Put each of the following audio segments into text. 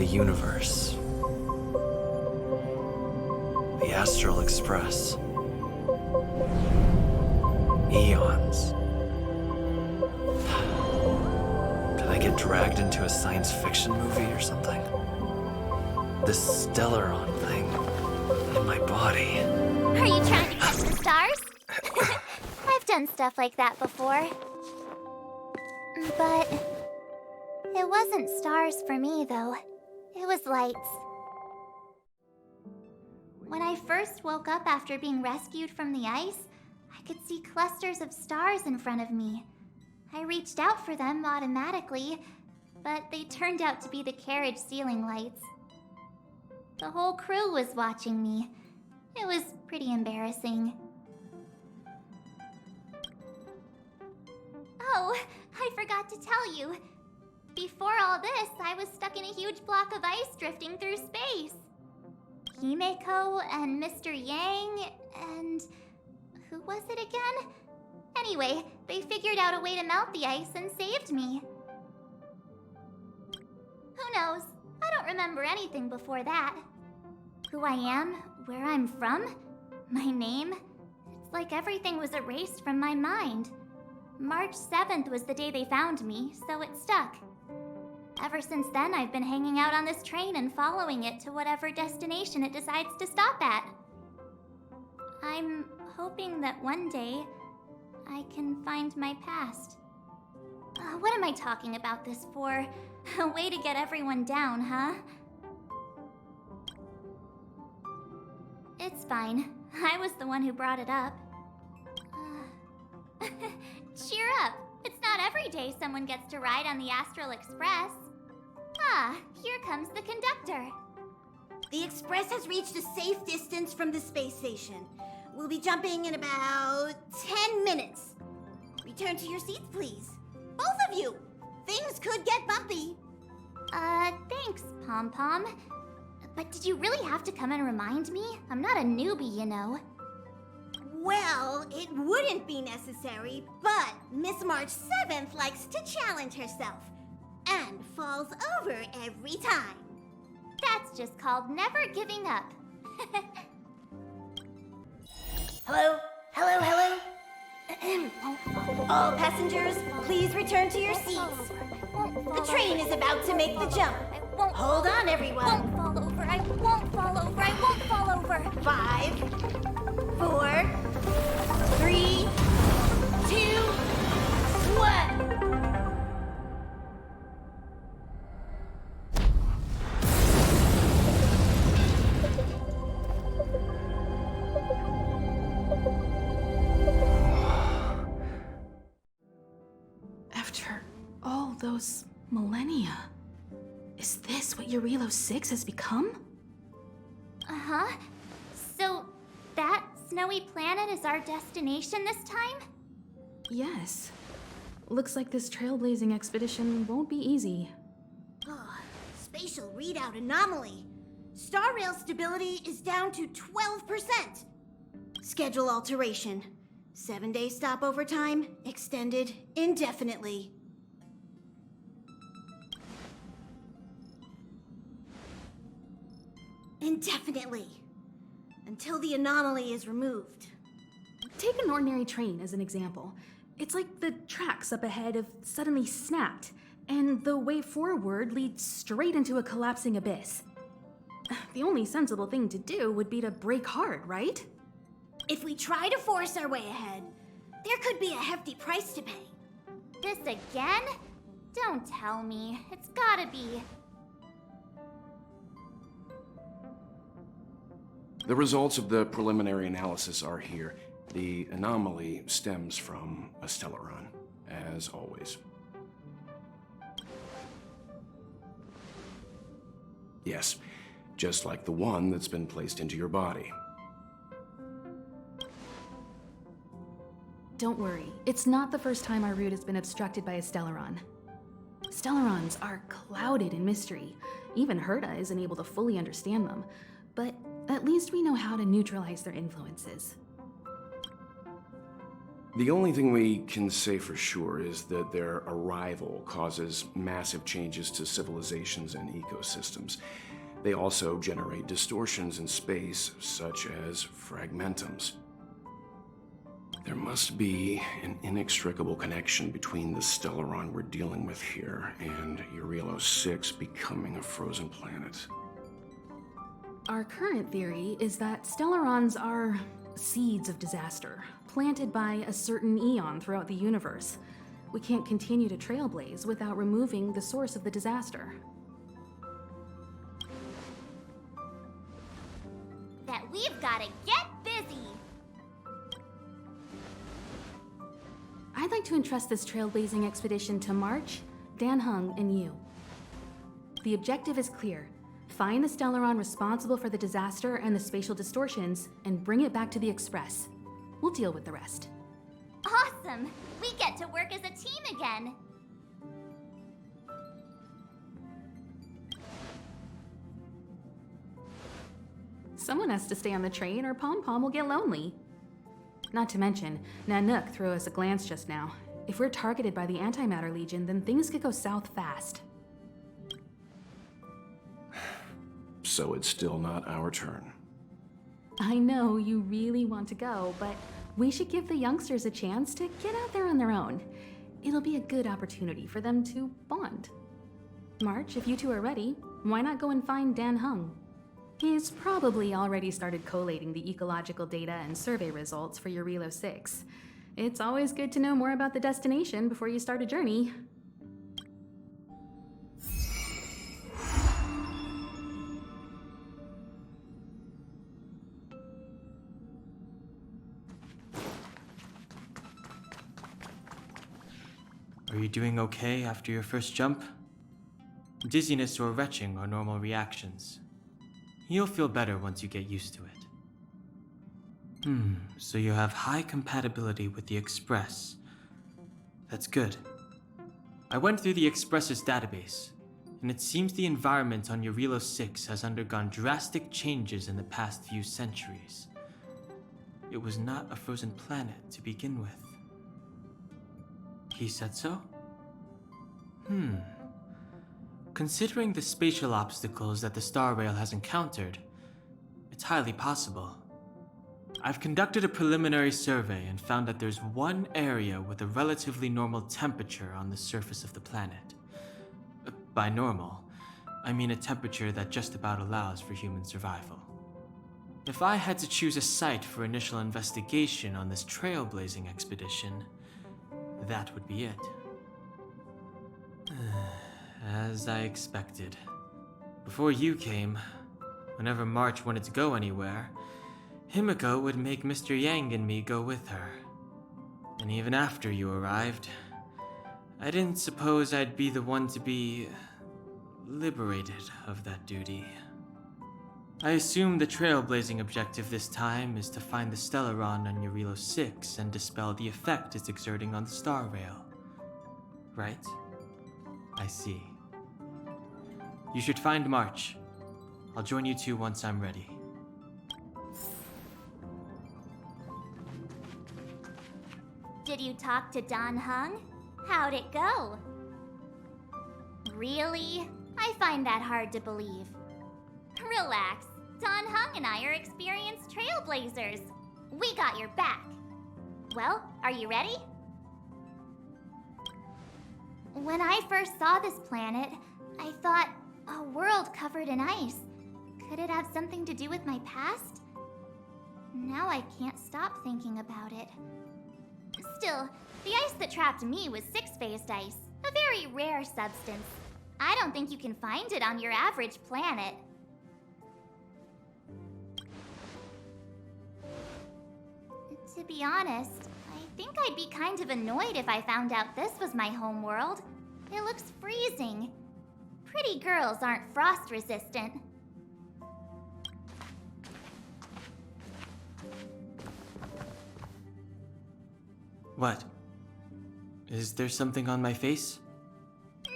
the universe. The Astral Express. Eons. Did I get dragged into a science fiction movie or something? This Stellaron thing in my body. Are you trying to catch the stars? I've done stuff like that before. But it wasn't stars for me, though. It was lights. When I first woke up after being rescued from the ice, I could see clusters of stars in front of me. I reached out for them automatically, but they turned out to be the carriage ceiling lights. The whole crew was watching me. It was pretty embarrassing. Oh, I forgot to tell you. Before all this, I was stuck in a huge block of ice drifting through space. Himeko and Mr. Yang and... who was it again? Anyway, they figured out a way to melt the ice and saved me. Who knows? I don't remember anything before that. Who I am, where I'm from, my name. It's like everything was erased from my mind. March 7th was the day they found me, so it stuck. Ever since then, I've been hanging out on this train and following it to whatever destination it decides to stop at. I'm hoping that one day I can find my past. What am I talking about this for? A way to get everyone down, huh? It's fine. I was the one who brought it up. Cheer up! It's not every day someone gets to ride on the Astral Express. Ah, here comes the conductor. The Express has reached a safe distance from the space station. We'll be jumping in about 10 minutes. Return to your seats, please. Both of you! Things could get bumpy. Thanks, Pom Pom. But did you really have to come and remind me? I'm not a newbie, you know. Well, it wouldn't be necessary, but Miss March 7th likes to challenge herself. And falls over every time. That's just called never giving up. Hello? Hello, hello? All passengers, please return to your seats. The train is about to make the jump. Hold on, everyone. I won't fall over. I won't fall over. I won't fall over. 5, 4, 3, 2, 1. After all those millennia, is this what Eurilo 6 has become? Uh-huh. So, that snowy planet is our destination this time? Yes. Looks like this trailblazing expedition won't be easy. Oh, spatial readout anomaly. Starrail stability is down to 12%. Schedule alteration. 7-day stopover time extended indefinitely. Indefinitely. Until the anomaly is removed. Take an ordinary train as an example. It's like the tracks up ahead have suddenly snapped, and the way forward leads straight into a collapsing abyss. The only sensible thing to do would be to brake hard, right? If we try to force our way ahead, there could be a hefty price to pay. This again? Don't tell me. It's gotta be. The results of the preliminary analysis are here. The anomaly stems from a stellaron, as always. Yes, just like the one that's been placed into your body. Don't worry, it's not the first time our route has been obstructed by a stellaron. Stellarons are clouded in mystery. Even Herda isn't able to fully understand them, but at least we know how to neutralize their influences. The only thing we can say for sure is that their arrival causes massive changes to civilizations and ecosystems. They also generate distortions in space, such as fragmentums. There must be an inextricable connection between the Stellaron we're dealing with here and Eurilo 6 becoming a frozen planet. Our current theory is that Stellarons are seeds of disaster, planted by a certain eon throughout the universe. We can't continue to Trailblaze without removing the source of the disaster. That we've gotta get busy! I'd like to entrust this trailblazing expedition to March, Dan Heng, and you. The objective is clear. Find the Stellaron responsible for the disaster and the spatial distortions, and bring it back to the Express. We'll deal with the rest. Awesome! We get to work as a team again! Someone has to stay on the train or Pom Pom will get lonely. Not to mention, Nanook threw us a glance just now. If we're targeted by the Antimatter Legion, then things could go south fast. So it's still not our turn. I know you really want to go, but we should give the youngsters a chance to get out there on their own. It'll be a good opportunity for them to bond. March, if you two are ready, why not go and find Dan Heng? He's probably already started collating the ecological data and survey results for Eurilo 6. It's always good to know more about the destination before you start a journey. Are you doing okay after your first jump? Dizziness or retching are normal reactions. You'll feel better once you get used to it. So you have high compatibility with the Express. That's good. I went through the Express's database, and it seems the environment on Eurilo 6 has undergone drastic changes in the past few centuries. It was not a frozen planet to begin with. He said so? Considering the spatial obstacles that the starrail has encountered, it's highly possible. I've conducted a preliminary survey and found that there's one area with a relatively normal temperature on the surface of the planet. By normal, I mean a temperature that just about allows for human survival. If I had to choose a site for initial investigation on this trailblazing expedition, that would be it. As I expected. Before you came, whenever March wanted to go anywhere, Himiko would make Mr. Yang and me go with her. And even after you arrived, I didn't suppose I'd be the one to be liberated of that duty. I assume the trailblazing objective this time is to find the Stellaron on Eurilo 6 and dispel the effect it's exerting on the starrail. Right? I see. You should find March. I'll join you two once I'm ready. Did you talk to Dan Heng? How'd it go? Really? I find that hard to believe. Relax. Dan Heng and I are experienced trailblazers. We got your back. Well, are you ready? When I first saw this planet, I thought, a world covered in ice. Could it have something to do with my past? Now I can't stop thinking about it. Still, the ice that trapped me was six-phased ice, a very rare substance. I don't think you can find it on your average planet. To be honest, I think I'd be kind of annoyed if I found out this was my home world. It looks freezing. Pretty girls aren't frost resistant. What? Is there something on my face?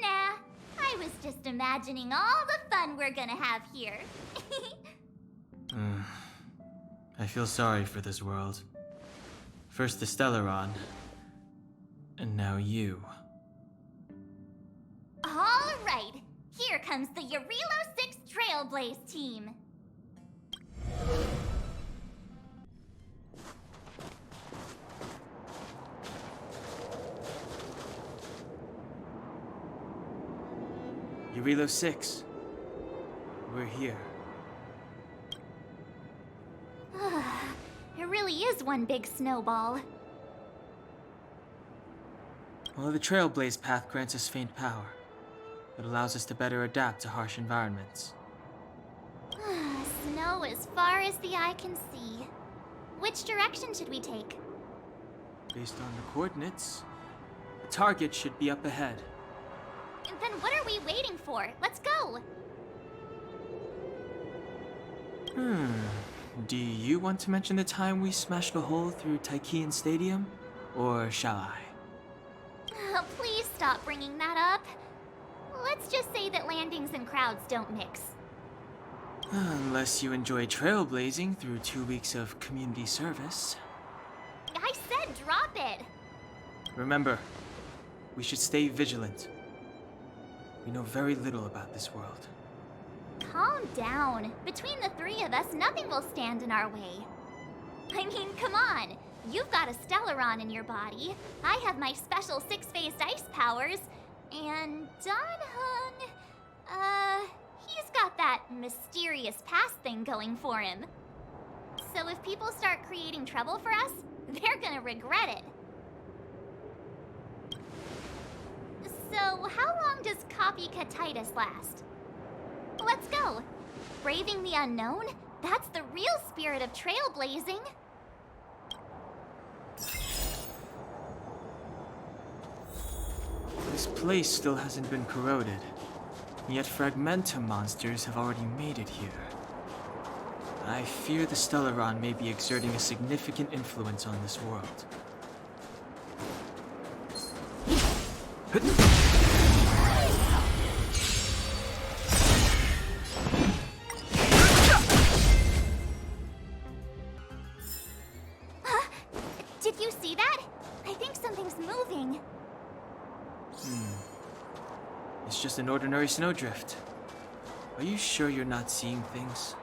Nah, I was just imagining all the fun we're gonna have here. I feel sorry for this world. First the Stellaron, and now you. All right, here comes the Eurilo 6 Trailblaze team. Eurilo 6. We're here. It really is one big snowball. Well, the Trailblaze path grants us faint power. It allows us to better adapt to harsh environments. Snow as far as the eye can see. Which direction should we take? Based on the coordinates, the target should be up ahead. Then what are we waiting for? Let's go! Do you want to mention the time we smashed a hole through Tykean Stadium? Or shall I? Please stop bringing that up. Let's just say that landings and crowds don't mix. Unless you enjoy trailblazing through 2 weeks of community service. I said drop it! Remember, we should stay vigilant. We know very little about this world. Calm down. Between the three of us, nothing will stand in our way. I mean, come on. You've got a Stellaron in your body. I have my special six-phased ice powers. And Danhung, he's got that mysterious past thing going for him. So if people start creating trouble for us, they're gonna regret it. So how long does copycatitis last? Let's go. Braving the unknown? That's the real spirit of trailblazing. This place still hasn't been corroded, yet Fragmentum monsters have already made it here. I fear the Stellaron may be exerting a significant influence on this world. Did you see that? I think something's moving. It's just an ordinary snowdrift. Are you sure you're not seeing things?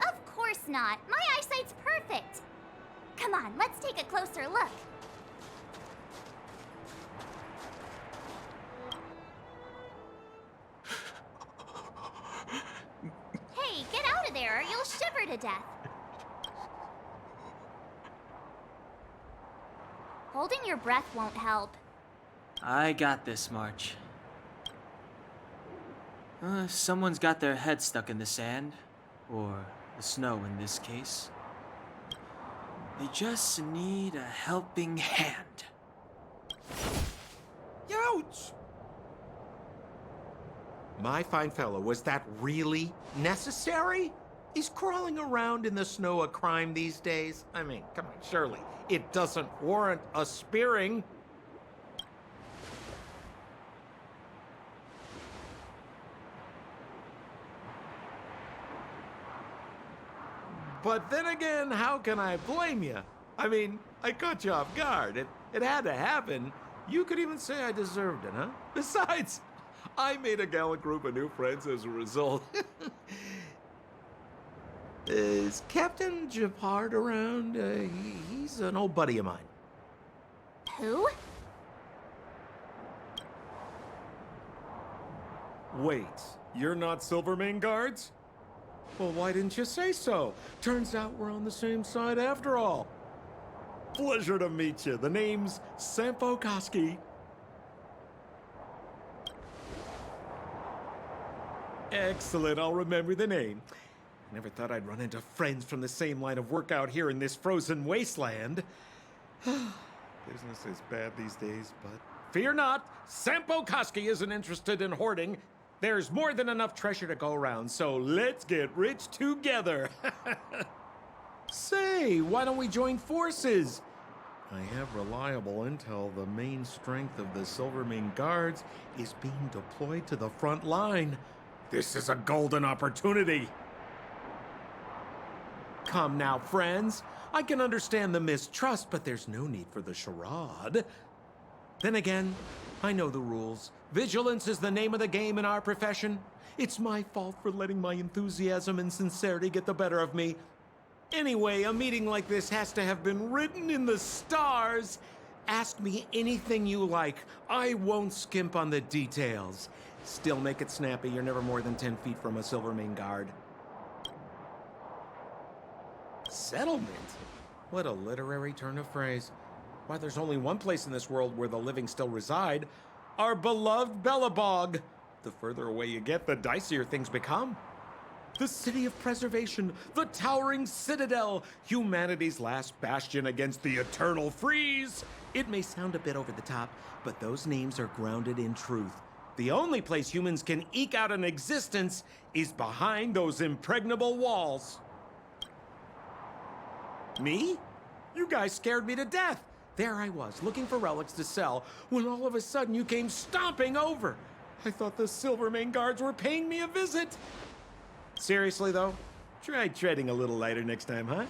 Of course not. My eyesight's perfect. Come on, let's take a closer look. Hey, get out of there or you'll shiver to death. Holding your breath won't help. I got this, March. Someone's got their head stuck in the sand, or the snow in this case. They just need a helping hand. Ouch! My fine fellow, was that really necessary? Is crawling around in the snow a crime these days? I mean, come on, surely. It doesn't warrant a spearing. But then again, how can I blame you? I mean, I caught you off guard. It had to happen. You could even say I deserved it, huh? Besides, I made a gallant group of new friends as a result. Is Captain Japard around? He's an old buddy of mine. Who? Wait, you're not Silvermane guards? Well, why didn't you say so? Turns out we're on the same side after all. Pleasure to meet you. The name's Sampo Koski. Excellent, I'll remember the name. Never thought I'd run into friends from the same line of work out here in this frozen wasteland. Business is bad these days, but fear not, Sampo Koski isn't interested in hoarding. There's more than enough treasure to go around, so let's get rich together. Say, why don't we join forces? I have reliable intel the main strength of the Silvermane Guards is being deployed to the front line. This is a golden opportunity. come now, friends. I can understand the mistrust, but there's no need for the charade. Then again, I know the rules. Vigilance is the name of the game in our profession. It's my fault for letting my enthusiasm and sincerity get the better of me. Anyway, a meeting like this has to have been written in the stars. Ask me anything you like. I won't skimp on the details. Still make it snappy. You're never more than 10 feet from a Silvermane guard. Settlement? What a literary turn of phrase. Why, there's only one place in this world where the living still reside. Our beloved Belobog. The further away you get, the dicier things become. The city of preservation, the towering citadel, humanity's last bastion against the eternal freeze. It may sound a bit over the top, but those names are grounded in truth. The only place humans can eke out an existence is behind those impregnable walls. Me? You guys scared me to death. There I was, looking for relics to sell, when all of a sudden you came stomping over. I thought the Silvermane guards were paying me a visit. Seriously, though, try treading a little lighter next time, huh?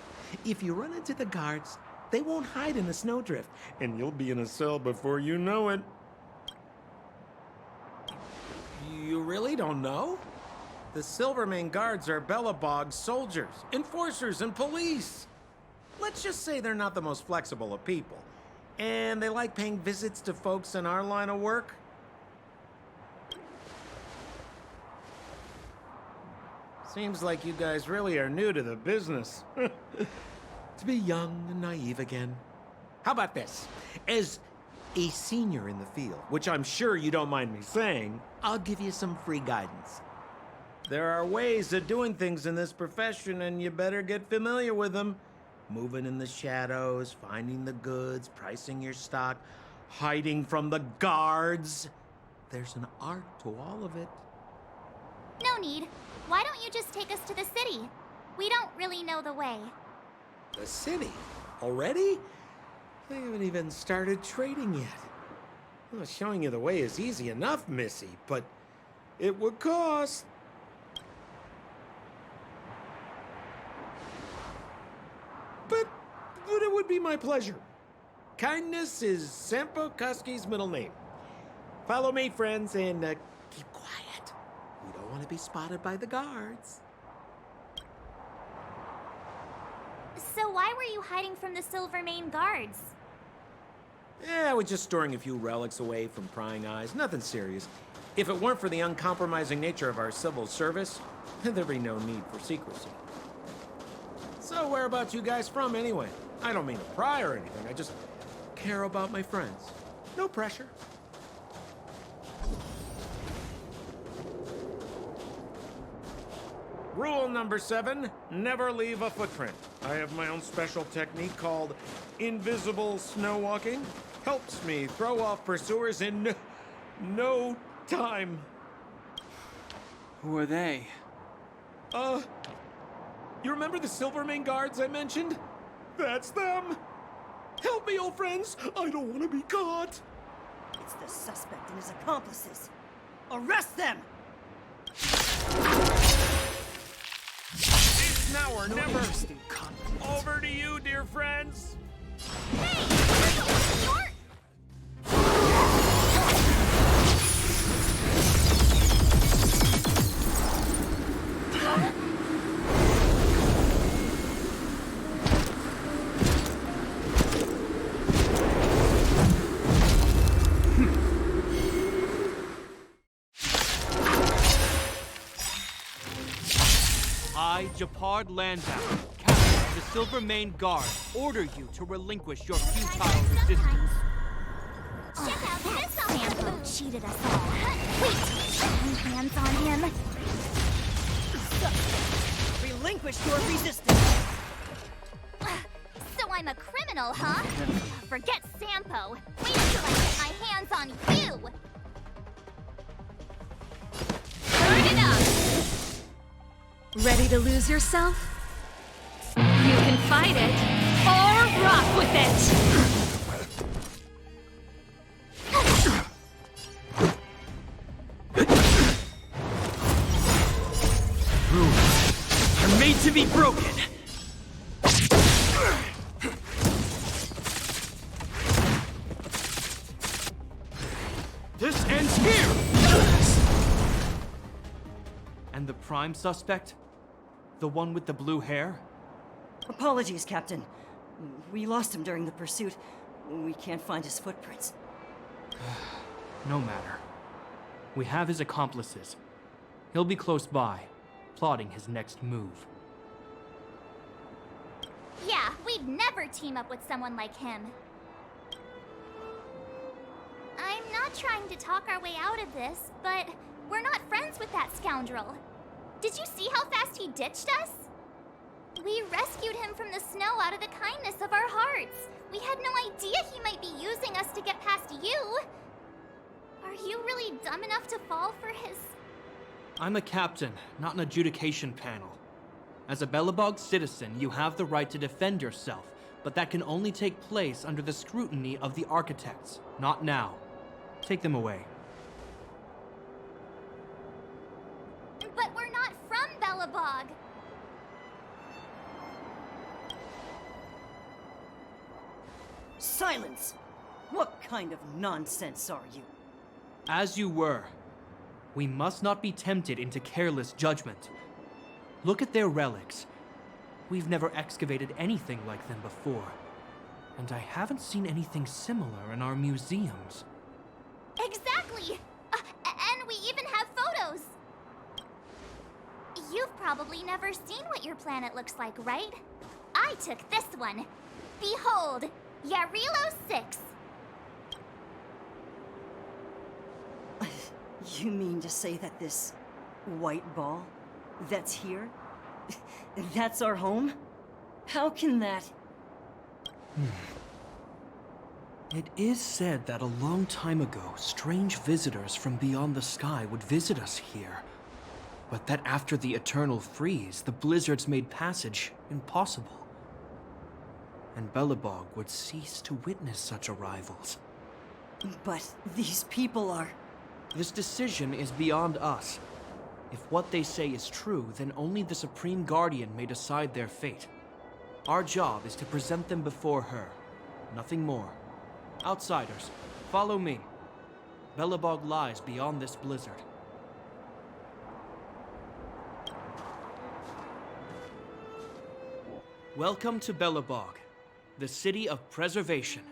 If you run into the guards, they won't hide in the snowdrift, and you'll be in a cell before you know it. You really don't know? The Silvermane guards are Belobog's soldiers, enforcers, and police. Let's just say they're not the most flexible of people, and they like paying visits to folks in our line of work. Seems like you guys really are new to the business. To be young and naive again. How about this? As a senior in the field, which I'm sure you don't mind me saying, I'll give you some free guidance. There are ways of doing things in this profession, and you better get familiar with them. Moving in the shadows, finding the goods, pricing your stock, hiding from the guards. There's an art to all of it. No need. Why don't you just take us to the city? We don't really know the way. The city? Already? They haven't even started trading yet. Well, showing you the way is easy enough, Missy, but it would cost. But it would be my pleasure. Kindness is Sampo Kuski's middle name. Follow me, friends, and keep quiet. We don't want to be spotted by the guards. So why were you hiding from the Silvermane guards? Yeah, we're just storing a few relics away from prying eyes. Nothing serious. If it weren't for the uncompromising nature of our civil service, there'd be no need for secrecy. So where about you guys from, anyway? I don't mean to pry or anything. I just care about my friends. No pressure. Rule number 7, never leave a footprint. I have my own special technique called invisible snow walking. Helps me throw off pursuers in no time. Who are they? You remember the Silvermane guards I mentioned? That's them. Help me, old friends. I don't want to be caught. It's the suspect and his accomplices. Arrest them! It's now or never. Over to you, dear friends. Hey! I, Japard Landau, captain of the Silvermane Guard, order you to relinquish your futile resistance. Check out this Sampo cheated us all. Wait! My hands on him. Relinquish your resistance! So I'm a criminal, huh? Forget Sampo. Wait until I get my hands on you! Turn it up! Ready to lose yourself? You can fight it, or rock with it! Rules are made to be broken. And the prime suspect? The one with the blue hair? Apologies, Captain. We lost him during the pursuit. We can't find his footprints. No matter. We have his accomplices. He'll be close by, plotting his next move. Yeah, we'd never team up with someone like him. I'm not trying to talk our way out of this, but we're not friends with that scoundrel. Did you see how fast he ditched us? We rescued him from the snow out of the kindness of our hearts. We had no idea he might be using us to get past you. Are you really dumb enough to fall for his... I'm a captain, not an adjudication panel. As a Belobog citizen, you have the right to defend yourself, but that can only take place under the scrutiny of the architects, not now. Take them away. But we're not from Belobog. Silence! What kind of nonsense are you? As you were. We must not be tempted into careless judgment. Look at their relics. We've never excavated anything like them before. And I haven't seen anything similar in our museums. Exactly! And we even have photos! You've probably never seen what your planet looks like, right? I took this one. Behold, Yarilo 6. You mean to say that this white ball that's here, that's our home? How can that... It is said that a long time ago, strange visitors from beyond the sky would visit us here. But that after the eternal freeze, the blizzards made passage impossible. And Belobog would cease to witness such arrivals. But these people are... This decision is beyond us. If what they say is true, then only the Supreme Guardian may decide their fate. Our job is to present them before her. Nothing more. Outsiders, follow me. Belobog lies beyond this blizzard. Welcome to Belobog, the city of preservation.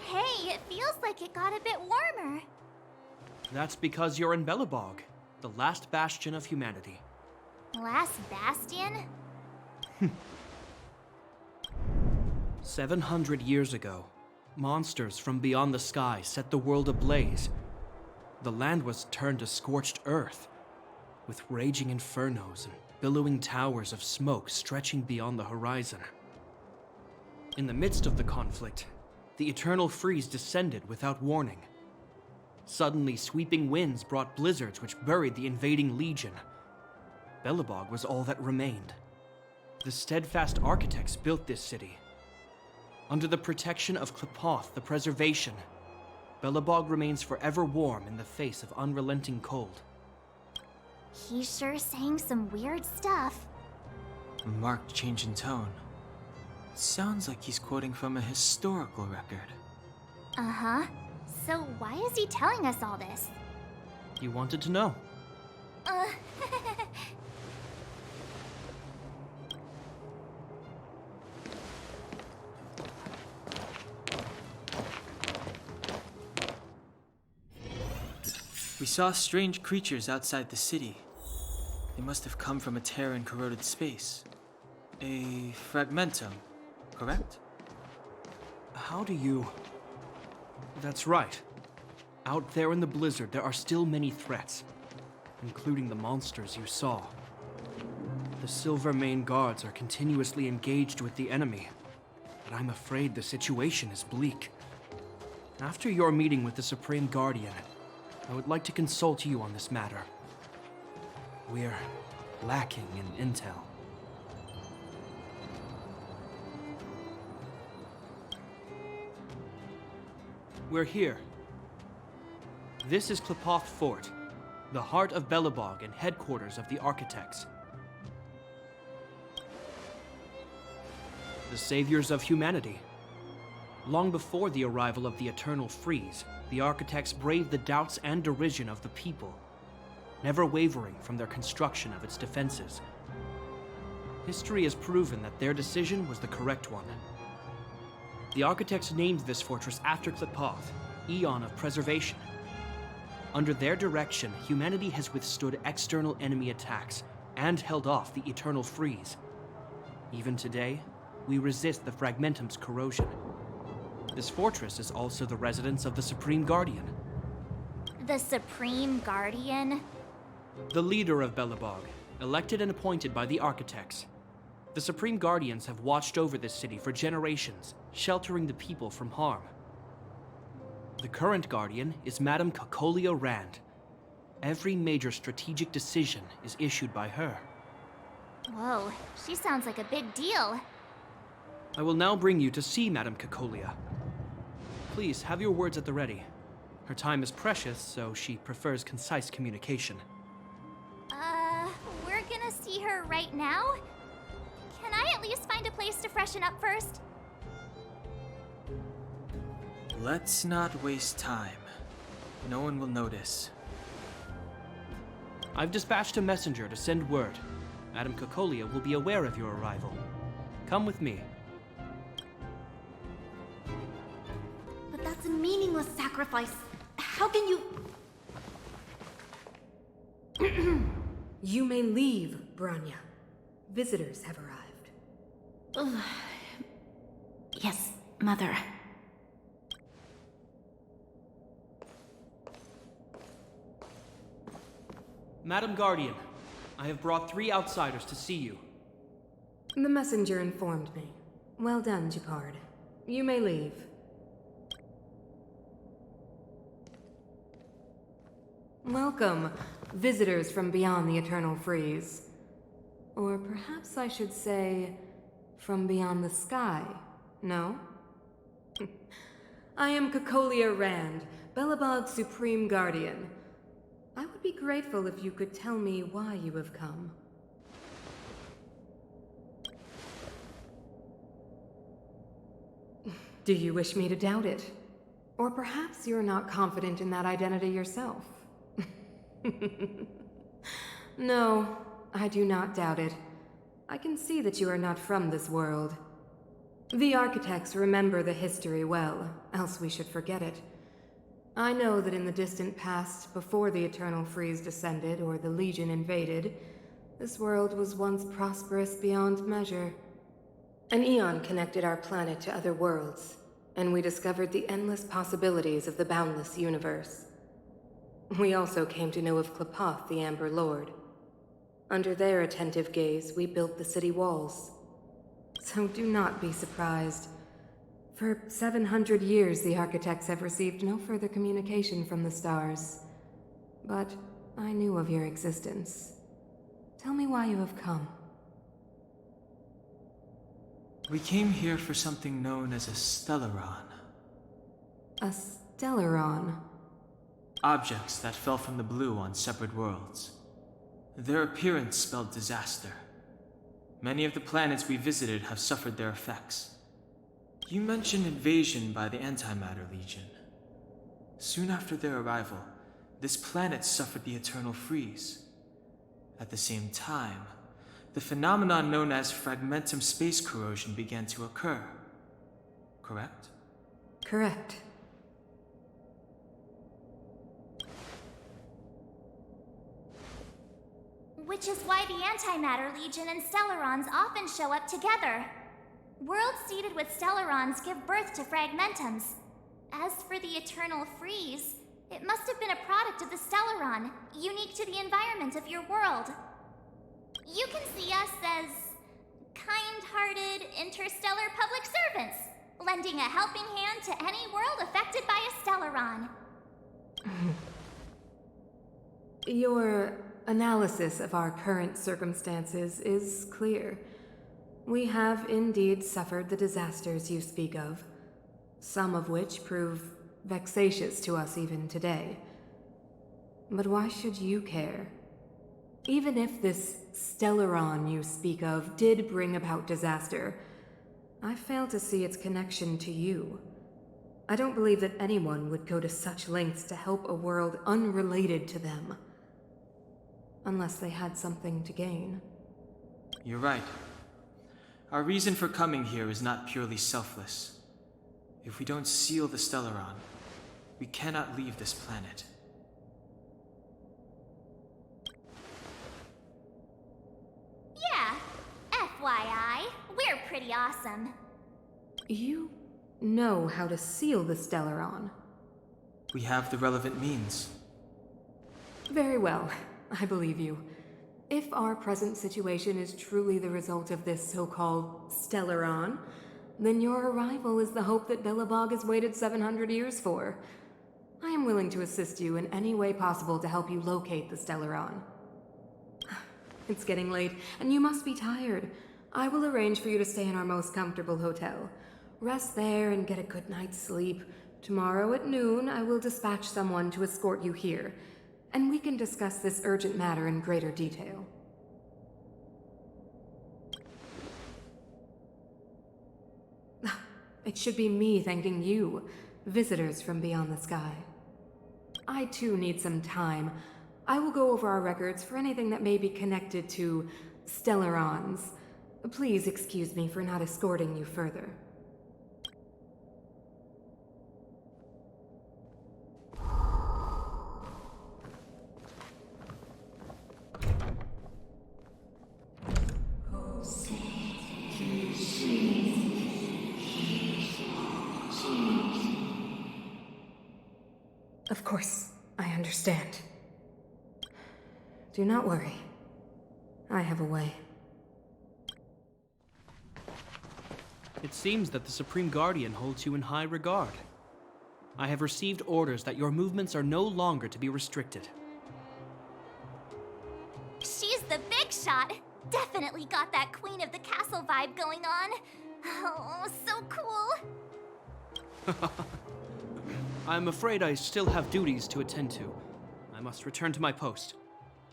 Hey, it feels like it got a bit warmer. That's because you're in Belobog, the last bastion of humanity. Last bastion? 700 years ago, monsters from beyond the sky set the world ablaze. The land was turned to scorched earth, with raging infernos and billowing towers of smoke stretching beyond the horizon. In the midst of the conflict, the eternal freeze descended without warning. Suddenly, sweeping winds brought blizzards which buried the invading legion. Belobog was all that remained. The steadfast architects built this city. Under the protection of Klepoth, the preservation, Belobog remains forever warm in the face of unrelenting cold. He's sure saying some weird stuff. A marked change in tone. Sounds like he's quoting from a historical record. Uh-huh. So why is he telling us all this? You wanted to know. We saw strange creatures outside the city. They must have come from a tear in corroded space. A fragmentum, correct? How do you... That's right. Out there in the blizzard, there are still many threats, including the monsters you saw. The Silvermane guards are continuously engaged with the enemy, but I'm afraid the situation is bleak. After your meeting with the Supreme Guardian, I would like to consult you on this matter. We're lacking in intel. We're here. This is Klepoth Fort, the heart of Belobog and headquarters of the Architects. The saviors of humanity. Long before the arrival of the Eternal Freeze, the Architects braved the doubts and derision of the people, never wavering from their construction of its defenses. History has proven that their decision was the correct one. The Architects named this fortress after Klepoth, Eon of Preservation. Under their direction, humanity has withstood external enemy attacks and held off the Eternal Freeze. Even today, we resist the Fragmentum's corrosion. This fortress is also the residence of the Supreme Guardian. The Supreme Guardian? The leader of Belobog, elected and appointed by the Architects. The Supreme Guardians have watched over this city for generations, sheltering the people from harm. The current Guardian is Madame Cocolia Rand. Every major strategic decision is issued by her. Whoa, she sounds like a big deal. I will now bring you to see Madame Cocolia. Please, have your words at the ready. Her time is precious, so she prefers concise communication. We're gonna see her right now? Can I at least find a place to freshen up first? Let's not waste time. No one will notice. I've dispatched a messenger to send word. Madame Cocolia will be aware of your arrival. Come with me. But that's a meaningless sacrifice. How can you... You may leave, Branya. Visitors have arrived. Yes, Mother. Madam Guardian, I have brought 3 outsiders to see you. The messenger informed me. Well done, Japard. You may leave. Welcome, visitors from beyond the Eternal Freeze. Or perhaps I should say, from beyond the sky, no? I am Cocolia Rand, Belobog's Supreme Guardian. I would be grateful if you could tell me why you have come. Do you wish me to doubt it? Or perhaps you're not confident in that identity yourself? No, I do not doubt it. I can see that you are not from this world. The Architects remember the history well, else we should forget it. I know that in the distant past, before the Eternal Freeze descended or the Legion invaded, this world was once prosperous beyond measure. An eon connected our planet to other worlds, and we discovered the endless possibilities of the boundless universe. We also came to know of Klepoth, the Amber Lord. Under their attentive gaze, we built the city walls. So do not be surprised. For 700 years, the Architects have received no further communication from the stars. But I knew of your existence. Tell me why you have come. We came here for something known as a Stellaron. A Stellaron? Objects that fell from the blue on separate worlds. Their appearance spelled disaster. Many of the planets we visited have suffered their effects. You mentioned invasion by the Antimatter Legion. Soon after their arrival, this planet suffered the Eternal Freeze. At the same time, the phenomenon known as Fragmentum space corrosion began to occur. Correct? Correct. Which is why the Antimatter Legion and Stellarons often show up together. Worlds seeded with Stellarons give birth to Fragmentums. As for the Eternal Freeze, it must have been a product of the Stellaron, unique to the environment of your world. You can see us as kind-hearted interstellar public servants, lending a helping hand to any world affected by a Stellaron. Your analysis of our current circumstances is clear. We have indeed suffered the disasters you speak of, some of which prove vexatious to us even today. But why should you care? Even if this Stellaron you speak of did bring about disaster, I fail to see its connection to you. I don't believe that anyone would go to such lengths to help a world unrelated to them. Unless they had something to gain. You're right. Our reason for coming here is not purely selfless. If we don't seal the Stellaron, we cannot leave this planet. Yeah, FYI, we're pretty awesome. You know how to seal the Stellaron. We have the relevant means. Very well, I believe you. If our present situation is truly the result of this so-called Stellaron, then your arrival is the hope that Belobog has waited 700 years for. I am willing to assist you in any way possible to help you locate the Stellaron. It's getting late, and you must be tired. I will arrange for you to stay in our most comfortable hotel. Rest there and get a good night's sleep. Tomorrow at noon, I will dispatch someone to escort you here, and we can discuss this urgent matter in greater detail. It should be me thanking you, visitors from beyond the sky. I too need some time. I will go over our records for anything that may be connected to Stellarons. Please excuse me for not escorting you further. Of course, I understand. Do not worry. I have a way. It seems that the Supreme Guardian holds you in high regard. I have received orders that your movements are no longer to be restricted. She's the big shot. Definitely got that Queen of the Castle vibe going on. Oh, so cool. I'm afraid I still have duties to attend to. I must return to my post.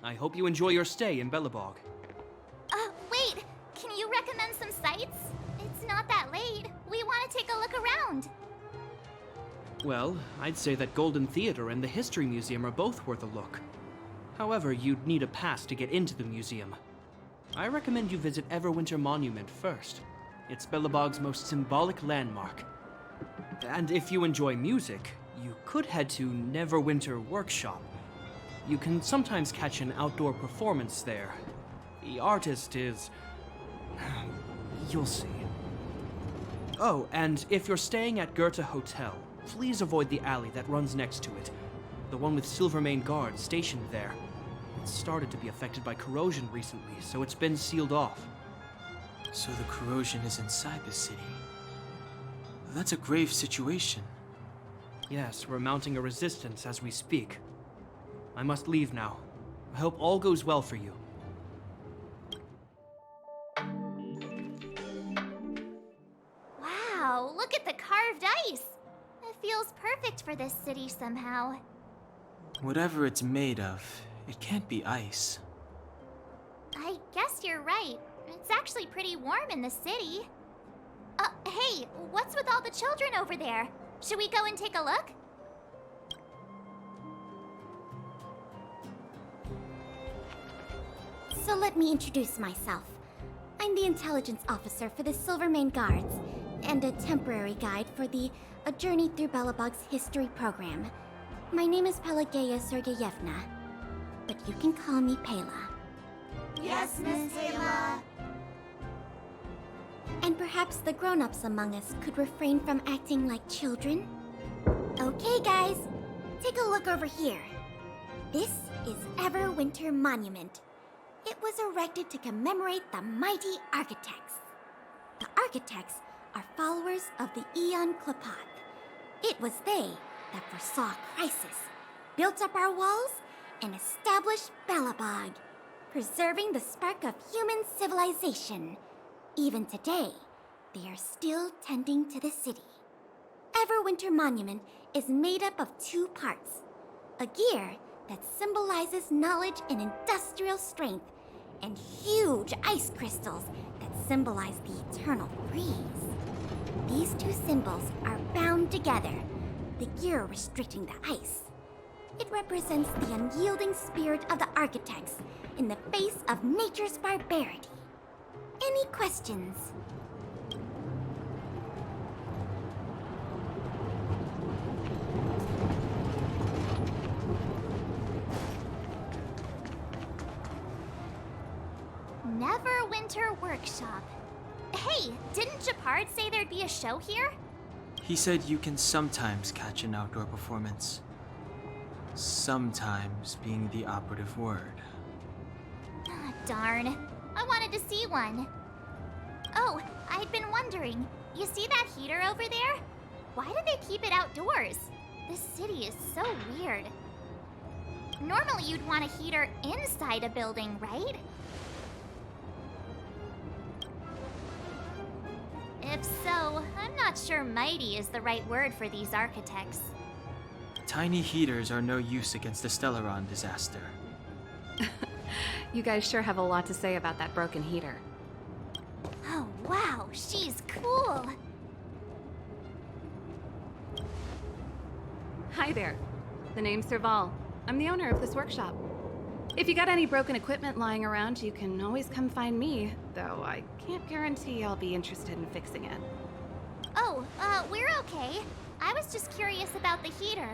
I hope you enjoy your stay in Belobog. Wait. Can you recommend some sites? It's not that late. We want to take a look around. Well, I'd say that Golden Theater and the History Museum are both worth a look. However, you'd need a pass to get into the museum. I recommend you visit Everwinter Monument first. It's Belobog's most symbolic landmark. And if you enjoy music, you could head to Neverwinter Workshop. You can sometimes catch an outdoor performance there. The artist is... you'll see. Oh, and if you're staying at Goethe Hotel, please avoid the alley that runs next to it. The one with Silvermane guards stationed there. It's started to be affected by corrosion recently, so it's been sealed off. So the corrosion is inside the city. That's a grave situation. Yes, we're mounting a resistance as we speak. I must leave now. I hope all goes well for you. Wow, look at the carved ice. It feels perfect for this city somehow. Whatever it's made of, it can't be ice. I guess you're right. It's actually pretty warm in the city. Hey, what's with all the children over there? Should we go and take a look? So let me introduce myself. I'm the intelligence officer for the Silvermane Guards, and a temporary guide for the A Journey Through Belobog's History program. My name is Pelageya Sergeyevna, but you can call me Pela. Yes, Miss Pela. And perhaps the grown-ups among us could refrain from acting like children? Okay, guys, take a look over here. This is Everwinter Monument. It was erected to commemorate the mighty architects. The architects are followers of the Aeon Klapath. It was they that foresaw crisis, built up our walls, and established Belobog, preserving the spark of human civilization. Even today, they are still tending to the city. Everwinter Monument is made up of two parts. A gear that symbolizes knowledge and industrial strength, and huge ice crystals that symbolize the eternal freeze. These two symbols are bound together, the gear restricting the ice. It represents the unyielding spirit of the architects in the face of nature's barbarity. Any questions? Everwinter Workshop. Hey, didn't Japard say there'd be a show here? He said you can sometimes catch an outdoor performance. Sometimes being the operative word. Ah, darn. I wanted to see one. Oh, I'd been wondering. You see that heater over there? Why do they keep it outdoors? This city is so weird. Normally you'd want a heater inside a building, right? If so, I'm not sure mighty is the right word for these architects. Tiny heaters are no use against the Stellaron disaster. You guys sure have a lot to say about that broken heater. Oh, wow, she's cool. Hi there. The name's Serval. I'm the owner of this workshop. If you got any broken equipment lying around, you can always come find me, though I can't guarantee I'll be interested in fixing it. Oh, we're okay. I was just curious about the heater.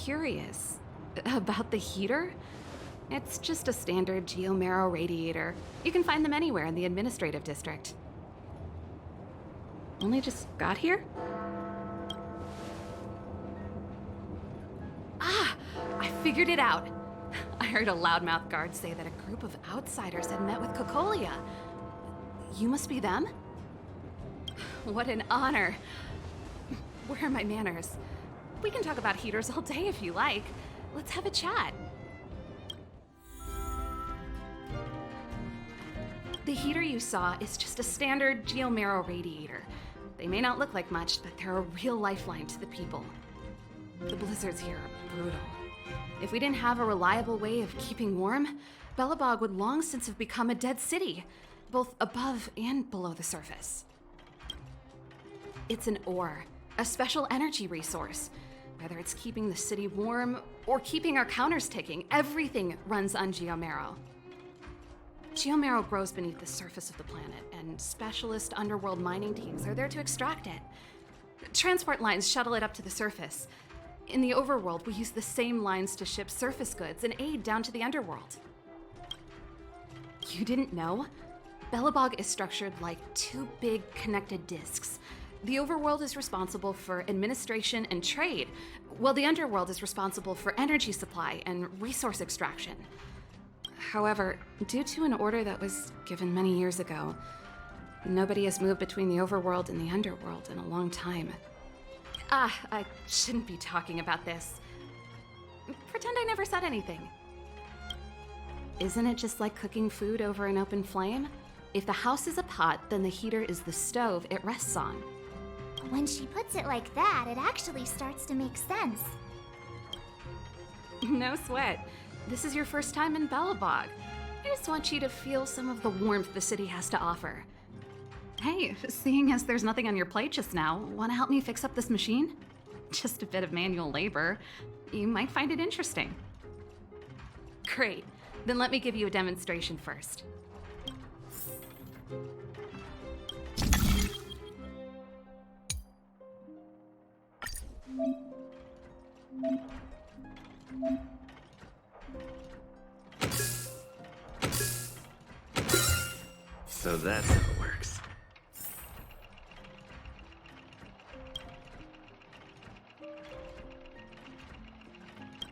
Curious? About the heater? It's just a standard geomarrow radiator. You can find them anywhere in the administrative district. Only just got here? Ah! I figured it out! I heard a loudmouth guard say that a group of outsiders had met with Cocolia. You must be them? What an honor. Where are my manners? We can talk about heaters all day if you like. Let's have a chat. The heater you saw is just a standard geomarrow radiator. They may not look like much, but they're a real lifeline to the people. The blizzards here are brutal. If we didn't have a reliable way of keeping warm, Belobog would long since have become a dead city, both above and below the surface. It's an ore, a special energy resource. Whether it's keeping the city warm or keeping our counters ticking, everything runs on geomarrow. Geomarrow grows beneath the surface of the planet, and specialist underworld mining teams are there to extract it. Transport lines shuttle it up to the surface. In the overworld, we use the same lines to ship surface goods and aid down to the underworld. You didn't know? Belobog is structured like two big connected disks. The overworld is responsible for administration and trade, while the underworld is responsible for energy supply and resource extraction. However, due to an order that was given many years ago, nobody has moved between the overworld and the underworld in a long time. I shouldn't be talking about this. Pretend I never said anything. Isn't it just like cooking food over an open flame? If the house is a pot, then the heater is the stove it rests on. When she puts it like that, it actually starts to make sense. No sweat. This is your first time in Belobog. I just want you to feel some of the warmth the city has to offer. Hey, seeing as there's nothing on your plate just now, want to help me fix up this machine? Just a bit of manual labor. You might find it interesting. Great. Then let me give you a demonstration first. So that's how it works.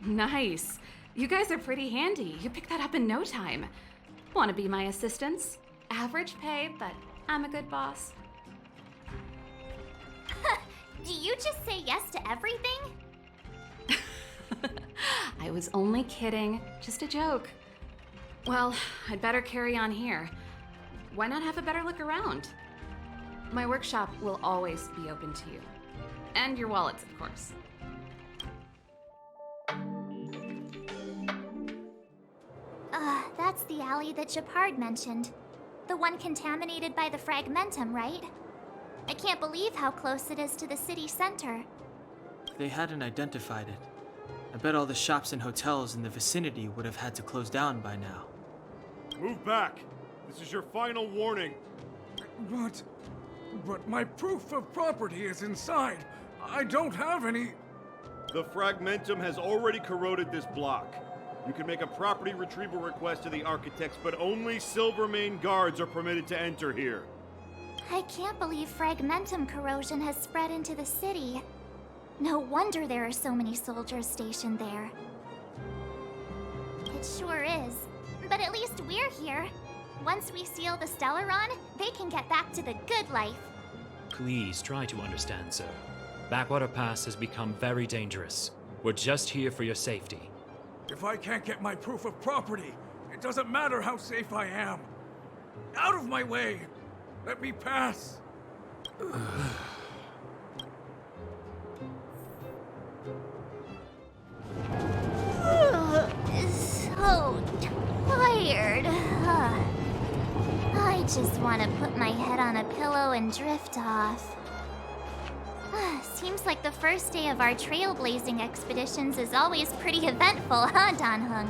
Nice. You guys are pretty handy. You picked that up in no time. Want to be my assistants? Average pay, but I'm a good boss. Do you just say yes to everything? I was only kidding. Just a joke. Well, I'd better carry on here. Why not have a better look around? My workshop will always be open to you. And your wallets, of course. That's the alley that Japard mentioned. The one contaminated by the fragmentum, right? I can't believe how close it is to the city center. If they hadn't identified it, I bet all the shops and hotels in the vicinity would have had to close down by now. Move back! This is your final warning. But my proof of property is inside. I don't have any... The fragmentum has already corroded this block. You can make a property retrieval request to the architects, but only Silvermane guards are permitted to enter here. I can't believe fragmentum corrosion has spread into the city. No wonder there are so many soldiers stationed there. It sure is. But at least we're here. Once we seal the Stellaron, they can get back to the good life. Please try to understand, sir. Backwater Pass has become very dangerous. We're just here for your safety. If I can't get my proof of property, it doesn't matter how safe I am. Out of my way! Let me pass! So tired. I just want to put my head on a pillow and drift off. Seems like the first day of our trailblazing expeditions is always pretty eventful, huh, Danhung?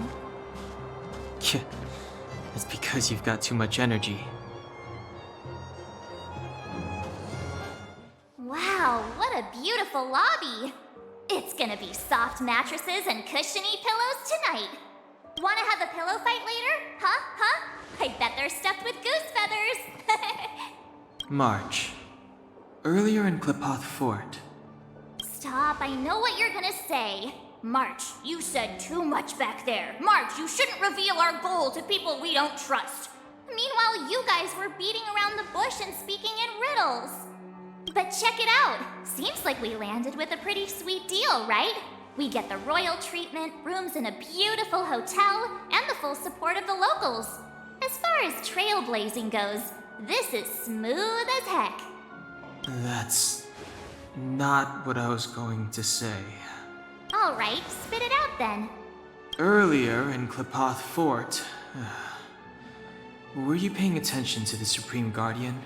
It's because you've got too much energy. Wow, what a beautiful lobby! It's gonna be soft mattresses and cushiony pillows tonight. Wanna have a pillow fight later? Huh? I bet they're stuffed with goose feathers! March. Earlier in Klipoth Fort. Stop, I know what you're gonna say. March, you said too much back there. March, you shouldn't reveal our goal to people we don't trust. Meanwhile, you guys were beating around the bush and speaking in riddles. But check it out. Seems like we landed with a pretty sweet deal, right? We get the royal treatment, rooms in a beautiful hotel, and the full support of the locals. As far as trailblazing goes, this is smooth as heck. That's not what I was going to say. All right, spit it out then. Earlier in Klipoth Fort, were you paying attention to the Supreme Guardian?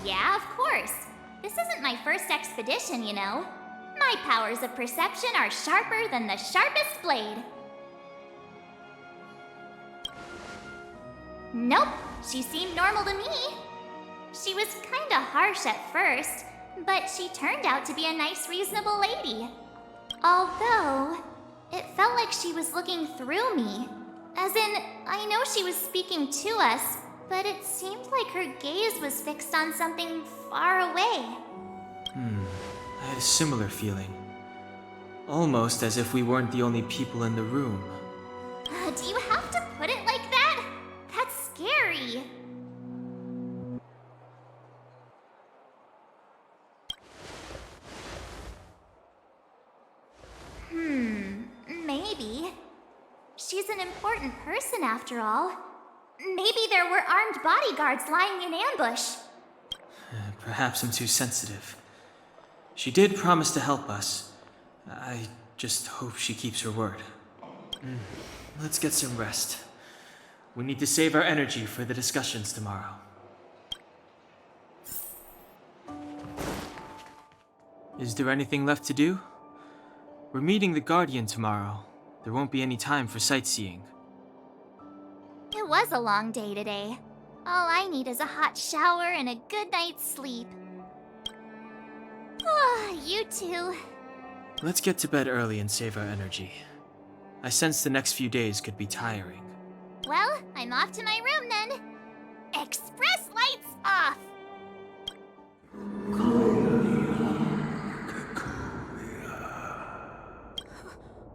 Yeah, of course. This isn't my first expedition, you know. My powers of perception are sharper than the sharpest blade. Nope, she seemed normal to me. She was kinda harsh at first, but she turned out to be a nice, reasonable lady. Although, it felt like she was looking through me. As in, I know she was speaking to us, but it seemed like her gaze was fixed on something far away. I had a similar feeling. Almost as if we weren't the only people in the room. Do you have to put it like that? That's scary. Maybe. She's an important person after all. Maybe there were armed bodyguards lying in ambush. Perhaps I'm too sensitive. She did promise to help us. I just hope she keeps her word. Let's get some rest. We need to save our energy for the discussions tomorrow. Is there anything left to do? We're meeting the Guardian tomorrow. There won't be any time for sightseeing. It was a long day today. All I need is a hot shower and a good night's sleep. You too. Let's get to bed early and save our energy. I sense the next few days could be tiring. Well, I'm off to my room then. Express lights off!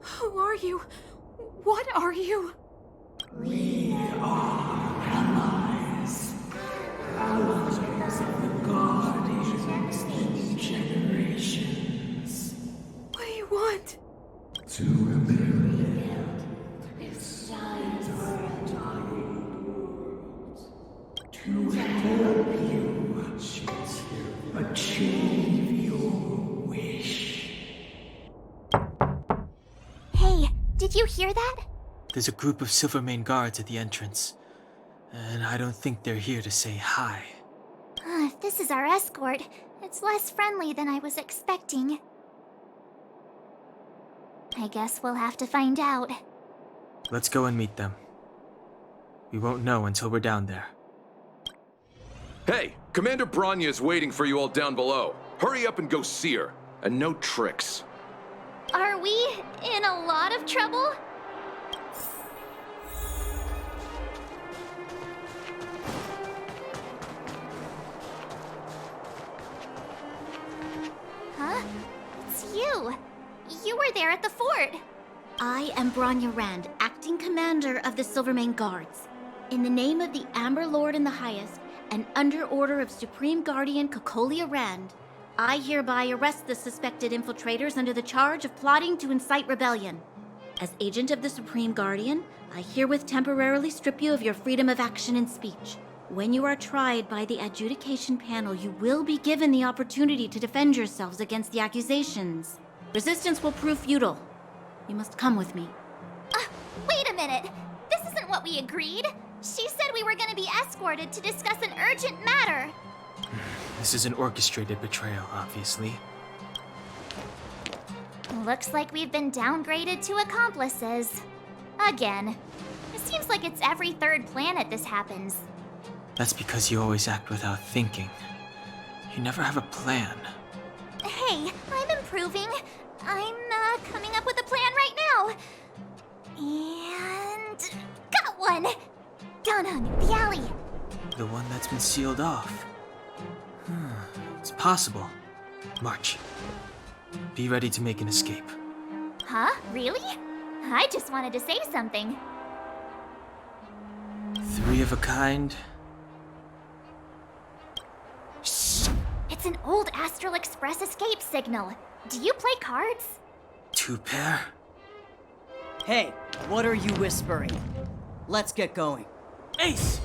Who are you? What are you? We are allies. Thousands of the Guardians in generations. What do you want? To rebuild this side of to help you achieve your wish. Hey, did you hear that? There's a group of Silvermane guards at the entrance, and I don't think they're here to say hi. If this is our escort, it's less friendly than I was expecting. I guess we'll have to find out. Let's go and meet them. We won't know until we're down there. Hey, Commander Bronya is waiting for you all down below. Hurry up and go see her. And no tricks. Are we in a lot of trouble? Huh? It's you. You were there at the fort. I am Bronya Rand, acting commander of the Silvermane Guards. In the name of the Amber Lord in the Highest, and under order of Supreme Guardian Cocolia Rand, I hereby arrest the suspected infiltrators under the charge of plotting to incite rebellion. As agent of the Supreme Guardian, I herewith temporarily strip you of your freedom of action and speech. When you are tried by the adjudication panel, you will be given the opportunity to defend yourselves against the accusations. Resistance will prove futile. You must come with me. Wait a minute. This isn't what we agreed. She said we were going to be escorted to discuss an urgent matter. This is an orchestrated betrayal, obviously. Looks like we've been downgraded to accomplices. Again. It seems like it's every third planet this happens. That's because you always act without thinking. You never have a plan. Hey, I'm improving. I'm coming up with a plan right now. And got one! Down on the alley. The one that's been sealed off. It's possible. March. Be ready to make an escape. Huh? Really? I just wanted to say something. 3 of a kind. Shh! It's an old Astral Express escape signal. Do you play cards? 2 pair. Hey, what are you whispering? Let's get going. Ace!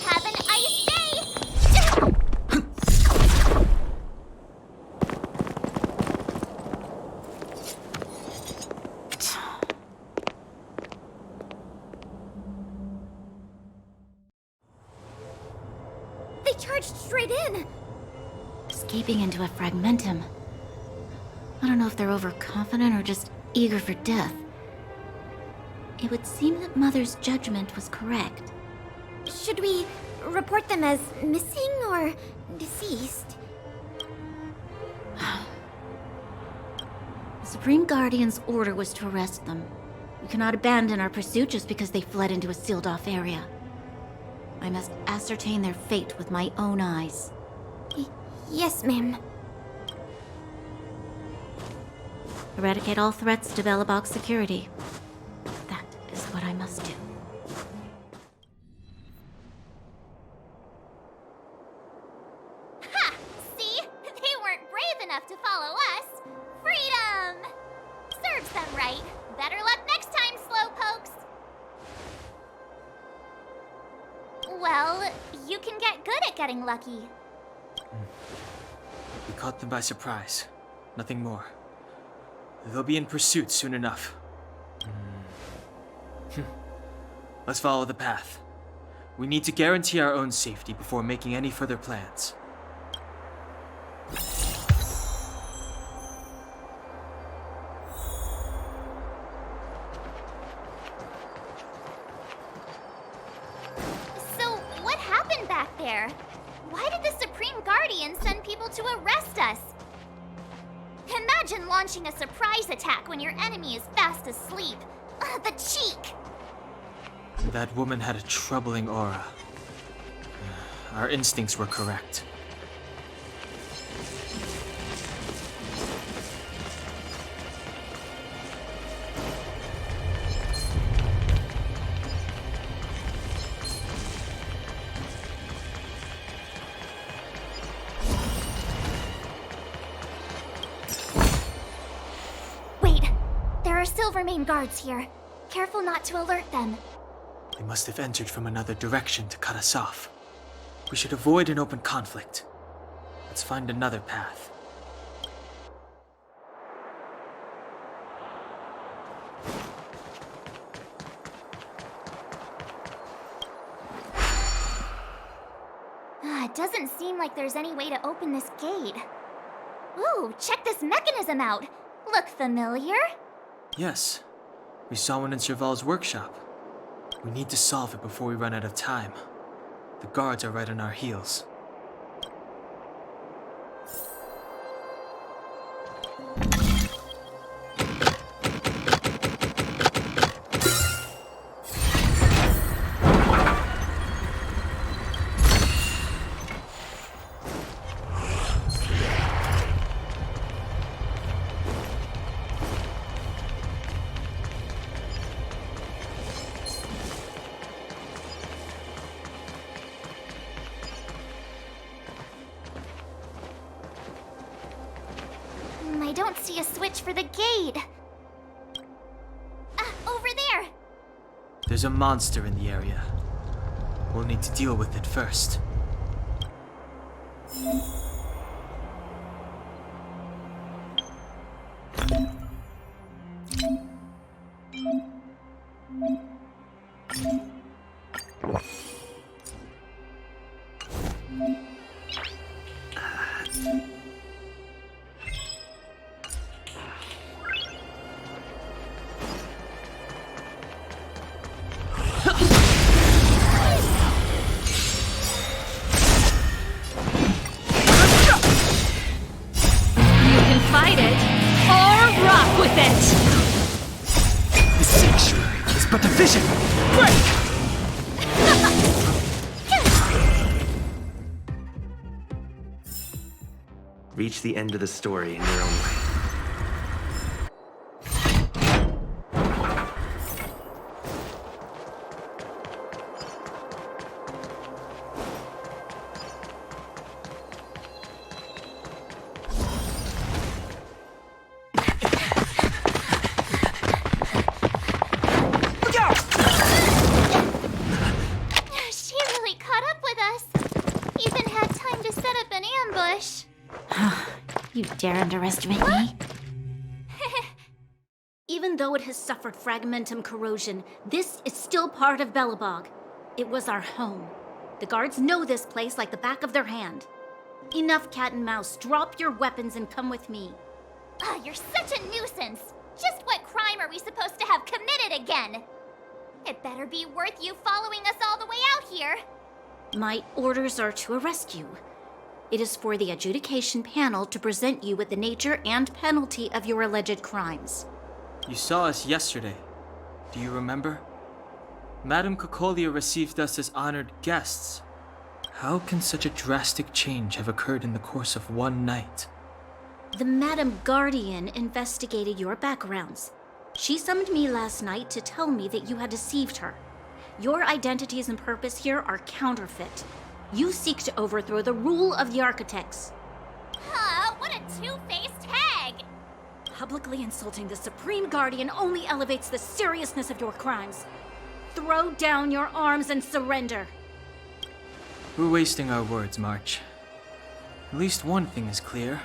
Have an ice day! They charged straight in! Escaping into a fragmentum. I don't know if they're overconfident or just eager for death. It would seem that Mother's judgment was correct. Should we report them as missing or deceased? The Supreme Guardian's order was to arrest them. We cannot abandon our pursuit just because they fled into a sealed-off area. I must ascertain their fate with my own eyes. Yes, ma'am. Eradicate all threats to Belobog's security. That is what I must do. Ha! See? They weren't brave enough to follow us. Freedom! Serves them right. Better luck next time, slowpokes. Well, you can get good at getting lucky. We caught them by surprise. Nothing more. They'll be in pursuit soon enough. Let's follow the path. We need to guarantee our own safety before making any further plans. So, what happened back there? Why did the Supreme Guardian send people to arrest us? Imagine launching a surprise attack when your enemy is fast asleep. The cheek! That woman had a troubling aura. Our instincts were correct. Wait, there are Silvermane guards here. Careful not to alert them. They must have entered from another direction to cut us off. We should avoid an open conflict. Let's find another path. It doesn't seem like there's any way to open this gate. Ooh, check this mechanism out. Look familiar? Yes, we saw one in Serval's workshop. We need to solve it before we run out of time. The guards are right on our heels. I don't see a switch for the gate. Over there! There's a monster in the area. We'll need to deal with it first. Fight it, or rock with it! The sanctuary is but a vision! Break! Reach the end of the story in your own way. She really caught up with us. Even had time to set up an ambush. You dare underestimate me? Even though it has suffered fragmentum corrosion, this is still part of Belobog. It was our home. The guards know this place like the back of their hand. Enough cat and mouse. Drop your weapons and come with me. You're such a nuisance. Just what crime are we supposed to have committed again? It better be worth you following us all the way out here. My orders are to arrest you. It is for the adjudication panel to present you with the nature and penalty of your alleged crimes. You saw us yesterday. Do you remember? Madame Cocolia received us as honored guests. How can such a drastic change have occurred in the course of one night? The Madam Guardian investigated your backgrounds. She summoned me last night to tell me that you had deceived her. Your identities and purpose here are counterfeit. You seek to overthrow the rule of the Architects. What a two-faced hag! Publicly insulting the Supreme Guardian only elevates the seriousness of your crimes. Throw down your arms and surrender. We're wasting our words, March. At least one thing is clear.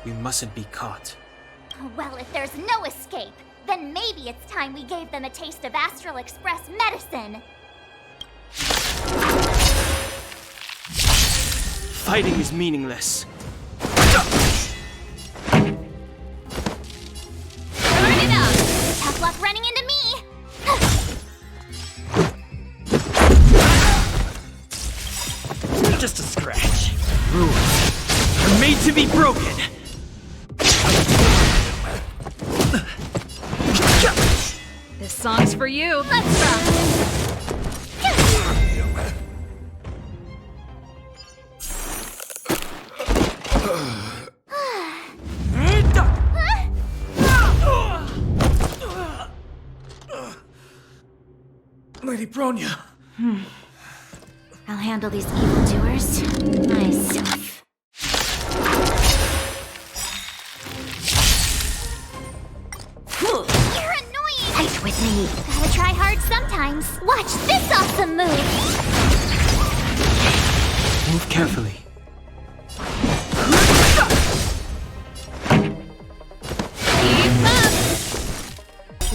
We mustn't be caught. Well, if there's no escape, then maybe it's time we gave them a taste of Astral Express medicine. Fighting is meaningless. Turn it up! Tough luck running into me! Just a scratch. Rules are made to be broken. This song's for you. Let's rock! Lady Bronya. I'll handle these evildoers myself. You're annoying! with me. Gotta try hard sometimes. Watch this awesome move! Move carefully. Keep up!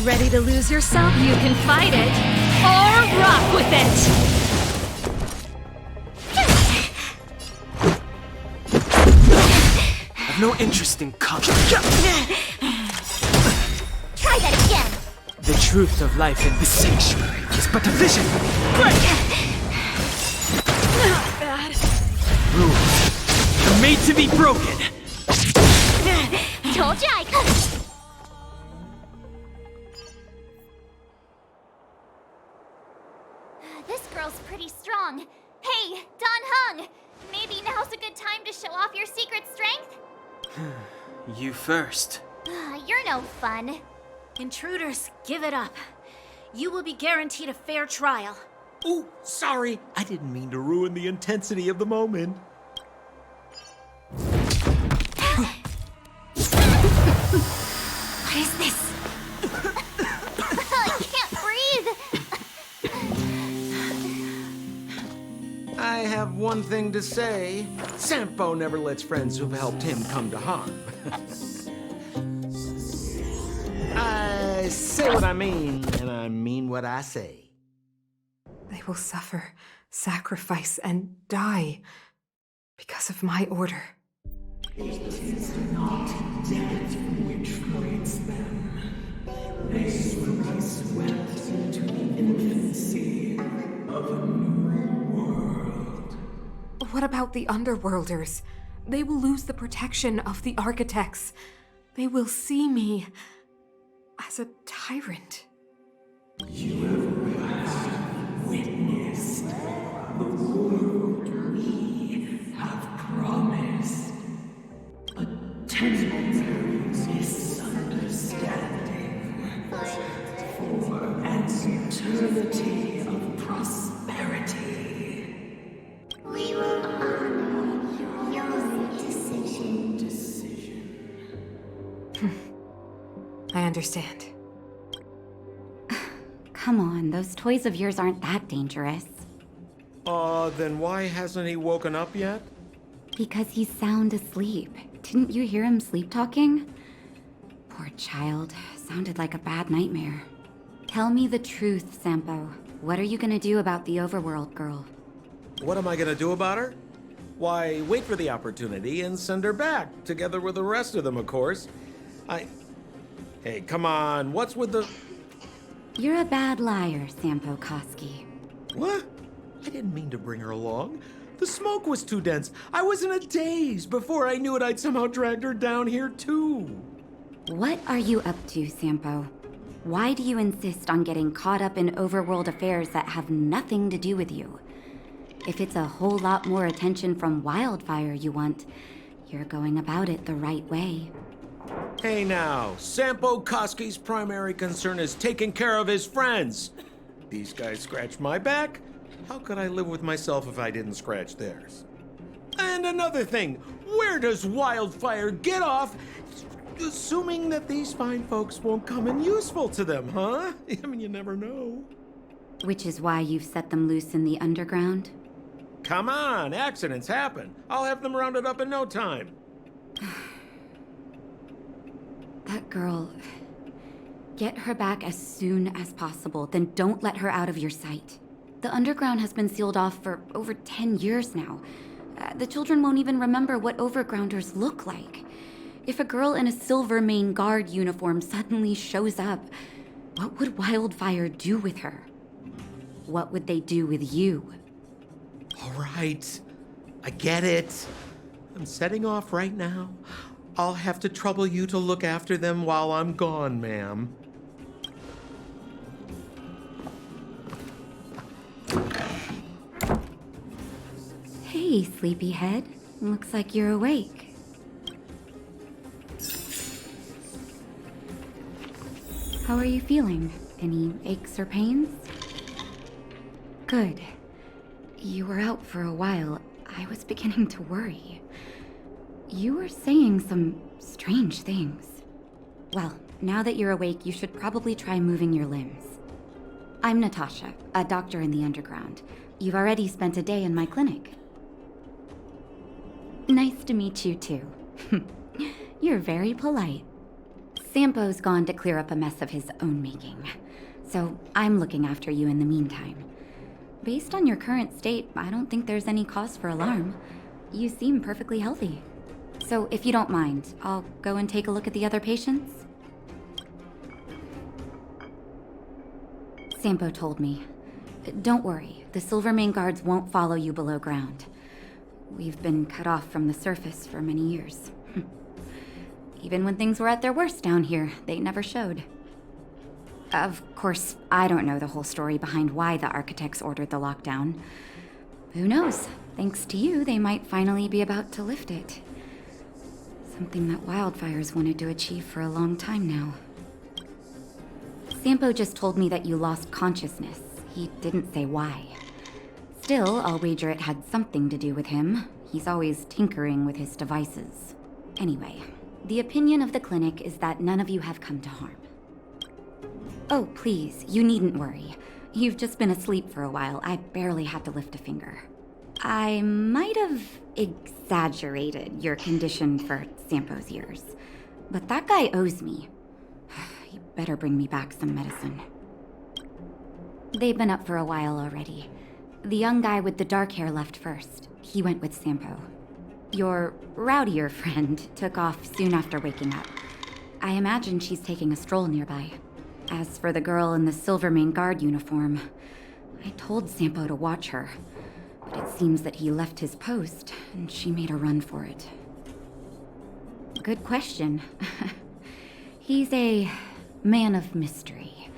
Ready to lose yourself? You can fight it, or rock with it! I've no interest in combat. Try that again! The truth of life in this sanctuary is but a vision. Not bad. Rules are made to be broken. Told ya I could. This girl's pretty strong. Hey, Don Hung! Maybe now's a good time to show off your secret strength? You first. You're no fun. Intruders, give it up. You will be guaranteed a fair trial. Ooh, sorry. I didn't mean to ruin the intensity of the moment. What is this? I can't breathe. I have one thing to say. Sampo never lets friends who've helped him come to harm. I say what I mean, and I mean what I say. They will suffer, sacrifice, and die because of my order. It is not death which creates them. They will be swept into the infancy of a new world. What about the Underworlders? They will lose the protection of the Architects. They will see me as a tyrant. You have witnessed the world we have promised. A temporary misunderstanding for an eternity of prosperity. We will honor your decision. I understand. Come on, those toys of yours aren't that dangerous. Then why hasn't he woken up yet? Because he's sound asleep. Didn't you hear him sleep talking? Poor child. Sounded like a bad nightmare. Tell me the truth, Sampo. What are you gonna do about the overworld girl? What am I gonna do about her? Why, wait for the opportunity and send her back, together with the rest of them, of course. Hey, come on, what's with the... You're a bad liar, Sampo Koski. What? I didn't mean to bring her along. The smoke was too dense. I was in a daze. Before I knew it, I'd somehow dragged her down here, too. What are you up to, Sampo? Why do you insist on getting caught up in overworld affairs that have nothing to do with you? If it's a whole lot more attention from Wildfire you want, you're going about it the right way. Hey now, Sampo Koski's primary concern is taking care of his friends. These guys scratched my back. How could I live with myself if I didn't scratch theirs? And another thing, where does Wildfire get off assuming that these fine folks won't come in useful to them, huh? I mean, you never know. Which is why you've set them loose in the underground? Come on, accidents happen. I'll have them rounded up in no time. That girl... Get her back as soon as possible, then don't let her out of your sight. The underground has been sealed off for over 10 years now. The children won't even remember what overgrounders look like. If a girl in a Silvermane Guard uniform suddenly shows up, what would Wildfire do with her? What would they do with you? All right, I get it. I'm setting off right now. I'll have to trouble you to look after them while I'm gone, ma'am. Hey, sleepyhead. Looks like you're awake. How are you feeling? Any aches or pains? Good. You were out for a while. I was beginning to worry. You were saying some strange things. Well, Now that you're awake, you should probably try moving your limbs. I'm Natasha, a doctor in the underground. You've already spent a day in my clinic. Nice to meet you, too. You're very polite. Sampo's gone to clear up a mess of his own making, so I'm looking after you in the meantime. Based on your current state, I don't think there's any cause for alarm. You seem perfectly healthy. So if you don't mind, I'll go and take a look at the other patients. Sampo told me. Don't worry, the Silvermane guards won't follow you below ground. We've been cut off from the surface for many years. Even when things were at their worst down here, they never showed. Of course, I don't know the whole story behind why the architects ordered the lockdown. Who knows? Thanks to you, they might finally be about to lift it. Something that wildfires wanted to achieve for a long time now. Sampo just told me that you lost consciousness. He didn't say why. Still, I'll wager it had something to do with him. He's always tinkering with his devices. Anyway, the opinion of the clinic is that none of you have come to harm. Oh, please, you needn't worry. You've just been asleep for a while. I barely had to lift a finger. I might have exaggerated your condition for Sampo's years, but that guy owes me. He better bring me back some medicine. They've been up for a while already. The young guy with the dark hair left first. He went with Sampo. Your rowdier friend took off soon after waking up. I imagine she's taking a stroll nearby. As for the girl in the Silvermane guard uniform, I told Sampo to watch her, but it seems that he left his post and she made a run for it. Good question. He's a man of mystery.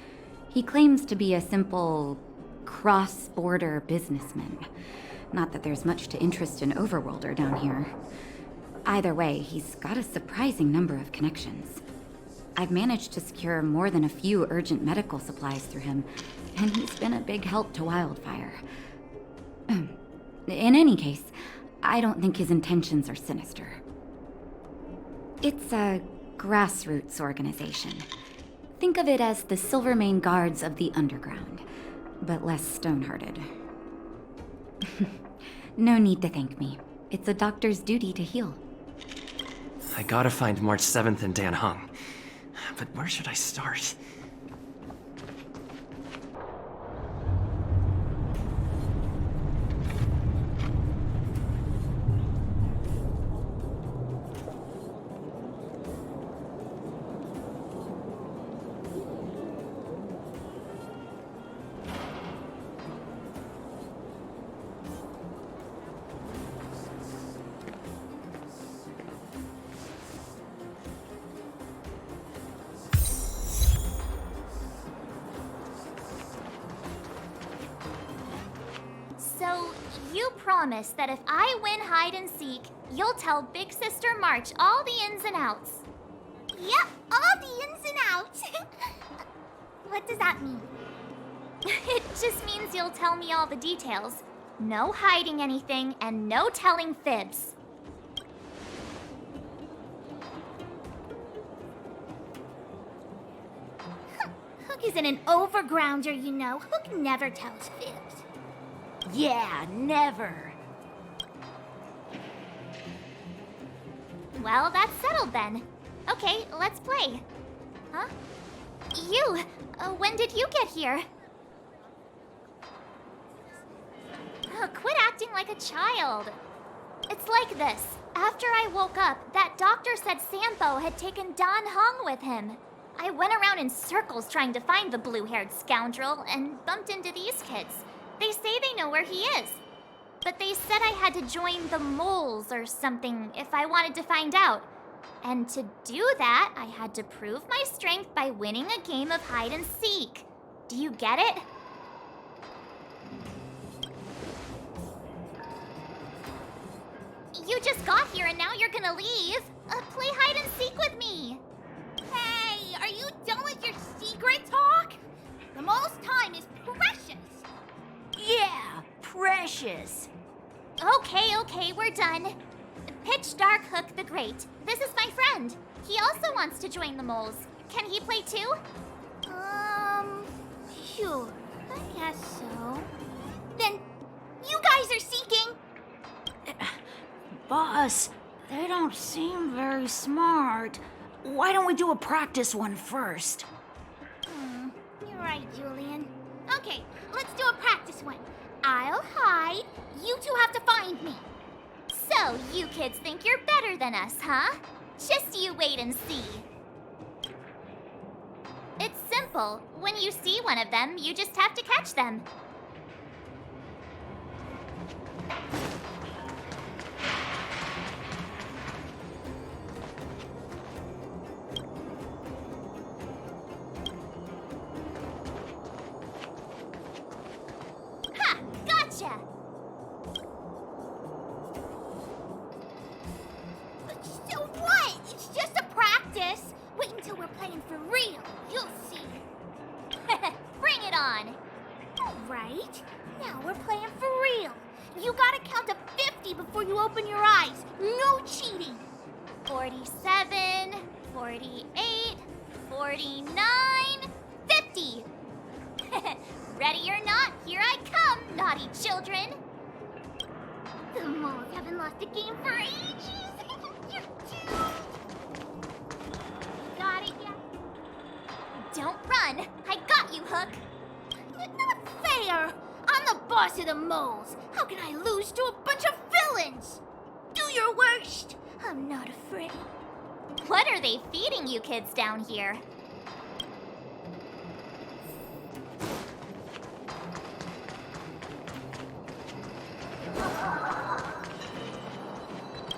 He claims to be a simple cross-border businessman. Not that there's much to interest an overworlder down here. Either way, he's got a surprising number of connections. I've managed to secure more than a few urgent medical supplies through him, and he's been a big help to Wildfire. In any case, I don't think his intentions are sinister. It's a grassroots organization. Think of it as the Silvermane Guards of the Underground, but less stone-hearted. No need to thank me. It's a doctor's duty to heal. I gotta find March 7th and Dan Hung. But where should I start? So, you promise that if I win hide and seek, you'll tell Big Sister March all the ins and outs. Yep, all the ins and outs. What does that mean? It just means you'll tell me all the details. No hiding anything and no telling fibs. Hook isn't an overgrounder, you know. Hook never tells fibs. Yeah, never. Well, that's settled then. Okay, let's play. Huh? You! When did you get here? Quit acting like a child. It's like this. After I woke up, that doctor said Sampo had taken Dan Hung with him. I went around in circles trying to find the blue-haired scoundrel and bumped into these kids. They say they know where he is. But they said I had to join the moles or something if I wanted to find out. And to do that, I had to prove my strength by winning a game of hide and seek. Do you get it? You just got here and now you're gonna leave. Play hide and seek with me. Hey, are you done with your secret talk? The most time is precious. Yeah, precious. Okay, we're done. Pitch Dark Hook the Great. This is my friend. He also wants to join the moles. Can he play too? Sure. I guess so. Then, you guys are seeking... Boss, they don't seem very smart. Why don't we do a practice one first? You're right, Julian. Okay, let's do a practice one. I'll hide. You two have to find me. So, you kids think you're better than us, huh? Just you wait and see. It's simple. When you see one of them, you just have to catch them. Ha! Gotcha! So what? It's just a practice. Wait until we're playing for real. You'll see. Bring it on. All right. Now we're playing for real. You gotta count to 50 before you open your eyes. No cheating. 47, 48, 49, 50. Ready or not, here I come, naughty children. The moles haven't lost a game for ages. Got it, yeah? Don't run. I got you, Hook. Not fair. I'm the boss of the moles. How can I lose to a bunch of villains? Do your worst. I'm not afraid. What are they feeding you kids down here?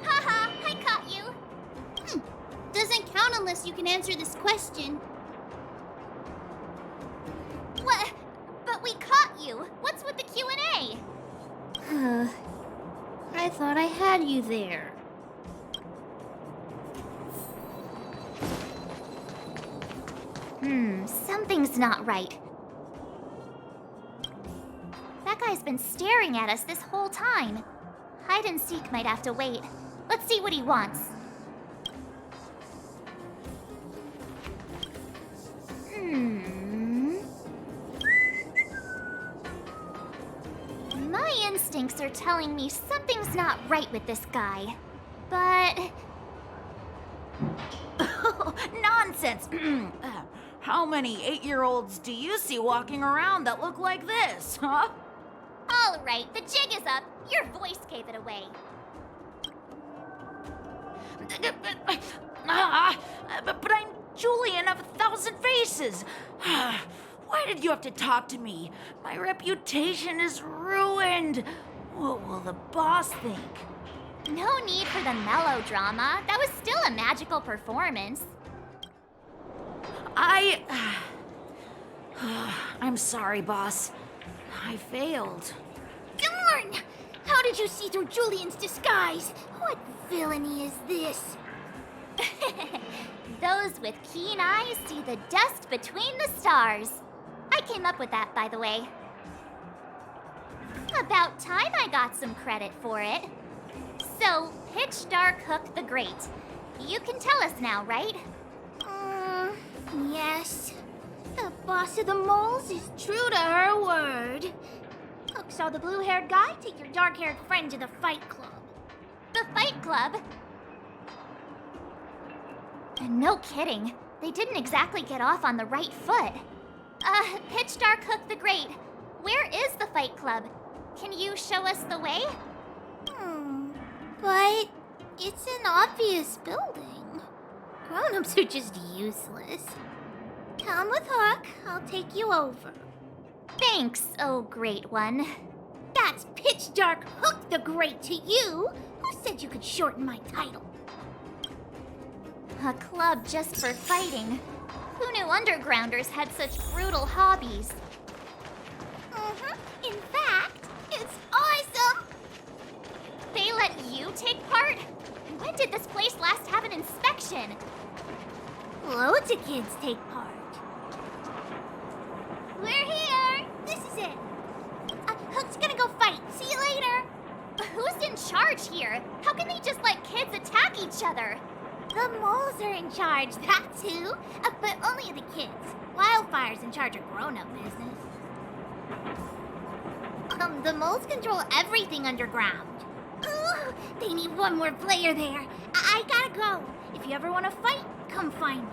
Haha, I caught you. Doesn't count unless you can answer this question. What? But we caught you. What's with the Q&A? I thought I had you there. Something's not right. That guy's been staring at us this whole time. Hide and seek might have to wait. Let's see what he wants. My instincts are telling me something's not right with this guy. But... Nonsense! How many 8-year-olds do you see walking around that look like this, huh? All right, the jig is up. Your voice gave it away. But I'm Julian of 1,000 Faces. Why did you have to talk to me? My reputation is ruined. What will the boss think? No need for the melodrama. That was still a magical performance. I'm sorry, boss. I failed. Darn! How did you see through Julian's disguise? What villainy is this? Those with keen eyes see the dust between the stars. I came up with that, by the way. About time I got some credit for it. So, Pitch Dark Hook the Great. You can tell us now, right? Yes. The boss of the moles is true to her word. Hook saw the blue-haired guy take your dark-haired friend to the fight club. The fight club? No kidding. They didn't exactly get off on the right foot. Pitch Dark Hook the Great. Where is the fight club? Can you show us the way? But it's an obvious building. Grown-ups are just useless. Come with Hook. I'll take you over. Thanks, oh great one. That's Pitch Dark Hook the Great to you. Who said you could shorten my title? A club just for fighting. Who knew undergrounders had such brutal hobbies? In fact, it's awesome! They let you take part? When did this place last have an inspection? Loads of kids take part. We're here! This is it. Hook's gonna go fight. See you later. Who's in charge here? How can they just let kids attack each other? The moles are in charge, that's who. But only the kids. Wildfire's in charge of grown-up business. The moles control everything underground. Ooh, they need one more player there. I gotta go. If you ever want to fight, come find me.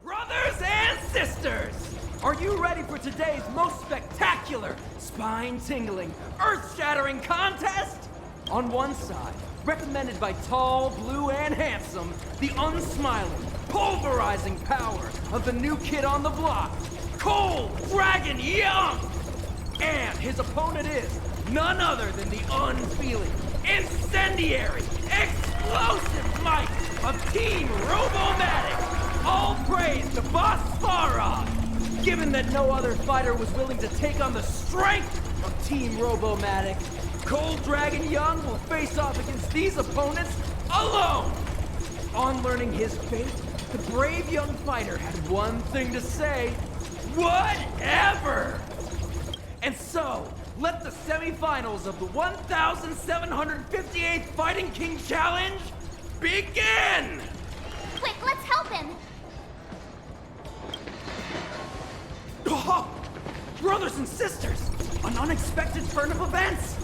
Brothers and sisters! Are you ready for today's most spectacular, spine-tingling, earth-shattering contest? On one side, recommended by tall, blue, and handsome, the unsmiling, pulverizing power of the new kid on the block, Cold Dragon Young! And his opponent is none other than the unfeeling, incendiary, explosive might of Team Robomatic! All praise to Boss Farah! Given that no other fighter was willing to take on the strength of Team Robomatic, Cold Dragon Young will face off against these opponents alone! On learning his fate, the brave young fighter had one thing to say: whatever! And so, let the semifinals of the 1,758th Fighting King Challenge begin! Quick, let's help him. Oh, brothers and sisters, an unexpected turn of events!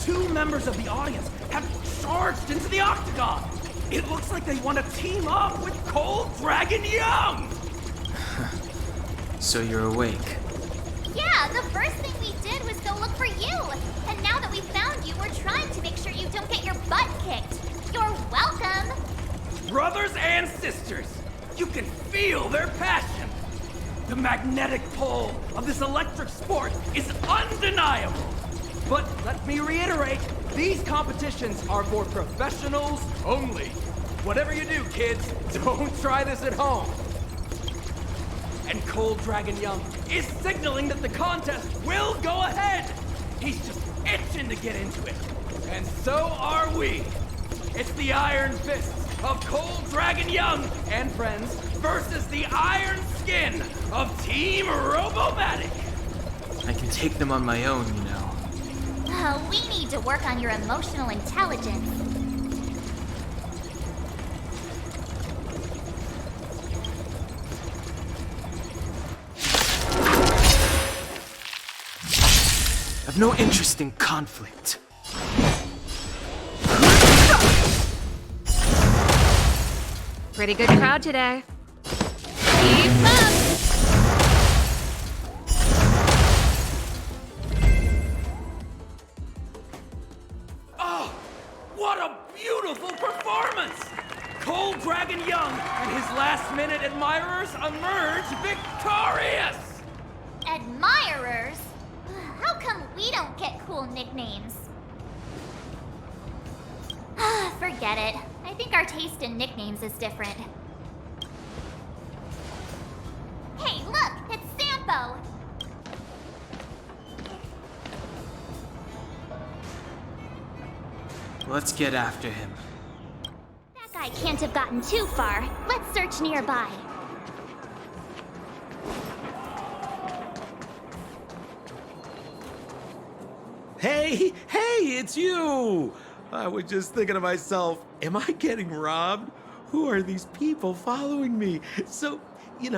2 members of the audience have charged into the octagon! It looks like they want to team up with Cold Dragon Young! So you're awake. Yeah, the first thing we did was go look for you. And now that we found you, we're trying to make sure you don't get your butt kicked. You're welcome. Brothers and sisters, you can feel their passion. The magnetic pull of this electric sport is undeniable. But let me reiterate, these competitions are for professionals only. Whatever you do, kids, don't try this at home. And Cold Dragon Young is signaling that the contest will go ahead. He's just itching to get into it. And so are we. It's the Iron Fists of Cold Dragon Young and friends versus the Iron Skin of Team Robomatic. I can take them on my own, you know. We need to work on your emotional intelligence. I've no interest in conflict. Pretty good crowd today. Keep up! Oh, what a beautiful performance! Cold Dragon Young and his last-minute admirers emerge victorious! Admirers? How come we don't get cool nicknames? Forget it. I think our taste in nicknames is different. Hey, look! It's Sampo! Let's get after him. That guy can't have gotten too far. Let's search nearby. Hey, it's you! I was just thinking to myself, am I getting robbed? Who are these people following me? So, you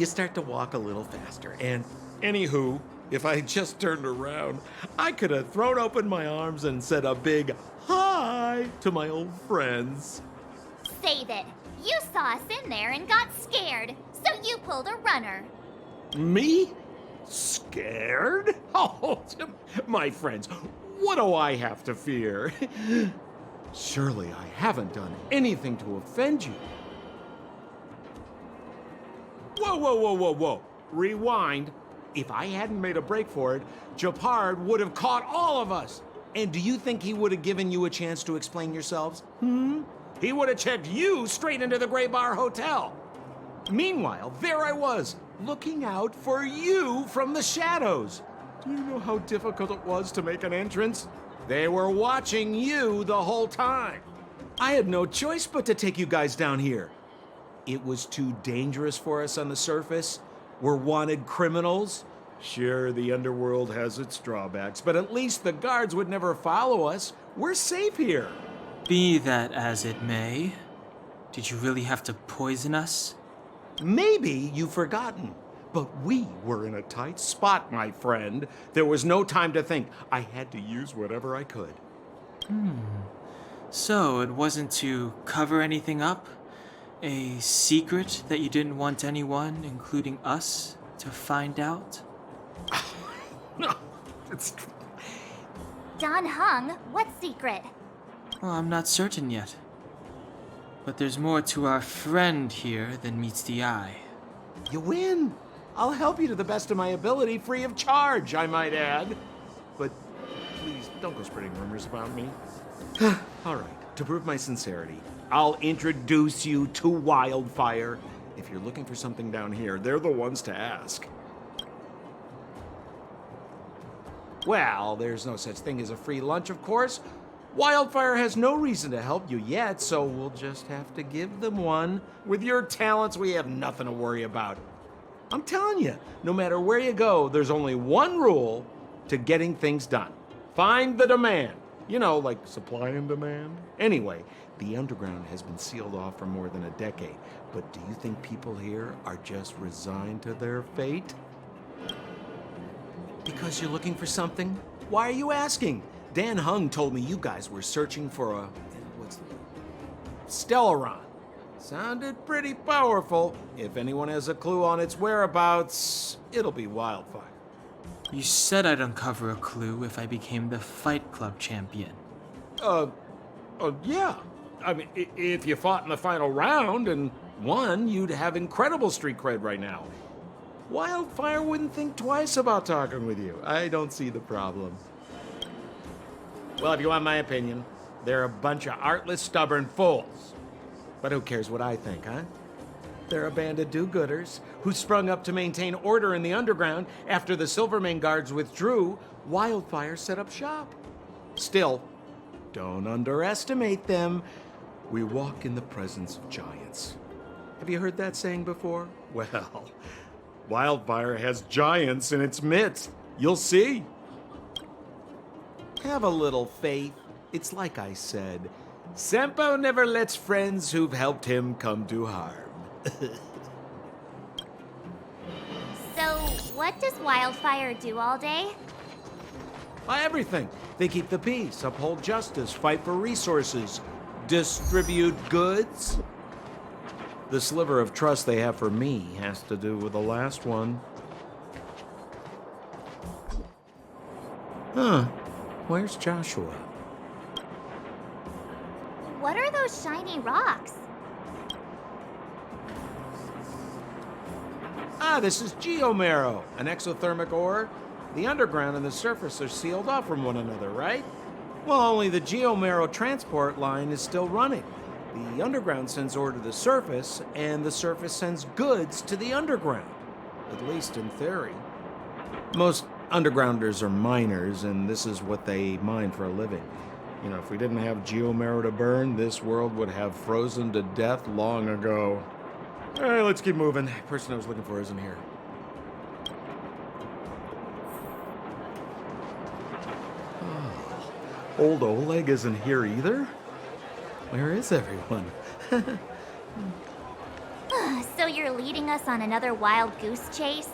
start to walk a little faster. And anywho, if I had just turned around, I could have thrown open my arms and said a big hi to my old friends. Save it. You saw us in there and got scared, so you pulled a runner. Me? Scared? Oh, my friends, what do I have to fear? Surely I haven't done anything to offend you. Whoa. Rewind. If I hadn't made a break for it, Japard would have caught all of us. And do you think he would have given you a chance to explain yourselves? He would have checked you straight into the Gray Bar Hotel. Meanwhile, there I was, looking out for you from the shadows. Do you know how difficult it was to make an entrance? They were watching you the whole time. I had no choice but to take you guys down here. It was too dangerous for us on the surface. We're wanted criminals. Sure, the underworld has its drawbacks, but at least the guards would never follow us. We're safe here. Be that as it may, Did you really have to poison us? Maybe you've forgotten, but we were in a tight spot, my friend. There was no time to think. I had to use whatever I could. So, it wasn't to cover anything up? A secret that you didn't want anyone, including us, to find out? No, it's... Don Hung, what secret? Well, I'm not certain yet. But there's more to our friend here than meets the eye. You win. I'll help you to the best of my ability, free of charge, I might add. But please, don't go spreading rumors about me. All right, to prove my sincerity, I'll introduce you to Wildfire. If you're looking for something down here, they're the ones to ask. Well, there's no such thing as a free lunch, of course. Wildfire has no reason to help you yet, so we'll just have to give them one. With your talents, we have nothing to worry about. I'm telling you, no matter where you go, there's only one rule to getting things done. Find the demand. You know, like supply and demand. Anyway, the underground has been sealed off for more than a decade. But do you think people here are just resigned to their fate? Because you're looking for something? Why are you asking? Dan Hung told me you guys were searching for a... what's the... Stellaron. Sounded pretty powerful. If anyone has a clue on its whereabouts, it'll be Wildfire. You said I'd uncover a clue if I became the Fight Club champion. Yeah. I mean, if you fought in the final round and won, you'd have incredible street cred right now. Wildfire wouldn't think twice about talking with you. I don't see the problem. Well, if you want my opinion, they're a bunch of artless, stubborn fools. But who cares what I think, huh? They're a band of do-gooders who sprung up to maintain order in the underground after the Silvermane guards withdrew. Wildfire set up shop. Still, don't underestimate them. We walk in the presence of giants. Have you heard that saying before? Well, Wildfire has giants in its midst. You'll see. Have a little faith. It's like I said, Sempo never lets friends who've helped him come to harm. So, what does Wildfire do all day? Everything. They keep the peace, uphold justice, fight for resources, distribute goods. The sliver of trust they have for me has to do with the last one. Huh. Where's Joshua? What are those shiny rocks? This is geomarrow, an exothermic ore. The underground and the surface are sealed off from one another, right? Well, only the geomarrow transport line is still running. The underground sends ore to the surface, and the surface sends goods to the underground. At least in theory. Most undergrounders are miners, and this is what they mine for a living. You know, if we didn't have geomarrow to burn, this world would have frozen to death long ago. All right, let's keep moving. The person I was looking for isn't here. Oh, old Oleg isn't here either? Where is everyone? So you're leading us on another wild goose chase?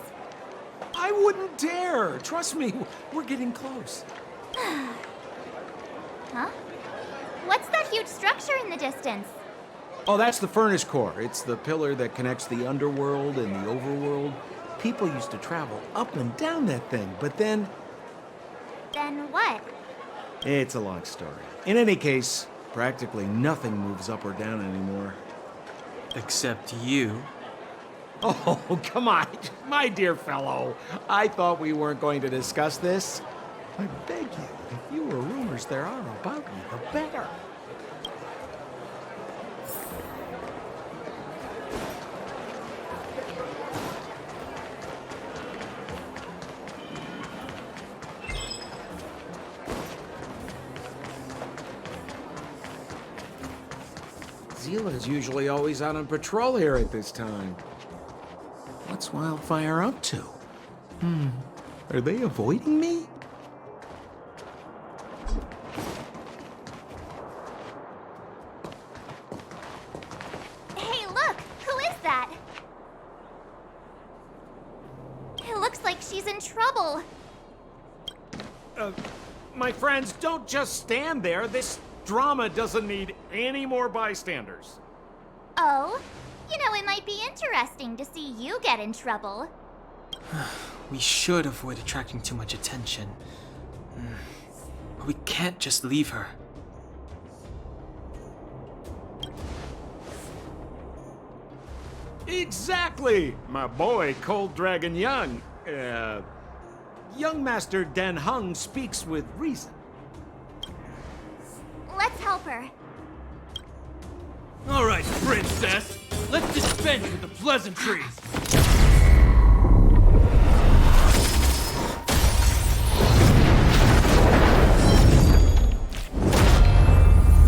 I wouldn't dare! Trust me, we're getting close. Huh? What's that huge structure in the distance? Oh, that's the furnace core. It's the pillar that connects the underworld and the overworld. People used to travel up and down that thing, but then... Then what? It's a long story. In any case, practically nothing moves up or down anymore. Except you. Oh, come on, my dear fellow. I thought we weren't going to discuss this. I beg you, the fewer rumors there are about me, the better. Zila's usually always out on patrol here at this time. What's Wildfire up to? Are they avoiding me? like she's in trouble. My friends, don't just stand there. This drama doesn't need any more bystanders. Oh? You know, it might be interesting to see you get in trouble. We should avoid attracting too much attention. But we can't just leave her. Exactly! My boy, Cold Dragon Young. Young Master Dan Hung speaks with reason. Let's help her. All right, princess. Let's dispense with the pleasantries.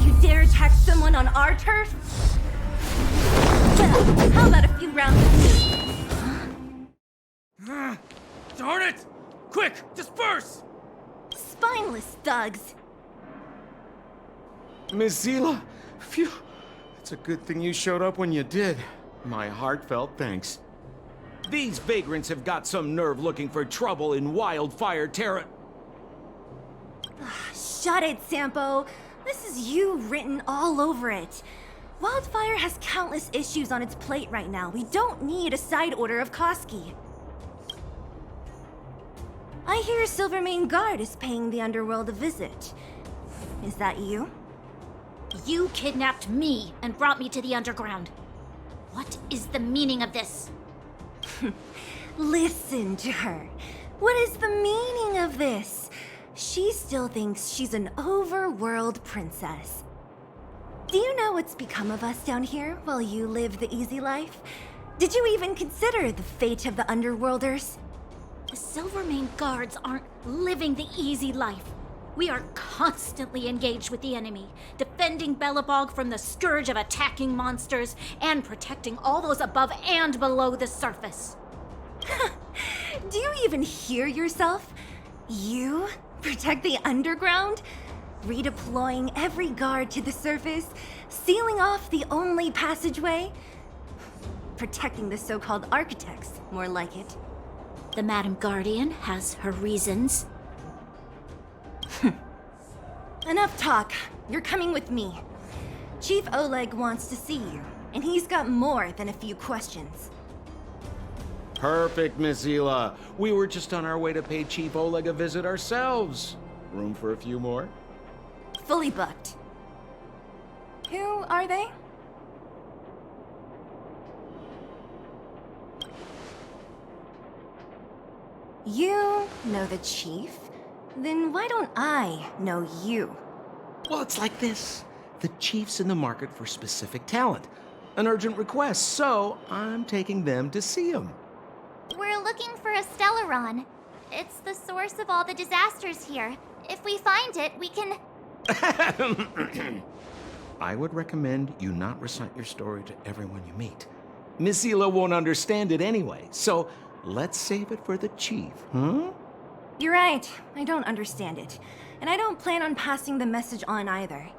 You dare attack someone on our turf? Well, how about a few rounds with me? Darn it! Quick, disperse! Spineless thugs. Miss Zila, phew. It's a good thing you showed up when you did. My heartfelt thanks. These vagrants have got some nerve looking for trouble in Wildfire Terra. Shut it, Sampo. This is you written all over it. Wildfire has countless issues on its plate right now. We don't need a side order of Koski. I hear Silvermane Guard is paying the Underworld a visit. Is that you? You kidnapped me and brought me to the underground. What is the meaning of this? Listen to her. What is the meaning of this? She still thinks she's an overworld princess. Do you know what's become of us down here while you live the easy life? Did you even consider the fate of the Underworlders? The Silvermane Guards aren't living the easy life. We are constantly engaged with the enemy, defending Belobog from the scourge of attacking monsters and protecting all those above and below the surface. Do you even hear yourself? You protect the underground? Redeploying every guard to the surface? Sealing off the only passageway? Protecting the so-called architects, more like it. The Madam Guardian has her reasons. Enough talk. You're coming with me. Chief Oleg wants to see you, and he's got more than a few questions. Perfect, Miss Zila. We were just on our way to pay Chief Oleg a visit ourselves. Room for a few more? Fully booked. Who are they? You know the chief? Then why don't I know you? Well, it's like this. The chief's in the market for specific talent. An urgent request, so I'm taking them to see him. We're looking for a Stellaron. It's the source of all the disasters here. If we find it, we can... I would recommend you not recite your story to everyone you meet. Miss Zila won't understand it anyway, so let's save it for the chief, huh? You're right. I don't understand it. And I don't plan on passing the message on either.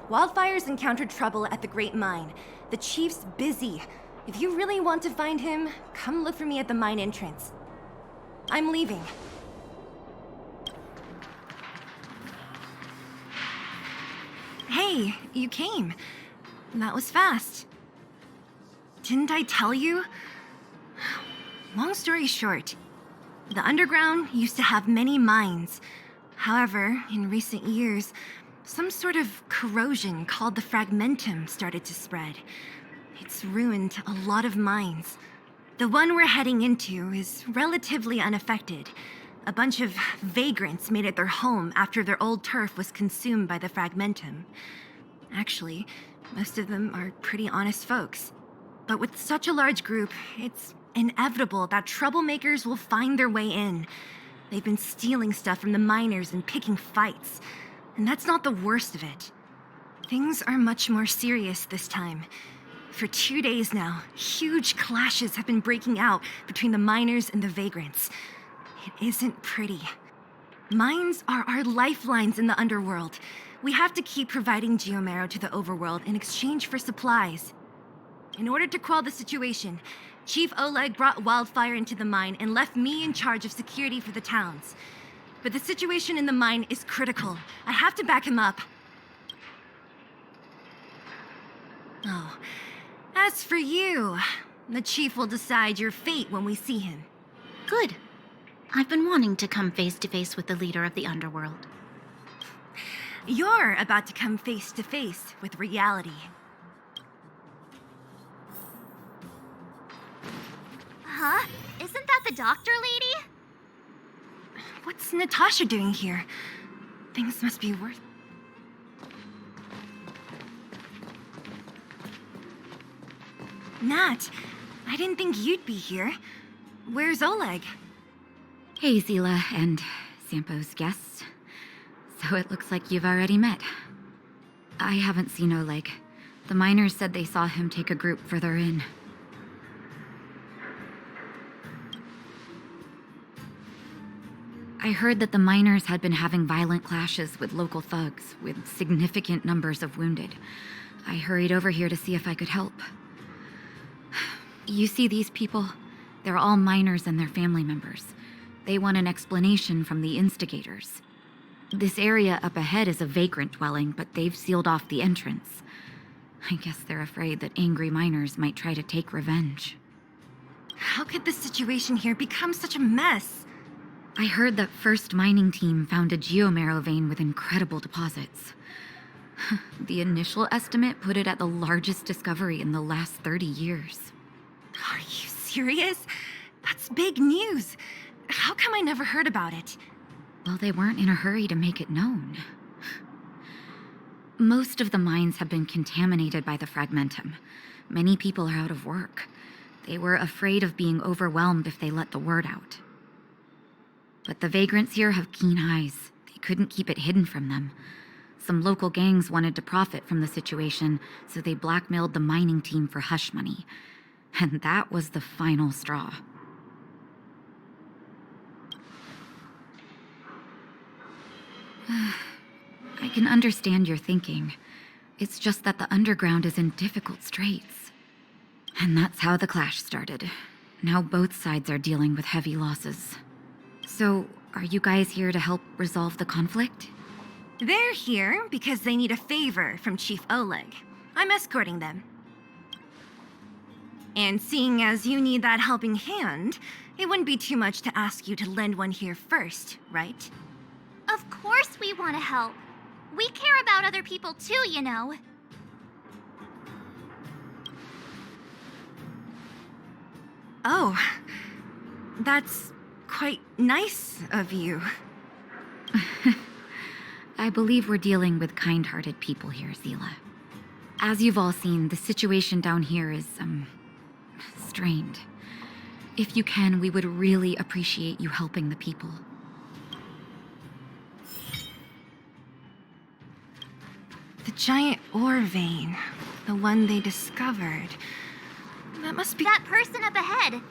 Wildfire's encountered trouble at the Great Mine. The chief's busy. If you really want to find him, come look for me at the mine entrance. I'm leaving. Hey, you came. That was fast. Didn't I tell you? Long story short, the underground used to have many mines. However, in recent years, some sort of corrosion called the fragmentum started to spread. It's ruined a lot of mines. The one we're heading into is relatively unaffected. A bunch of vagrants made it their home after their old turf was consumed by the fragmentum. Actually, most of them are pretty honest folks. But with such a large group, it's inevitable that troublemakers will find their way in. They've been stealing stuff from the miners and picking fights. And that's not the worst of it. Things are much more serious this time. For 2 days now, huge clashes have been breaking out between the miners and the vagrants. It isn't pretty. Mines are our lifelines in the underworld. We have to keep providing geomarrow to the overworld in exchange for supplies. In order to quell the situation, Chief Oleg brought wildfire into the mine and left me in charge of security for the towns. But the situation in the mine is critical. I have to back him up. Oh, as for you, the chief will decide your fate when we see him. Good. I've been wanting to come face to face with the leader of the underworld. You're about to come face to face with reality. Huh? Isn't that the doctor lady? What's Natasha doing here? Things must be worth... Nat, I didn't think you'd be here. Where's Oleg? Hey, Zila and Sampo's guests. So it looks like you've already met. I haven't seen Oleg. The miners said they saw him take a group further in. I heard that the miners had been having violent clashes with local thugs, with significant numbers of wounded. I hurried over here to see if I could help. You see these people? They're all miners and their family members. They want an explanation from the instigators. This area up ahead is a vagrant dwelling, but they've sealed off the entrance. I guess they're afraid that angry miners might try to take revenge. How could the situation here become such a mess? I heard that First Mining Team found a geomarrow vein with incredible deposits. The initial estimate put it at the largest discovery in the last 30 years. Are you serious? That's big news. How come I never heard about it? Well, they weren't in a hurry to make it known. Most of the mines have been contaminated by the fragmentum. Many people are out of work. They were afraid of being overwhelmed if they let the word out. But the vagrants here have keen eyes. They couldn't keep it hidden from them. Some local gangs wanted to profit from the situation, so they blackmailed the mining team for hush money. And that was the final straw. I can understand your thinking. It's just that the underground is in difficult straits. And that's how the clash started. Now both sides are dealing with heavy losses. So, are you guys here to help resolve the conflict? They're here because they need a favor from Chief Oleg. I'm escorting them. And seeing as you need that helping hand, it wouldn't be too much to ask you to lend one here first, right? Of course we want to help. We care about other people too, you know. Oh, that's quite nice of you. I believe we're dealing with kind-hearted people here, Zila. As you've all seen, the situation down here is, strained. If you can, we would really appreciate you helping the people. The giant ore vein, the one they discovered. That must be... That person up ahead.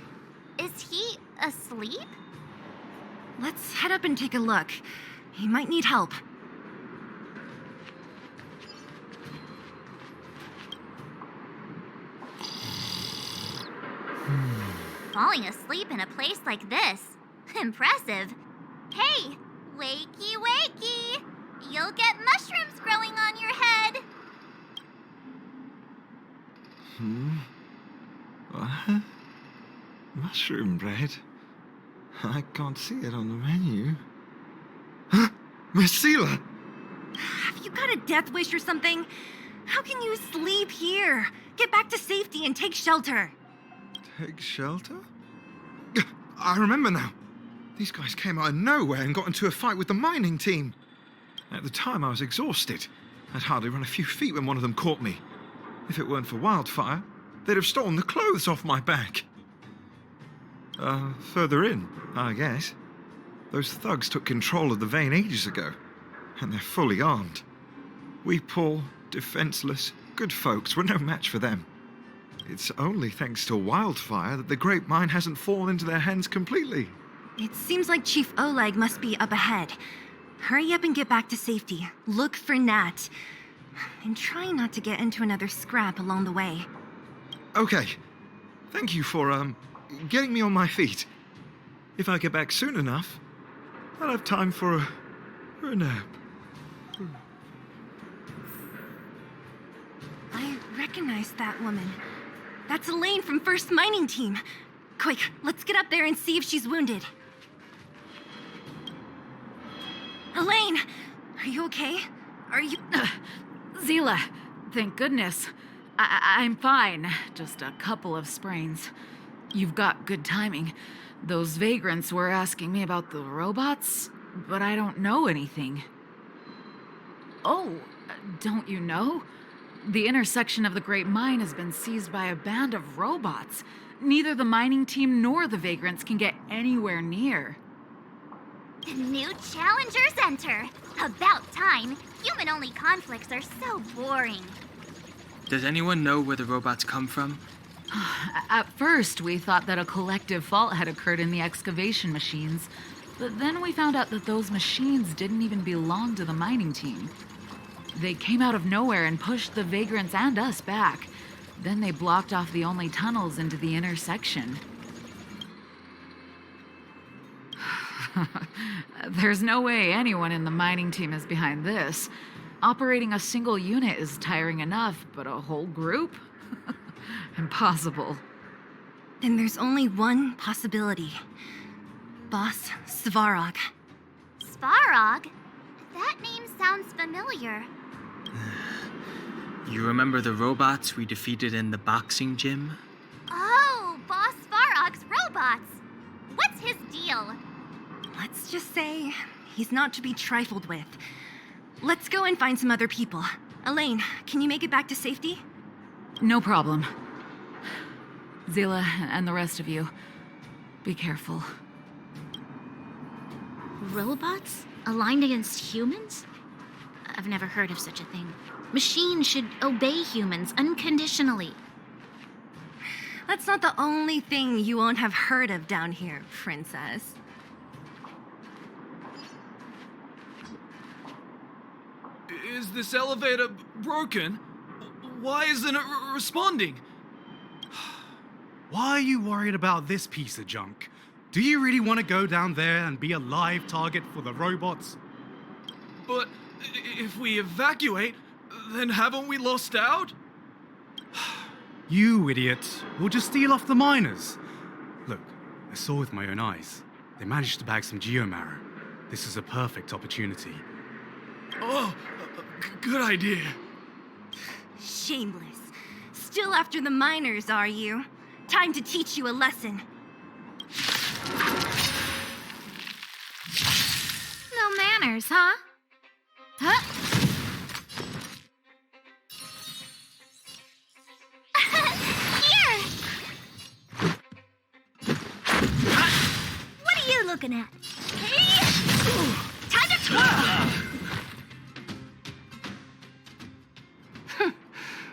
Is he asleep? Let's head up and take a look. He might need help. Falling asleep in a place like this. Impressive. Hey, wakey wakey! You'll get mushrooms growing on your head. What? Mushroom bread? I can't see it on the menu. Huh? Miss Zila! Have you got a death wish or something? How can you sleep here? Get back to safety and take shelter. Take shelter? I remember now. These guys came out of nowhere and got into a fight with the mining team. At the time, I was exhausted. I'd hardly run a few feet when one of them caught me. If it weren't for wildfire, they'd have stolen the clothes off my back. Further in, I guess. Those thugs took control of the vein ages ago, and they're fully armed. We poor, defenseless, good folks were no match for them. It's only thanks to wildfire that the great mine hasn't fallen into their hands completely. It seems like Chief Oleg must be up ahead. Hurry up and get back to safety. Look for Nat. And try not to get into another scrap along the way. Okay. Thank you for, getting me on my feet. If I get back soon enough, I'll have time for a nap. I recognize that woman. That's Elaine from First Mining Team. Quick, let's get up there and see if she's wounded. Elaine, are you okay? Are you... Zila, thank goodness. I'm fine. Just a couple of sprains. You've got good timing. Those vagrants were asking me about the robots, but I don't know anything. Oh, don't you know? The intersection of the Great Mine has been seized by a band of robots. Neither the mining team nor the vagrants can get anywhere near. The new challengers enter. About time. Human-only conflicts are so boring. Does anyone know where the robots come from? At first, we thought that a collective fault had occurred in the excavation machines, but then we found out that those machines didn't even belong to the mining team. They came out of nowhere and pushed the vagrants and us back. Then they blocked off the only tunnels into the intersection. There's no way anyone in the mining team is behind this. Operating a single unit is tiring enough, but a whole group? Impossible. Then there's only one possibility. Boss Svarog. Svarog? That name sounds familiar. You remember the robots we defeated in the boxing gym? Oh, Boss Svarog's robots! What's his deal? Let's just say he's not to be trifled with. Let's go and find some other people. Elaine, can you make it back to safety? No problem. Zila and the rest of you, be careful. Robots? Aligned against humans? I've never heard of such a thing. Machines should obey humans unconditionally. That's not the only thing you won't have heard of down here, Princess. Is this elevator broken? Why isn't it responding? Why are you worried about this piece of junk? Do you really want to go down there and be a live target for the robots? But if we evacuate, then haven't we lost out? You idiot. We'll just steal off the miners. Look, I saw with my own eyes. They managed to bag some geomarrow. This is a perfect opportunity. Oh, good idea. Shameless. Still after the miners, are you? Time to teach you a lesson. No manners, huh? Huh? Here! What are you looking at? Hey! Time to twirl!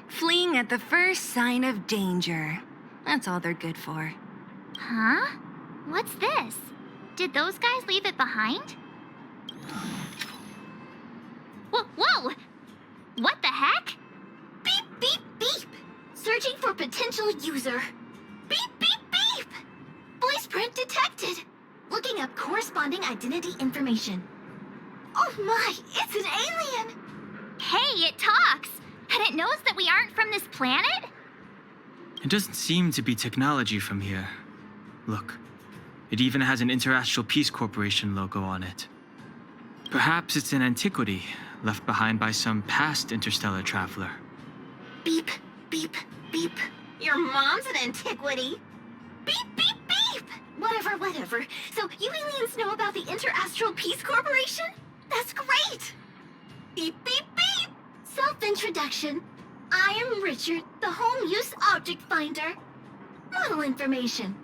Fleeing at the first sign of danger. That's all they're good for. Huh? What's this? Did those guys leave it behind? Whoa! What the heck? Beep, beep, beep! Searching for potential user. Beep, beep, beep! Voice print detected. Looking up corresponding identity information. Oh my, it's an alien! Hey, it talks! And it knows that we aren't from this planet? It doesn't seem to be technology from here. Look, it even has an Interastral Peace Corporation logo on it. Perhaps it's an antiquity left behind by some past interstellar traveler. Beep, beep, beep. Your mom's an antiquity. Beep, beep, beep! Whatever. So you aliens know about the Interastral Peace Corporation? That's great! Beep, beep, beep! Self-introduction. I am Richard, the Home Use Object Finder. Model information.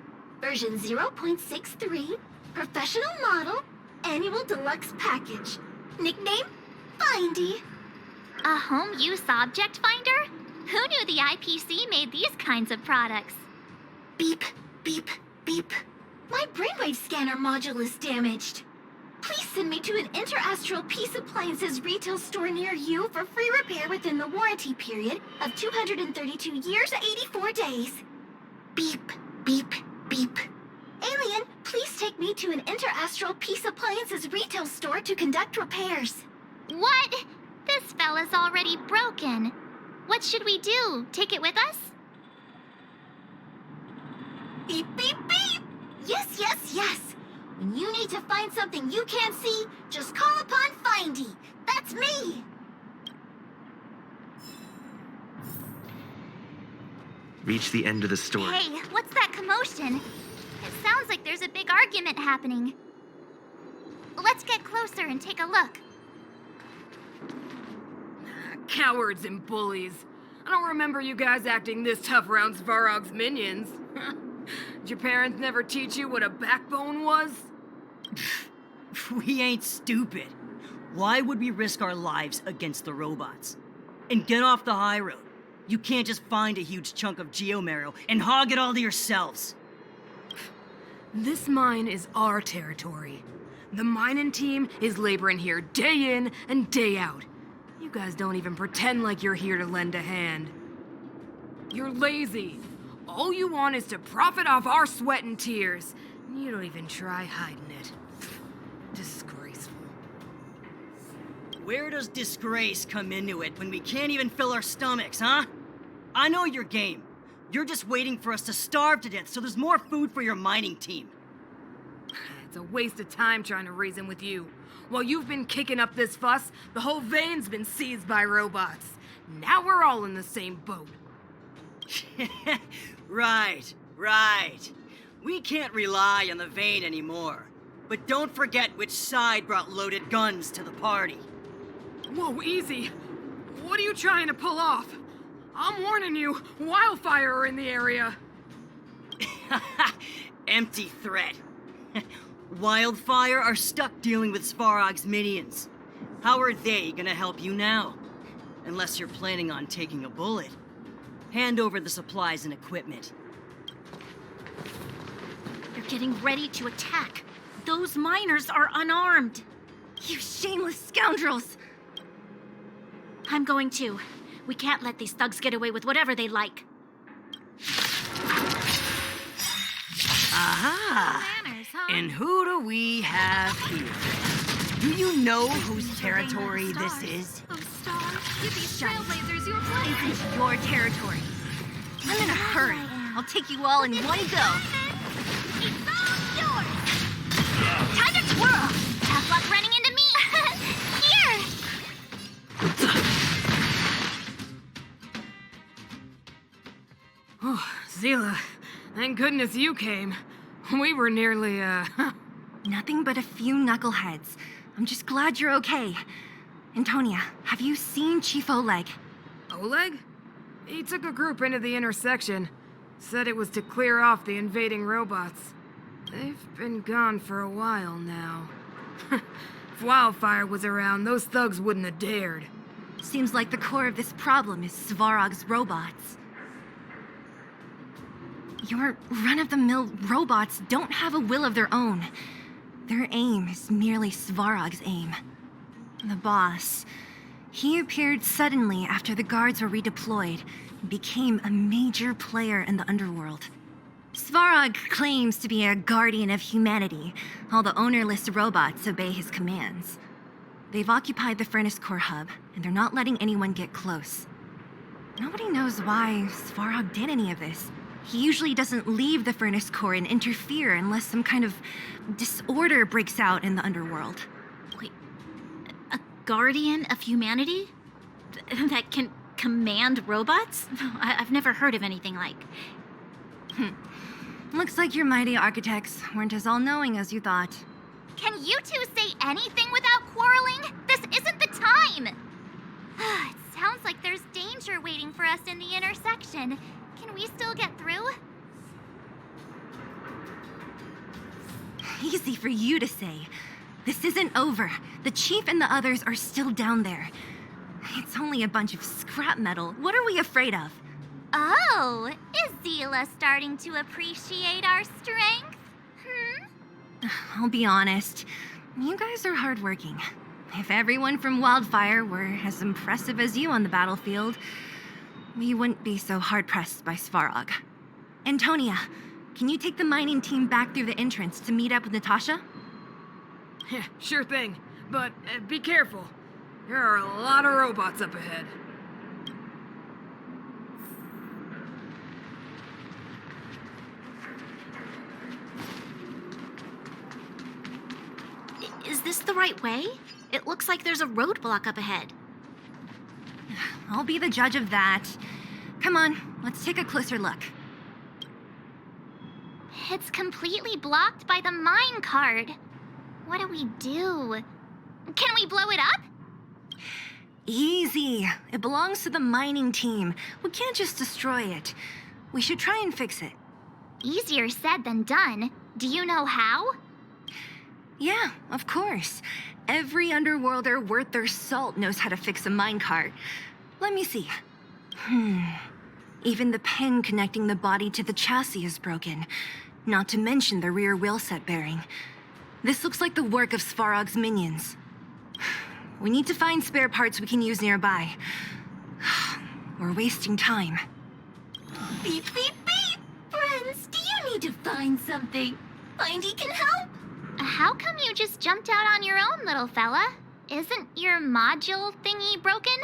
Version 0.63. Professional model. Annual deluxe package. Nickname? Findy. A home use object finder? Who knew the IPC made these kinds of products? Beep, beep, beep. My brainwave scanner module is damaged. Please send me to an Interastral Peace Appliances retail store near you for free repair within the warranty period of 232 years, 84 days. Beep, beep, beep. Alien, please take me to an interastral Peace Appliances retail store to conduct repairs. What? This fella's already broken. What should we do? Take it with us? Beep, beep, beep! Yes, yes, yes! When you need to find something you can't see, just call upon Findy. That's me! Reach the end of the store. Hey, what's that commotion? It sounds like there's a big argument happening. Let's get closer and take a look. Cowards and bullies. I don't remember you guys acting this tough around Svarog's minions. Did your parents never teach you what a backbone was? We ain't stupid. Why would we risk our lives against the robots? And get off the high road. You can't just find a huge chunk of geomarrow and hog it all to yourselves. This mine is our territory. The mining team is laboring here day in and day out. You guys don't even pretend like you're here to lend a hand. You're lazy. All you want is to profit off our sweat and tears. You don't even try hiding it. Disgraceful. Where does disgrace come into it when we can't even fill our stomachs, huh? I know your game. You're just waiting for us to starve to death so there's more food for your mining team. It's a waste of time trying to reason with you. While you've been kicking up this fuss, the whole vein's been seized by robots. Now we're all in the same boat. Right. We can't rely on the vein anymore. But don't forget which side brought loaded guns to the party. Whoa, easy. What are you trying to pull off? I'm warning you, wildfire are in the area. Empty threat. Wildfire are stuck dealing with Svarog's minions. How are they gonna help you now? Unless you're planning on taking a bullet. Hand over the supplies and equipment. They're getting ready to attack. Those miners are unarmed. You shameless scoundrels! I'm going to. We can't let these thugs get away with whatever they like. Aha! Manners, huh? And who do we have here? Do you know whose territory this is? Oh, stars. You these trailblazers, you're playing. This is your territory. I'm in a hurry. I'll take you all in one go. It's all yours! Time to twirl! Have luck running into me! Here! Oh, Zila, thank goodness you came. We were nearly, Nothing but a few knuckleheads. I'm just glad you're okay. Antonia, have you seen Chief Oleg? Oleg? He took a group into the intersection. Said it was to clear off the invading robots. They've been gone for a while now. If Wildfire was around, those thugs wouldn't have dared. Seems like the core of this problem is Svarog's robots. Your run-of-the-mill robots don't have a will of their own. Their aim is merely Svarog's aim. The boss, he appeared suddenly after the guards were redeployed and became a major player in the underworld. Svarog claims to be a guardian of humanity, while the ownerless robots obey his commands. They've occupied the Furnace Core hub, and they're not letting anyone get close. Nobody knows why Svarog did any of this. He usually doesn't leave the Furnace Core and interfere unless some kind of disorder breaks out in the underworld. Wait, a guardian of humanity? That can command robots? I've never heard of anything like. Looks like your mighty architects weren't as all-knowing as you thought. Can you two say anything without quarreling? This isn't the time! It sounds like there's danger waiting for us in the intersection. Can we still get through? Easy for you to say. This isn't over. The chief and the others are still down there. It's only a bunch of scrap metal. What are we afraid of? Oh, is Zila starting to appreciate our strength? I'll be honest. You guys are hardworking. If everyone from Wildfire were as impressive as you on the battlefield, we wouldn't be so hard-pressed by Svarog. Antonia, can you take the mining team back through the entrance to meet up with Natasha? Sure thing, but be careful. There are a lot of robots up ahead. Is this the right way? It looks like there's a roadblock up ahead. I'll be the judge of that. Come on, let's take a closer look. It's completely blocked by the mine cart. What do we do? Can we blow it up? Easy. It belongs to the mining team. We can't just destroy it. We should try and fix it. Easier said than done. Do you know how? Yeah, of course. Every underworlder worth their salt knows how to fix a minecart. Let me see. Even the pin connecting the body to the chassis is broken. Not to mention the rear wheel set bearing. This looks like the work of Svarog's minions. We need to find spare parts we can use nearby. We're wasting time. Beep, beep, beep! Friends, do you need to find something? Findy can help? How come you just jumped out on your own, little fella? Isn't your module thingy broken?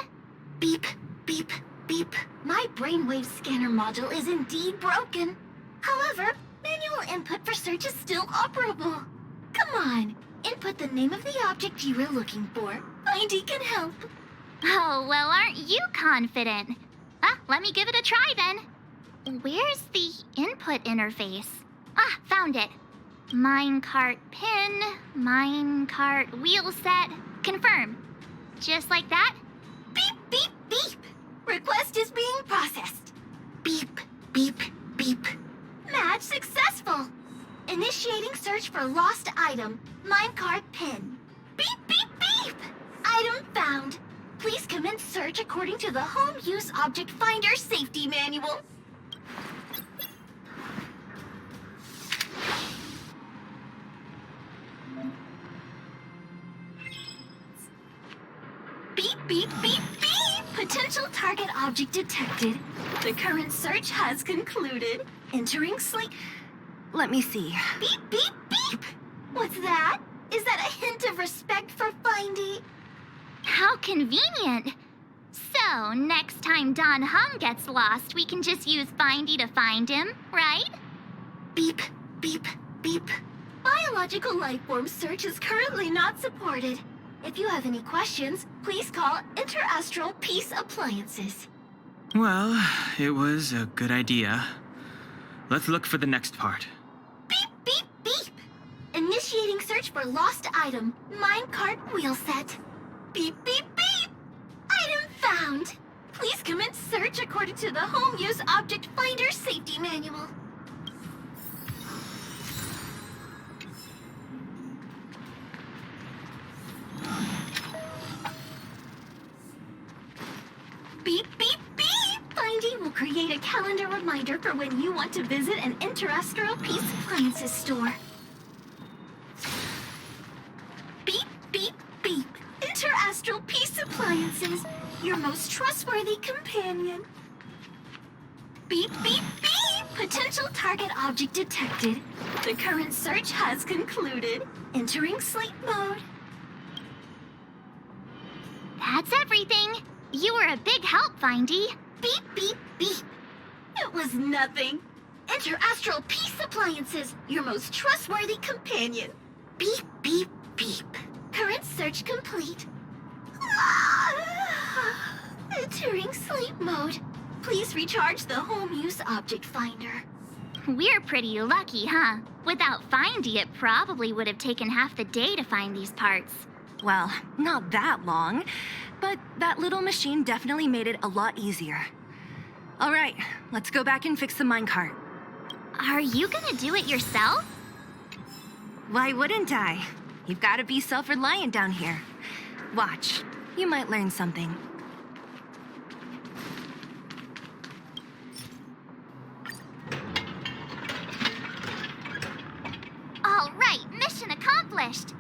Beep, beep, beep. My brainwave scanner module is indeed broken. However, manual input for search is still operable. Come on, input the name of the object you were looking for. Findy can help. Oh, well, aren't you confident? Let me give it a try then. Where's the input interface? Found it. Minecart pin, minecart wheel set, confirm. Just like that? Beep, beep, beep. Request is being processed. Beep, beep, beep. Match successful. Initiating search for lost item, minecart pin. Beep, beep, beep. Item found. Please commence search according to the Home Use Object Finder Safety Manual. Beep, beep, beep, beep! Potential target object detected. The current search has concluded. Entering sleep. Let me see. Beep, beep, beep! What's that? Is that a hint of respect for Findy? How convenient. So, next time Don Hum gets lost, we can just use Findy to find him, right? Beep, beep, beep. Biological life form search is currently not supported. If you have any questions, please call Interastral Peace Appliances. Well, it was a good idea. Let's look for the next part. Beep, beep, beep! Initiating search for lost item, minecart wheel set. Beep, beep, beep! Item found! Please commence search according to the Home Use Object Finder Safety Manual. Beep, beep, beep! Findy will create a calendar reminder for when you want to visit an Interastral Peace Appliances store. Beep, beep, beep! Interastral Peace Appliances, your most trustworthy companion. Beep, beep, beep! Potential target object detected. The current search has concluded. Entering sleep mode. That's everything. You were a big help, Findy. Beep, beep, beep. It was nothing. Interastral Peace Appliances, your most trustworthy companion. Beep, beep, beep. Current search complete. Entering sleep mode. Please recharge the Home Use Object Finder. We're pretty lucky, huh? Without Findy, it probably would have taken half the day to find these parts. Well, not that long, but that little machine definitely made it a lot easier. All right, let's go back and fix the minecart. Are you gonna do it yourself? Why wouldn't I? You've got to be self-reliant down here. Watch, you might learn something. All right, mission accomplished.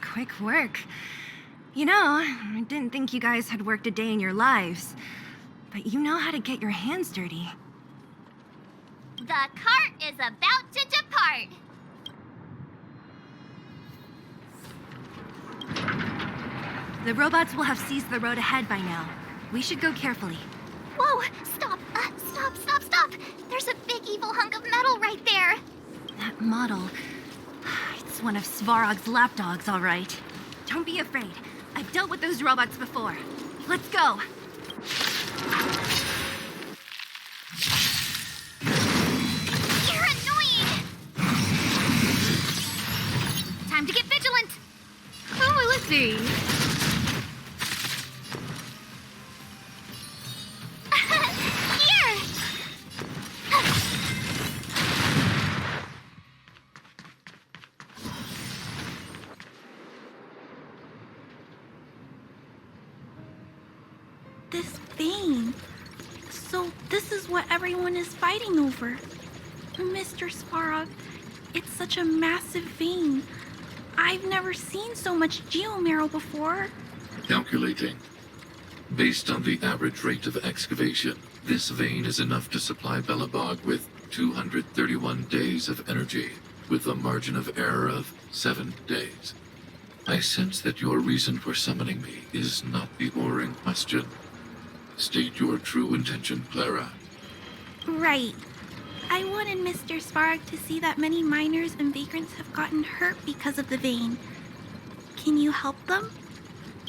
Quick work. You know, I didn't think you guys had worked a day in your lives, but you know how to get your hands dirty. The cart is about to depart. The robots will have seized the road ahead by now. We should go carefully. Whoa! Stop! Stop! There's a big evil hunk of metal right there. That model... It's one of Svarog's lapdogs, all right. Don't be afraid. I've dealt with those robots before. Let's go! You're annoying! Time to get vigilant! Oh, let's see. Here! This vein. So this is what everyone is fighting over. Mr. Svarog, it's such a massive vein. I've never seen so much geomarrow before. Calculating. Based on the average rate of excavation, this vein is enough to supply Belobog with 231 days of energy, with a margin of error of 7 days. I sense that your reason for summoning me is not the ore in question. State your true intention, Clara. Right. I wanted Mr. Svarog to see that many miners and vagrants have gotten hurt because of the vein. Can you help them?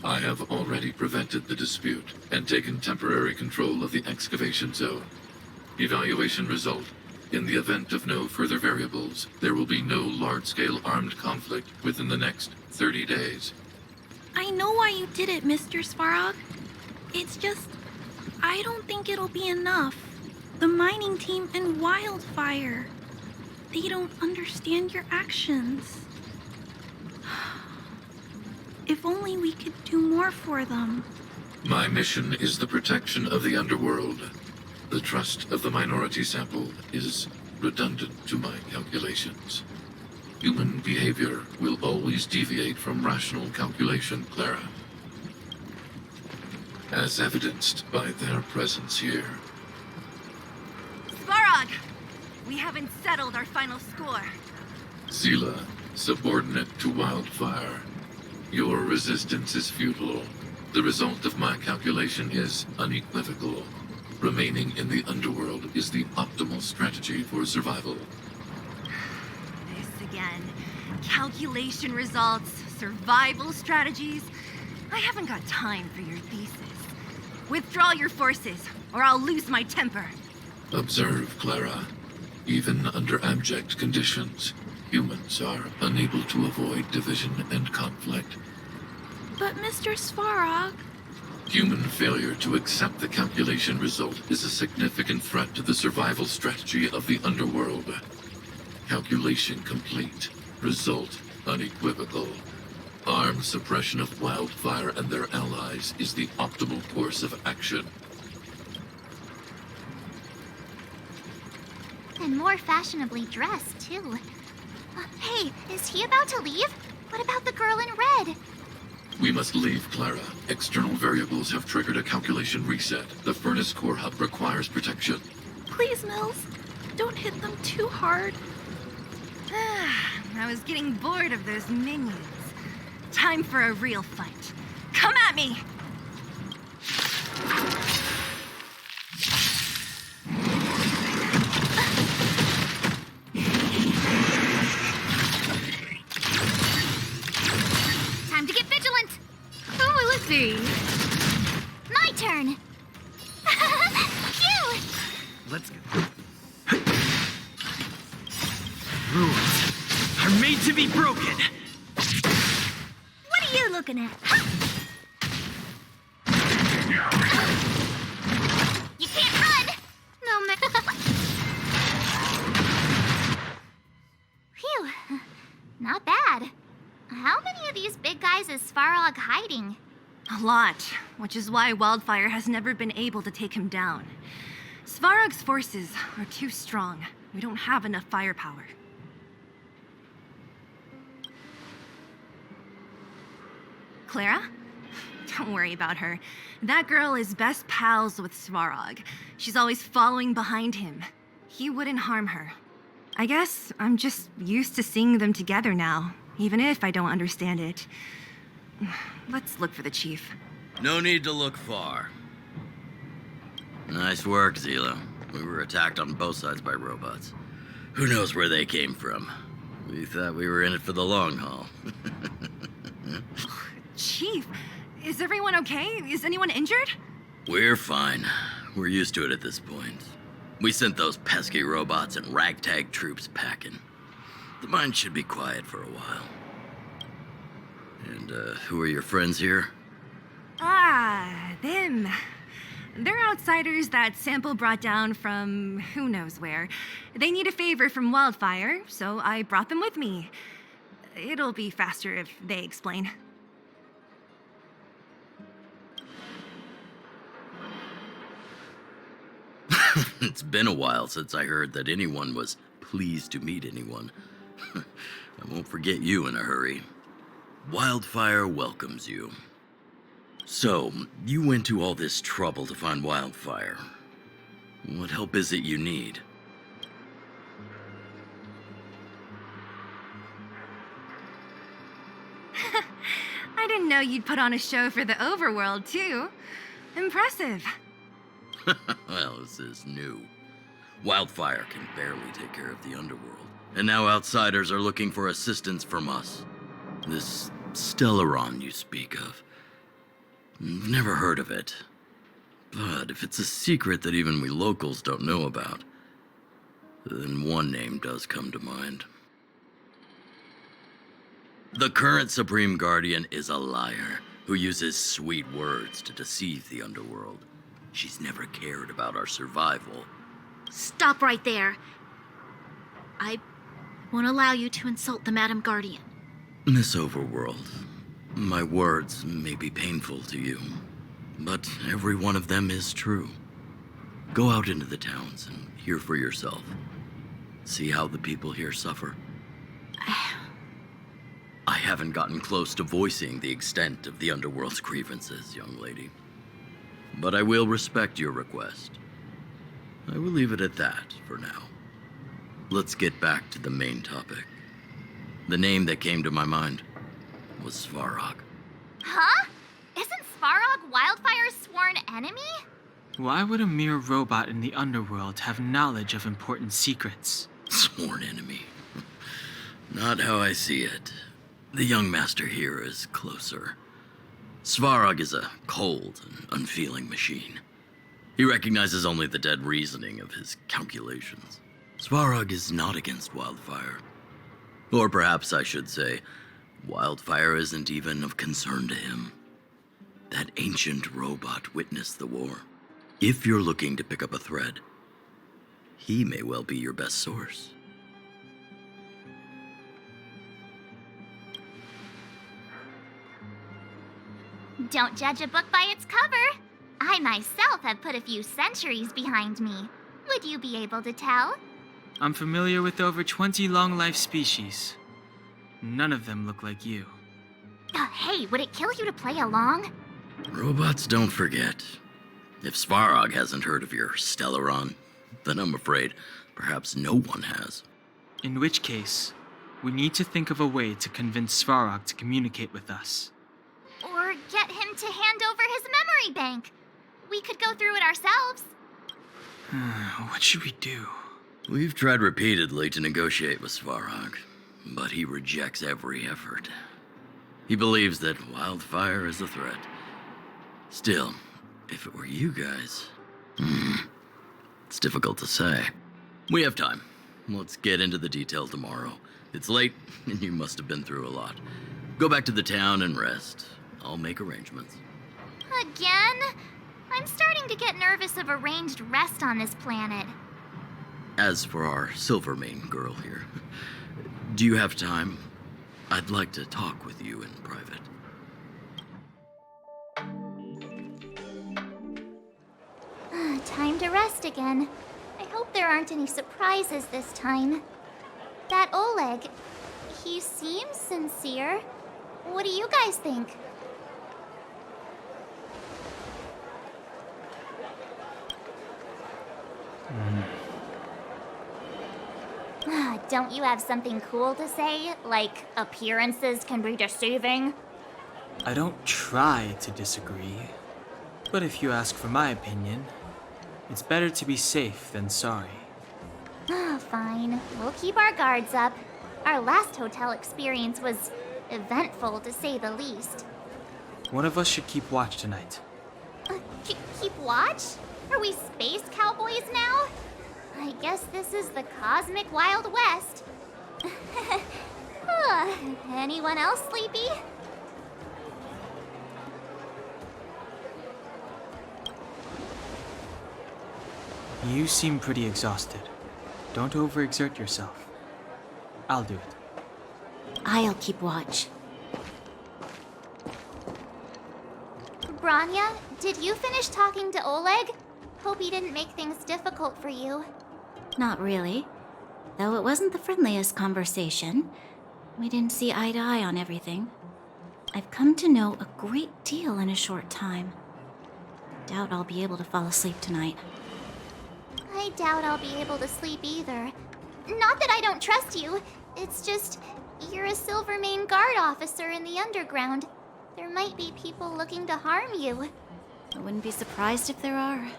I have already prevented the dispute and taken temporary control of the excavation zone. Evaluation result. In the event of no further variables, there will be no large-scale armed conflict within the next 30 days. I know why you did it, Mr. Svarog. It's just, I don't think it'll be enough. The mining team and Wildfire. They don't understand your actions. If only we could do more for them. My mission is the protection of the underworld. The trust of the minority sample is redundant to my calculations. Human behavior will always deviate from rational calculation, Clara. As evidenced by their presence here. Svarog! We haven't settled our final score. Zila, subordinate to Wildfire. Your resistance is futile. The result of my calculation is unequivocal. Remaining in the underworld is the optimal strategy for survival. This again. Calculation results, survival strategies. I haven't got time for your thesis. Withdraw your forces, or I'll lose my temper. Observe, Clara. Even under abject conditions, humans are unable to avoid division and conflict. But Mr. Svarog... Human failure to accept the calculation result is a significant threat to the survival strategy of the underworld. Calculation complete. Result unequivocal. Armed suppression of Wildfire and their allies is the optimal course of action. And more fashionably dressed, too. Hey, is he about to leave? What about the girl in red? We must leave, Clara. External variables have triggered a calculation reset. The furnace core hub requires protection. Please, Mills, don't hit them too hard. I was getting bored of those minions. Time for a real fight. Come at me! Time to get vigilant! Oh, let's see. My turn! Phew! Let's go. Rules are made to be broken. What are you looking at? You can't run! No, Phew. Not bad. How many of these big guys is Svarog hiding? A lot, which is why Wildfire has never been able to take him down. Svarog's forces are too strong. We don't have enough firepower. Clara? Don't worry about her. That girl is best pals with Svarog. She's always following behind him. he wouldn't harm her. I guess I'm just used to seeing them together now, even if I don't understand it. Let's look for the chief. No need to look far. Nice work, Zila. We were attacked on both sides by robots. Who knows where they came from? We thought we were in it for the long haul. Chief, is everyone okay? Is anyone injured? We're fine. We're used to it at this point. We sent those pesky robots and ragtag troops packing. The mine should be quiet for a while. And, who are your friends here? Ah, them. They're outsiders that Sample brought down from who knows where. They need a favor from Wildfire, so I brought them with me. It'll be faster if they explain. It's been a while since I heard that anyone was pleased to meet anyone. I won't forget you in a hurry. Wildfire welcomes you. So, you went to all this trouble to find Wildfire. What help is it you need? I didn't know you'd put on a show for the overworld, too. Impressive. Well, this is new. Wildfire can barely take care of the underworld. And now outsiders are looking for assistance from us. This Stellaron you speak of. I've never heard of it. But if it's a secret that even we locals don't know about, then one name does come to mind. The current Supreme Guardian is a liar who uses sweet words to deceive the underworld. She's never cared about our survival. Stop right there. I won't allow you to insult the Madam Guardian. Miss Overworld, my words may be painful to you, but every one of them is true. Go out into the towns and hear for yourself. See how the people here suffer. I haven't gotten close to voicing the extent of the underworld's grievances, young lady. But I will respect your request. I will leave it at that for now. Let's get back to the main topic. The name that came to my mind was Svarog. Huh? Isn't Svarog Wildfire's sworn enemy? Why would a mere robot in the underworld have knowledge of important secrets? Sworn enemy. Not how I see it. The young master here is closer. Svarog is a cold and unfeeling machine. He recognizes only the dead reasoning of his calculations. Svarog is not against Wildfire. Or perhaps I should say, Wildfire isn't even of concern to him. That ancient robot witnessed the war. If you're looking to pick up a thread, he may well be your best source. Don't judge a book by its cover. I myself have put a few centuries behind me. Would you be able to tell? I'm familiar with over 20 long-life species. None of them look like you. Hey, would it kill you to play along? Robots don't forget. If Svarog hasn't heard of your Stellaron, then I'm afraid perhaps no one has. In which case, we need to think of a way to convince Svarog to communicate with us. Or get him to hand over his memory bank. We could go through it ourselves. What should we do? We've tried repeatedly to negotiate with Svarog, but he rejects every effort. He believes that Wildfire is a threat. Still, if it were you guys... it's difficult to say. We have time. Let's get into the detail tomorrow. It's late, and you must have been through a lot. Go back to the town and rest. I'll make arrangements. Again? I'm starting to get nervous of arranged rest on this planet. As for our Silvermane girl here, do you have time? I'd like to talk with you in private. Time to rest again. I hope there aren't any surprises this time. That Oleg, he seems sincere. What do you guys think? Don't you have something cool to say? Like, appearances can be deceiving? I don't try to disagree, but if you ask for my opinion, it's better to be safe than sorry. Fine. We'll keep our guards up. Our last hotel experience was eventful, to say the least. One of us should keep watch tonight. Keep watch? Are we space cowboys now? I guess this is the cosmic Wild West. Anyone else sleepy? You seem pretty exhausted. Don't overexert yourself. I'll do it. I'll keep watch. Branya, did you finish talking to Oleg? Hope he didn't make things difficult for you. Not really. Though it wasn't the friendliest conversation. We didn't see eye to eye on everything. I've come to know a great deal in a short time. Doubt I'll be able to fall asleep tonight. I doubt I'll be able to sleep either. Not that I don't trust you. It's just, you're a Silvermane Guard officer in the underground. There might be people looking to harm you. I wouldn't be surprised if there are.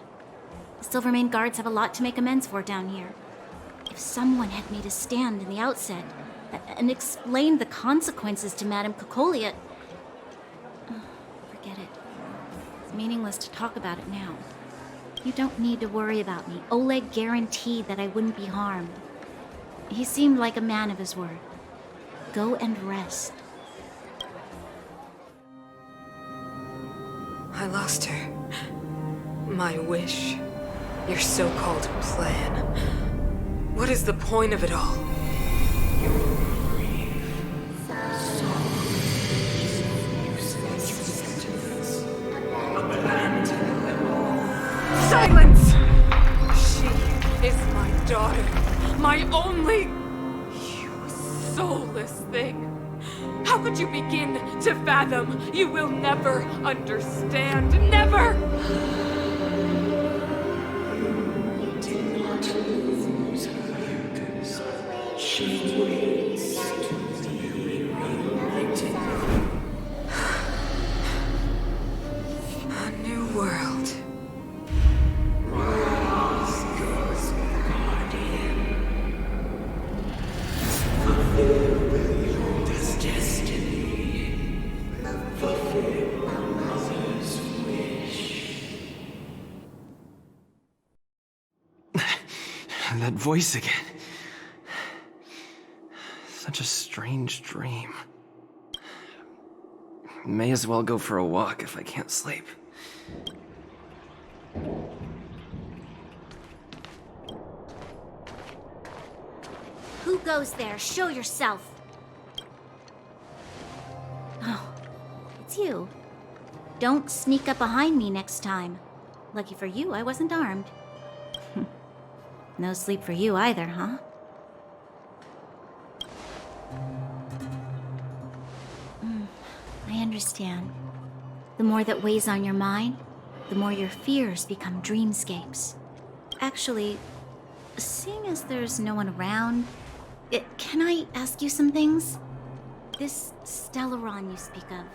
The Silvermane Guards have a lot to make amends for down here. If someone had made a stand in the outset and explained the consequences to Madame Kokolia... Forget it. It's meaningless to talk about it now. You don't need to worry about me. Oleg guaranteed that I wouldn't be harmed. He seemed like a man of his word. Go and rest. I lost her. My wish. Your so-called plan. What is the point of it all? Silence! She is my daughter. My only... You soulless thing. How could you begin to fathom? You will never understand. Never! She waits to be reunited. A new world. Rise, Ghost Guardian. Fulfill your destiny. Fulfill a mother's wish. That voice again. Such a strange dream. May as well go for a walk if I can't sleep. Who goes there? Show yourself. Oh, it's you. Don't sneak up behind me next time. Lucky for you, I wasn't armed. No sleep for you either, huh? I understand. The more that weighs on your mind, the more your fears become dreamscapes. Actually, seeing as there's no one around, can I ask you some things? This Stellaron you speak of,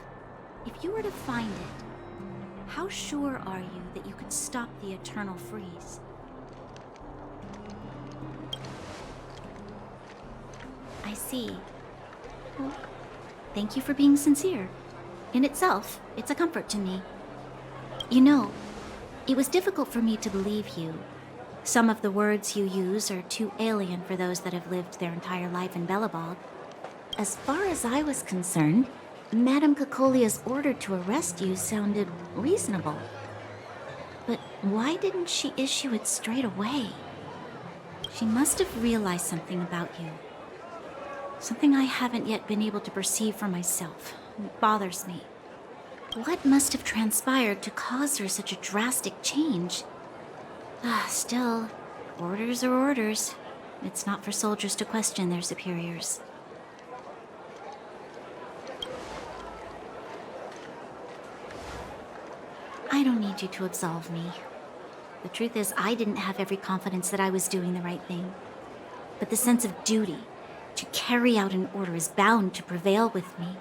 if you were to find it, how sure are you that you could stop the eternal freeze? I see. Well, thank you for being sincere. In itself, it's a comfort to me. You know, it was difficult for me to believe you. Some of the words you use are too alien for those that have lived their entire life in Belobog. As far as I was concerned, Madame Kokolia's order to arrest you sounded reasonable. But why didn't she issue it straight away? She must have realized something about you. Something I haven't yet been able to perceive for myself. It bothers me. What must have transpired to cause her such a drastic change? Still, orders are orders. It's not for soldiers to question their superiors. I don't need you to absolve me. The truth is, I didn't have every confidence that I was doing the right thing. but the sense of duty to carry out an order is bound to prevail with me.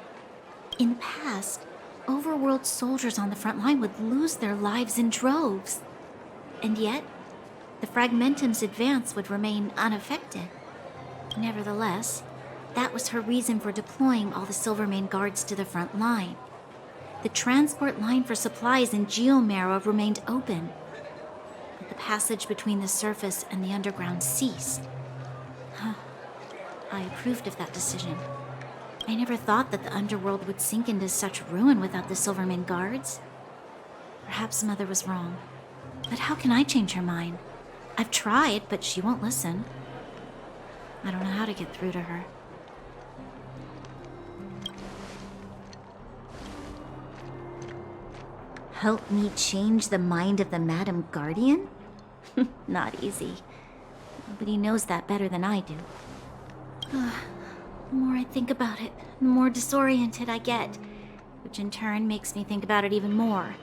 In the past, overworld soldiers on the front line would lose their lives in droves. And yet, the Fragmentum's advance would remain unaffected. Nevertheless, that was her reason for deploying all the Silvermane guards to the front line. The transport line for supplies in Geomarrow remained open, but the passage between the surface and the underground ceased. I approved of that decision. I never thought that the underworld would sink into such ruin without the Silvermane guards. Perhaps Mother was wrong. But how can I change her mind? I've tried, but she won't listen. I don't know how to get through to her. Help me change the mind of the Madam Guardian? Not easy. Nobody knows that better than I do. The more I think about it, the more disoriented I get, which in turn makes me think about it even more.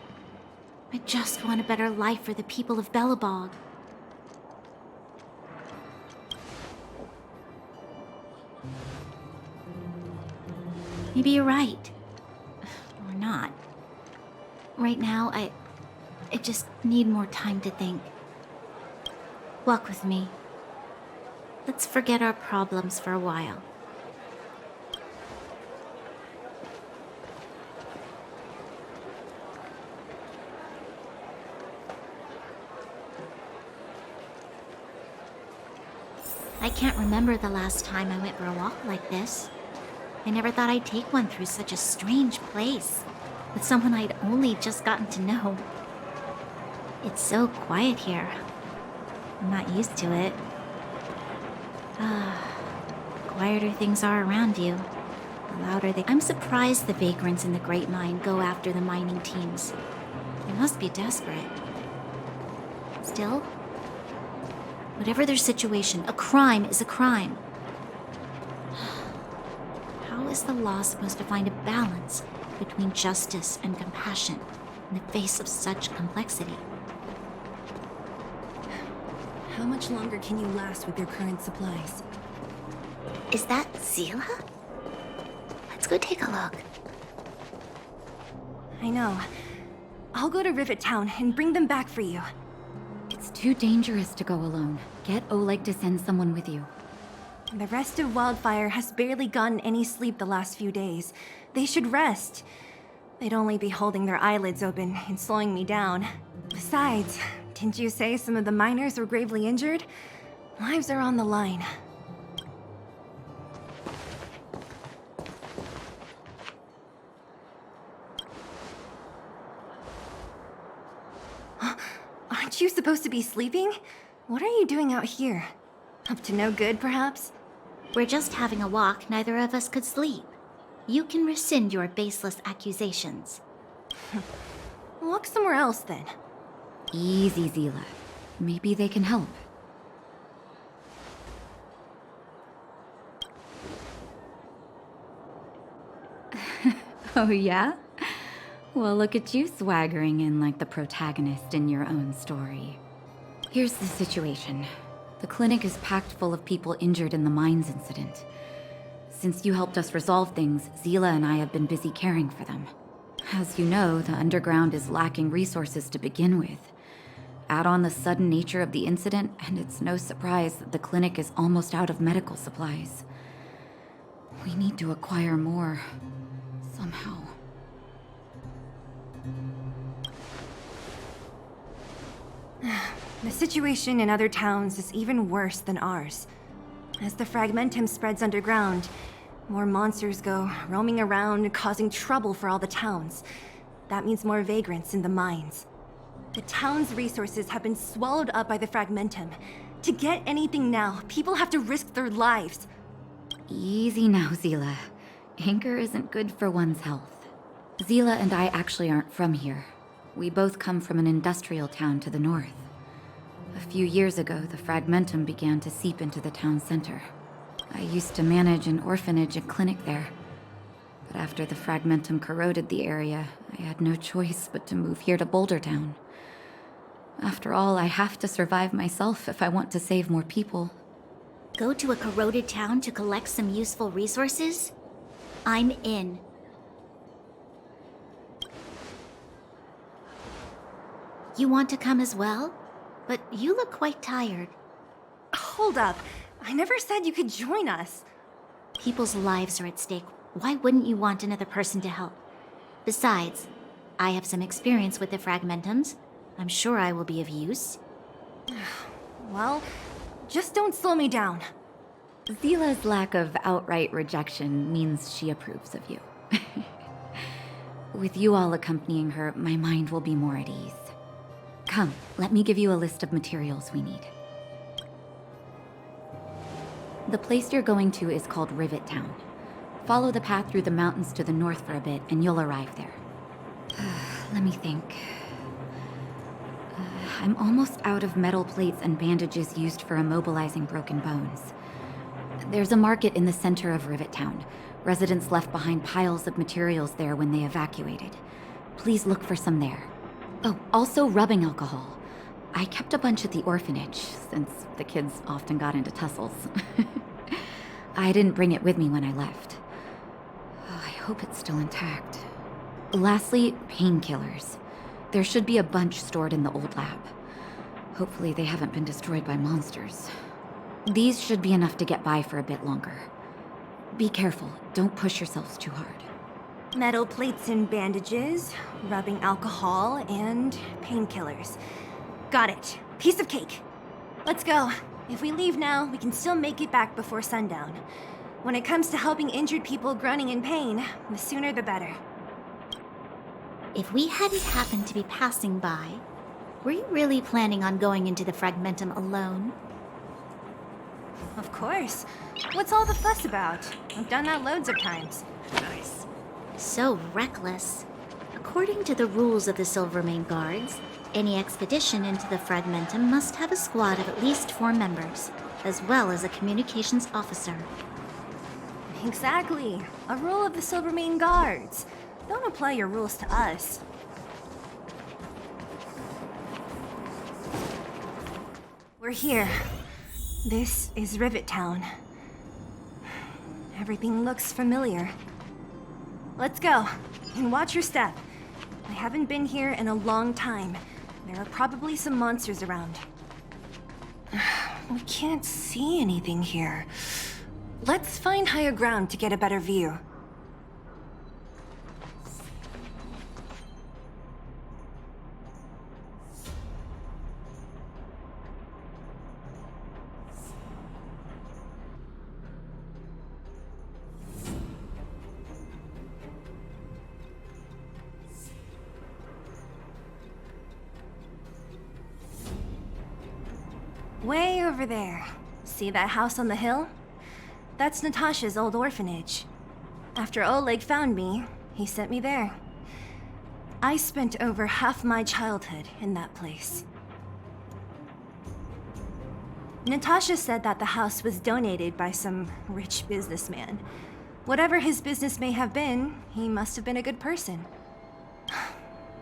I just want a better life for the people of Belobog. Maybe you're right. Or not. Right now, I just need more time to think. Walk with me. Let's forget our problems for a while. I can't remember the last time I went for a walk like this. I never thought I'd take one through such a strange place, with someone I'd only just gotten to know. It's so quiet here. I'm not used to it. Quieter things are around you, the louder they... I'm surprised the vagrants in the Great Mine go after the mining teams. They must be desperate. Still, whatever their situation, a crime is a crime. How is the law supposed to find a balance between justice and compassion in the face of such complexity? How much longer can you last with your current supplies? Is that Zila? Let's go take a look. I know. I'll go to Rivet Town and bring them back for you. It's too dangerous to go alone. Get Oleg to send someone with you. The rest of Wildfire has barely gotten any sleep the last few days. They should rest. They'd only be holding their eyelids open and slowing me down. Besides, didn't you say some of the miners were gravely injured? Lives are on the line. Aren't you supposed to be sleeping? What are you doing out here? Up to no good, perhaps? We're just having a walk. Neither of us could sleep. You can rescind your baseless accusations. Walk somewhere else, then. Easy, Zila. Maybe they can help. Oh, yeah? Well, look at you swaggering in like the protagonist in your own story. Here's the situation. The clinic is packed full of people injured in the mines incident. Since you helped us resolve things, Zila and I have been busy caring for them. As you know, the underground is lacking resources to begin with. Add on the sudden nature of the incident, and it's no surprise that the clinic is almost out of medical supplies. We need to acquire more, somehow. The situation in other towns is even worse than ours. As the Fragmentum spreads underground, more monsters go roaming around, causing trouble for all the towns. That means more vagrants in the mines. The town's resources have been swallowed up by the Fragmentum. To get anything now, people have to risk their lives. Easy now, Zila. Anger isn't good for one's health. Zila and I actually aren't from here. We both come from an industrial town to the north. A few years ago, the Fragmentum began to seep into the town center. I used to manage an orphanage and clinic there. But after the Fragmentum corroded the area, I had no choice but to move here to Boulder Town. After all, I have to survive myself if I want to save more people. Go to a corroded town to collect some useful resources? I'm in. You want to come as well? But you look quite tired. Hold up. I never said you could join us. People's lives are at stake. Why wouldn't you want another person to help? Besides, I have some experience with the fragmentums. I'm sure I will be of use. Well, just don't slow me down. Zila's lack of outright rejection means she approves of you. With you all accompanying her, my mind will be more at ease. Come, let me give you a list of materials we need. The place you're going to is called Rivet Town. Follow the path through the mountains to the north for a bit, and you'll arrive there. Let me think. I'm almost out of metal plates and bandages used for immobilizing broken bones. There's a market in the center of Rivet Town. Residents left behind piles of materials there when they evacuated. Please look for some there. Oh, also rubbing alcohol. I kept a bunch at the orphanage, since the kids often got into tussles. I didn't bring it with me when I left. I hope it's still intact. Lastly, painkillers. There should be a bunch stored in the old lab. Hopefully they haven't been destroyed by monsters. These should be enough to get by for a bit longer. Be careful, don't push yourselves too hard. Metal plates and bandages, rubbing alcohol, and painkillers. Got it. Piece of cake. Let's go. If we leave now, we can still make it back before sundown. When it comes to helping injured people groaning in pain, the sooner the better. If we hadn't happened to be passing by, were you really planning on going into the Fragmentum alone? Of course. What's all the fuss about? I've done that loads of times. Nice. So reckless. According to the rules of the Silvermane Guards, any expedition into the Fragmentum must have a squad of at least 4 members, as well as a communications officer. Exactly. A rule of the Silvermane Guards. Don't apply your rules to us. We're here. This is Rivet Town. Everything looks familiar. Let's go, and watch your step. I haven't been here in a long time. There are probably some monsters around. We can't see anything here. Let's find higher ground to get a better view. Way over there. See that house on the hill? That's Natasha's old orphanage. After Oleg found me, he sent me there. I spent over half my childhood in that place. Natasha said that the house was donated by some rich businessman. Whatever his business may have been, he must have been a good person.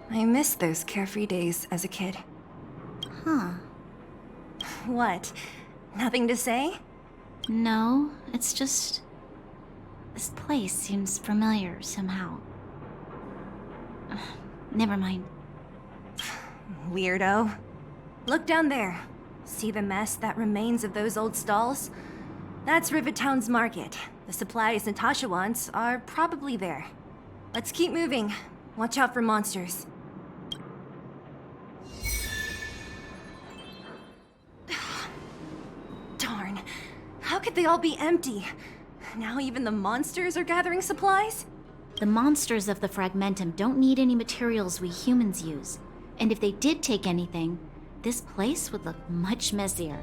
I miss those carefree days as a kid. Huh. What? Nothing to say? No, it's just... this place seems familiar somehow. Never mind. Weirdo. Look down there. See the mess that remains of those old stalls? That's Rivet Town's market. The supplies Natasha wants are probably there. Let's keep moving. Watch out for monsters. Darn. How could they all be empty? Now even the monsters are gathering supplies? The monsters of the Fragmentum don't need any materials we humans use. And if they did take anything, this place would look much messier.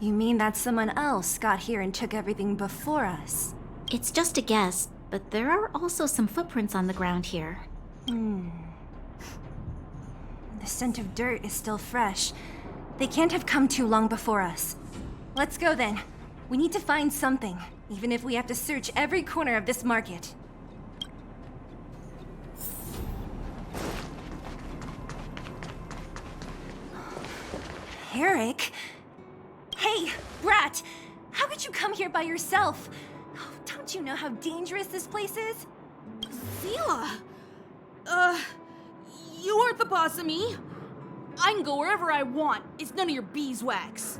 You mean that someone else got here and took everything before us? It's just a guess, but there are also some footprints on the ground here. The scent of dirt is still fresh. They can't have come too long before us. Let's go then. We need to find something, even if we have to search every corner of this market. Eric? Hey, Brat! How could you come here by yourself? Oh, don't you know how dangerous this place is? Zila! You aren't the boss of me. I can go wherever I want. It's none of your beeswax.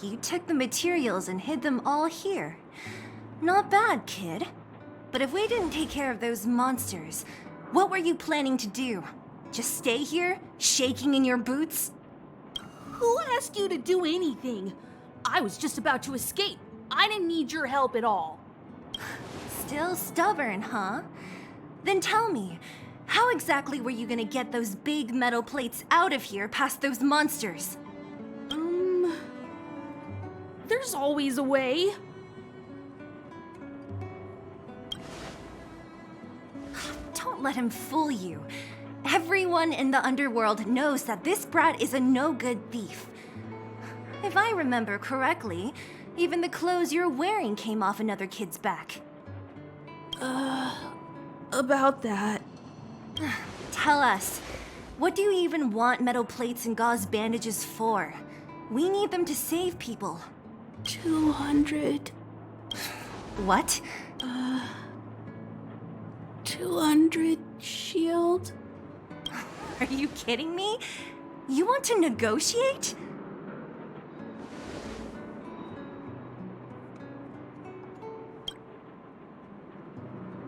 You took the materials and hid them all here. Not bad, kid. But if we didn't take care of those monsters, what were you planning to do? Just stay here, shaking in your boots? Who asked you to do anything? I was just about to escape. I didn't need your help at all. Still stubborn, huh? Then tell me, how exactly were you gonna get those big metal plates out of here past those monsters? There's always a way. Don't let him fool you. Everyone in the underworld knows that this brat is a no-good thief. If I remember correctly, even the clothes you're wearing came off another kid's back. About that. Tell us, what do you even want metal plates and gauze bandages for? We need them to save people. 200. What? 200 shield. Are you kidding me? You want to negotiate?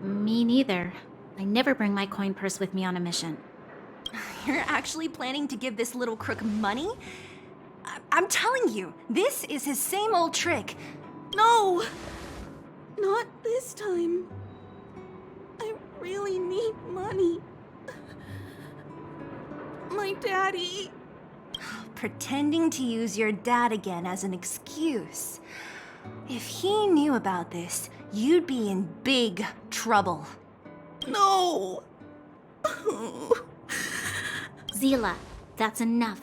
Me neither. I never bring my coin purse with me on a mission. You're actually planning to give this little crook money? I'm telling you, this is his same old trick. No! Not this time. I really need money. My daddy. Pretending to use your dad again as an excuse. If he knew about this, you'd be in big trouble. No! Zila, that's enough.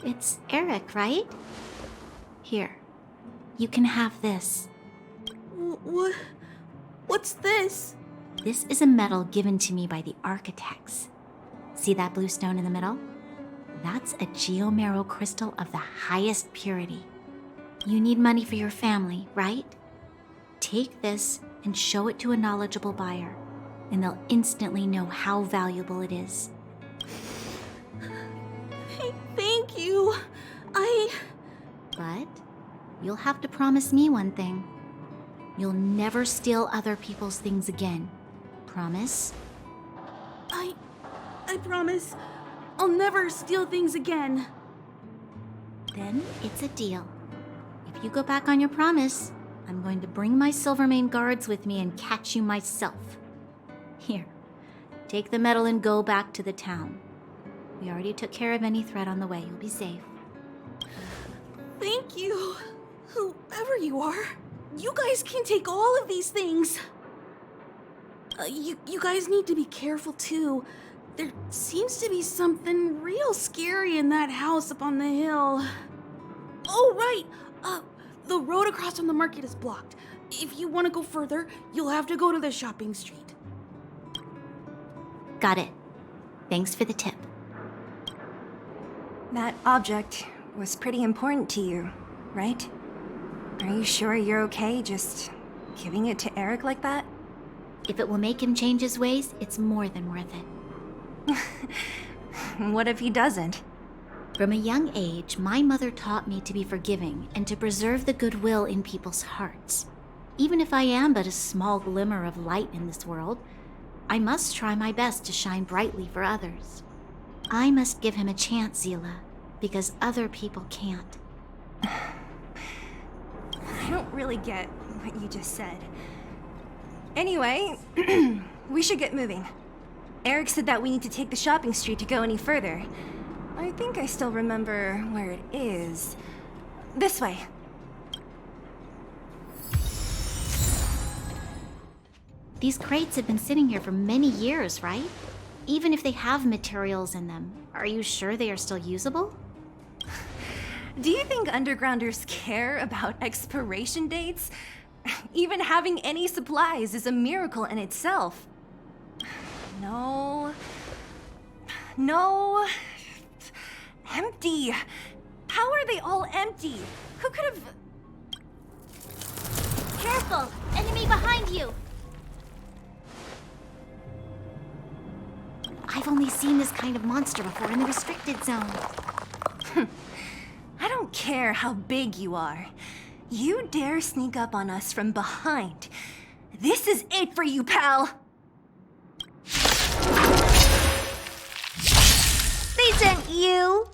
It's Eric, right? Here, you can have this. What's this? This is a medal given to me by the architects. See that blue stone in the middle? That's a geomarrow crystal of the highest purity. You need money for your family, right? Take this and show it to a knowledgeable buyer, and they'll instantly know how valuable it is. Thank you. But you'll have to promise me one thing. You'll never steal other people's things again. Promise? I promise. I'll never steal things again. Then it's a deal. If you go back on your promise, I'm going to bring my Silvermane guards with me and catch you myself. Here, take the medal and go back to the town. We already took care of any threat on the way. You'll be safe. Thank you, whoever you are. You guys can take all of these things. You guys need to be careful too. There seems to be something real scary in that house up on the hill. Oh, right. The road across from the market is blocked. If you want to go further, you'll have to go to the shopping street. Got it. Thanks for the tip. That object was pretty important to you, right? Are you sure you're okay just giving it to Eric like that? If it will make him change his ways, it's more than worth it. What if he doesn't? From a young age, my mother taught me to be forgiving and to preserve the goodwill in people's hearts. Even if I am but a small glimmer of light in this world, I must try my best to shine brightly for others. I must give him a chance, Zila, because other people can't. I don't really get what you just said. Anyway, we should get moving. Eric said that we need to take the shopping street to go any further. I think I still remember where it is. This way. These crates have been sitting here for many years, right? Even if they have materials in them, are you sure they are still usable? Do you think undergrounders care about expiration dates? Even having any supplies is a miracle in itself. No. Empty. How are they all empty? Who could have... Careful! Enemy behind you! I've only seen this kind of monster before in the restricted zone. I don't care how big you are. You dare sneak up on us from behind. This is it for you, pal! They sent you!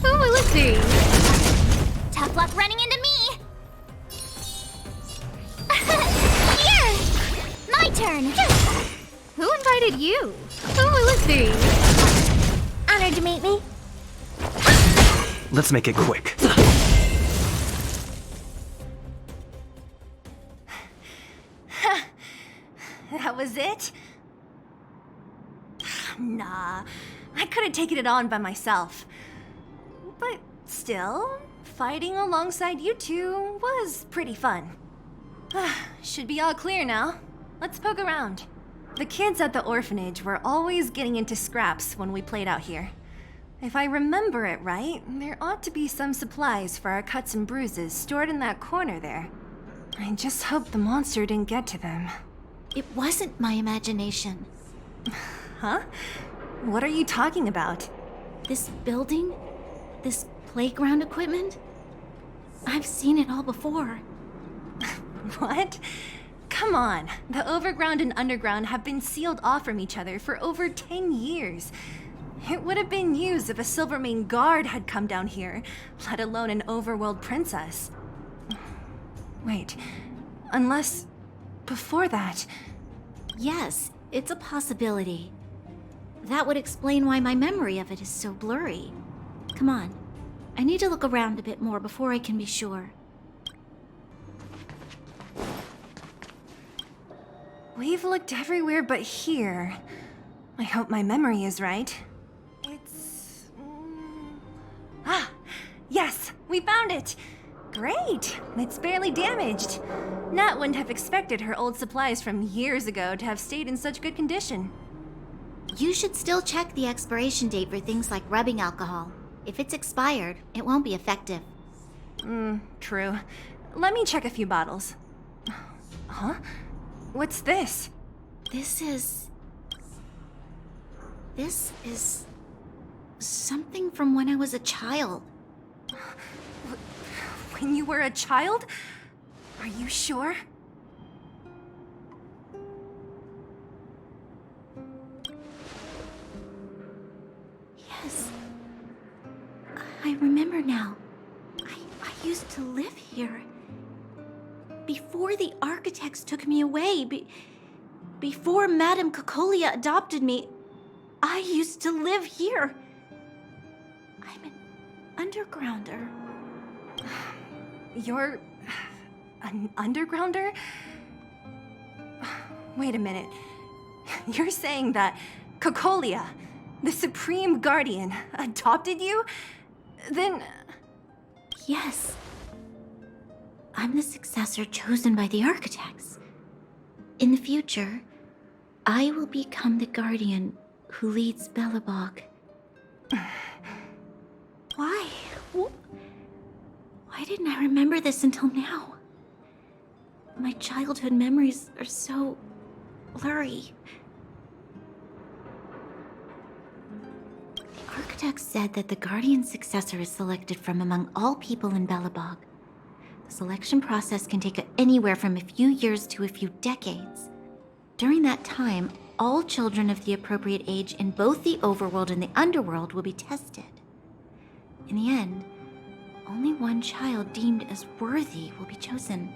Oh, let's see. Tough luck running into me! Here! My turn! Who invited you? Oh, let's see. Honored to meet me. Let's make it quick. That was it? Nah, I could have taken it on by myself. But still, fighting alongside you two was pretty fun. Should be all clear now. Let's poke around. The kids at the orphanage were always getting into scraps when we played out here. If I remember it right, there ought to be some supplies for our cuts and bruises stored in that corner there. I just hope the monster didn't get to them. It wasn't my imagination. Huh? What are you talking about? This building? This playground equipment? I've seen it all before. What? Come on. The overground and underground have been sealed off from each other for over 10 years. It would have been used if a Silvermane guard had come down here, let alone an overworld princess. Wait, unless... before that... Yes, it's a possibility. That would explain why my memory of it is so blurry. Come on. I need to look around a bit more before I can be sure. We've looked everywhere but here. I hope my memory is right. It's... Ah! Yes! We found it! Great! It's barely damaged. Nat wouldn't have expected her old supplies from years ago to have stayed in such good condition. You should still check the expiration date for things like rubbing alcohol. If it's expired, it won't be effective. True. Let me check a few bottles. Huh? What's this? This is something from when I was a child. When you were a child? Are you sure? Yes. I remember now. I used to live here. Before the architects took me away, before Madame Cocolia adopted me, I used to live here. I'm an undergrounder. You're... an undergrounder? Wait a minute. You're saying that Cocolia, the Supreme Guardian, adopted you? Then... Yes. I'm the successor chosen by the architects. In the future, I will become the guardian who leads Belobog. Why? Why didn't I remember this until now? My childhood memories are so blurry. The architects said that the guardian successor is selected from among all people in Belobog. The selection process can take anywhere from a few years to a few decades. During that time, all children of the appropriate age in both the overworld and the underworld will be tested. In the end, only one child deemed as worthy will be chosen.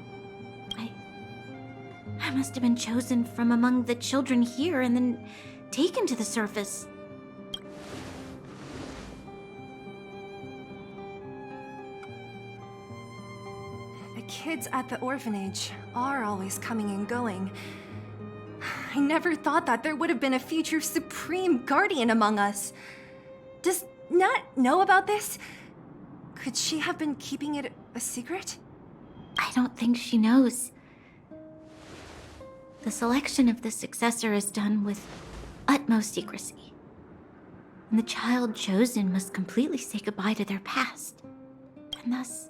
I must have been chosen from among the children here and then taken to the surface. The kids at the orphanage are always coming and going. I never thought that there would have been a future Supreme Guardian among us. Does Nat know about this? Could she have been keeping it a secret? I don't think she knows. The selection of the successor is done with utmost secrecy. And the child chosen must completely say goodbye to their past. And thus,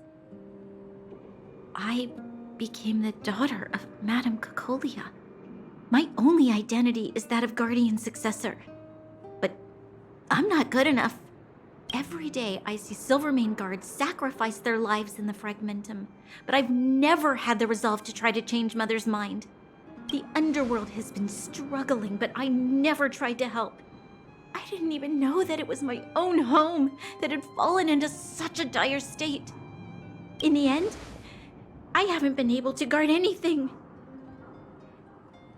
I became the daughter of Madame Cocolia. My only identity is that of guardian successor. But I'm not good enough. Every day I see Silvermane guards sacrifice their lives in the Fragmentum, but I've never had the resolve to try to change Mother's mind. The underworld has been struggling, but I never tried to help. I didn't even know that it was my own home that had fallen into such a dire state. In the end, I haven't been able to guard anything.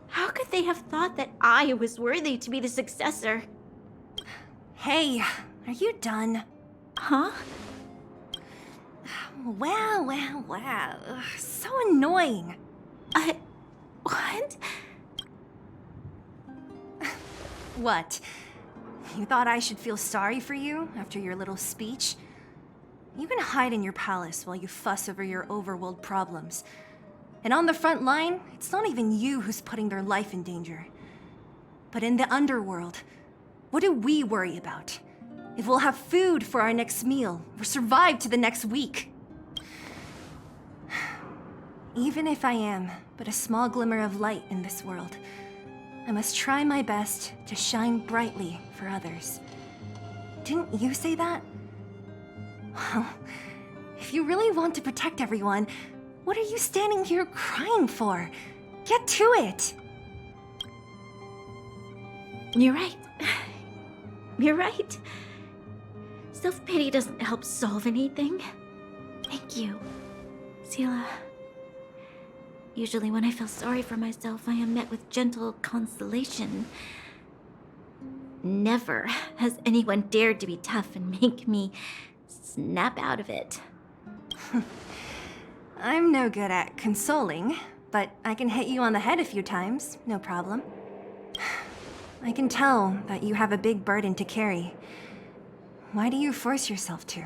How could they have thought that I was worthy to be the successor? Hey, are you done? Huh? Wow. So annoying. What? What? You thought I should feel sorry for you after your little speech? You can hide in your palace while you fuss over your overworld problems. And on the front line, it's not even you who's putting their life in danger. But in the underworld, what do we worry about? If we'll have food for our next meal, or survive to the next week. Even if I am but a small glimmer of light in this world, I must try my best to shine brightly for others. Didn't you say that? Well, if you really want to protect everyone, what are you standing here crying for? Get to it! You're right. You're right. Self-pity doesn't help solve anything. Thank you, Seele. Usually when I feel sorry for myself, I am met with gentle consolation. Never has anyone dared to be tough and make me snap out of it. I'm no good at consoling, but I can hit you on the head a few times, no problem. I can tell that you have a big burden to carry. Why do you force yourself to?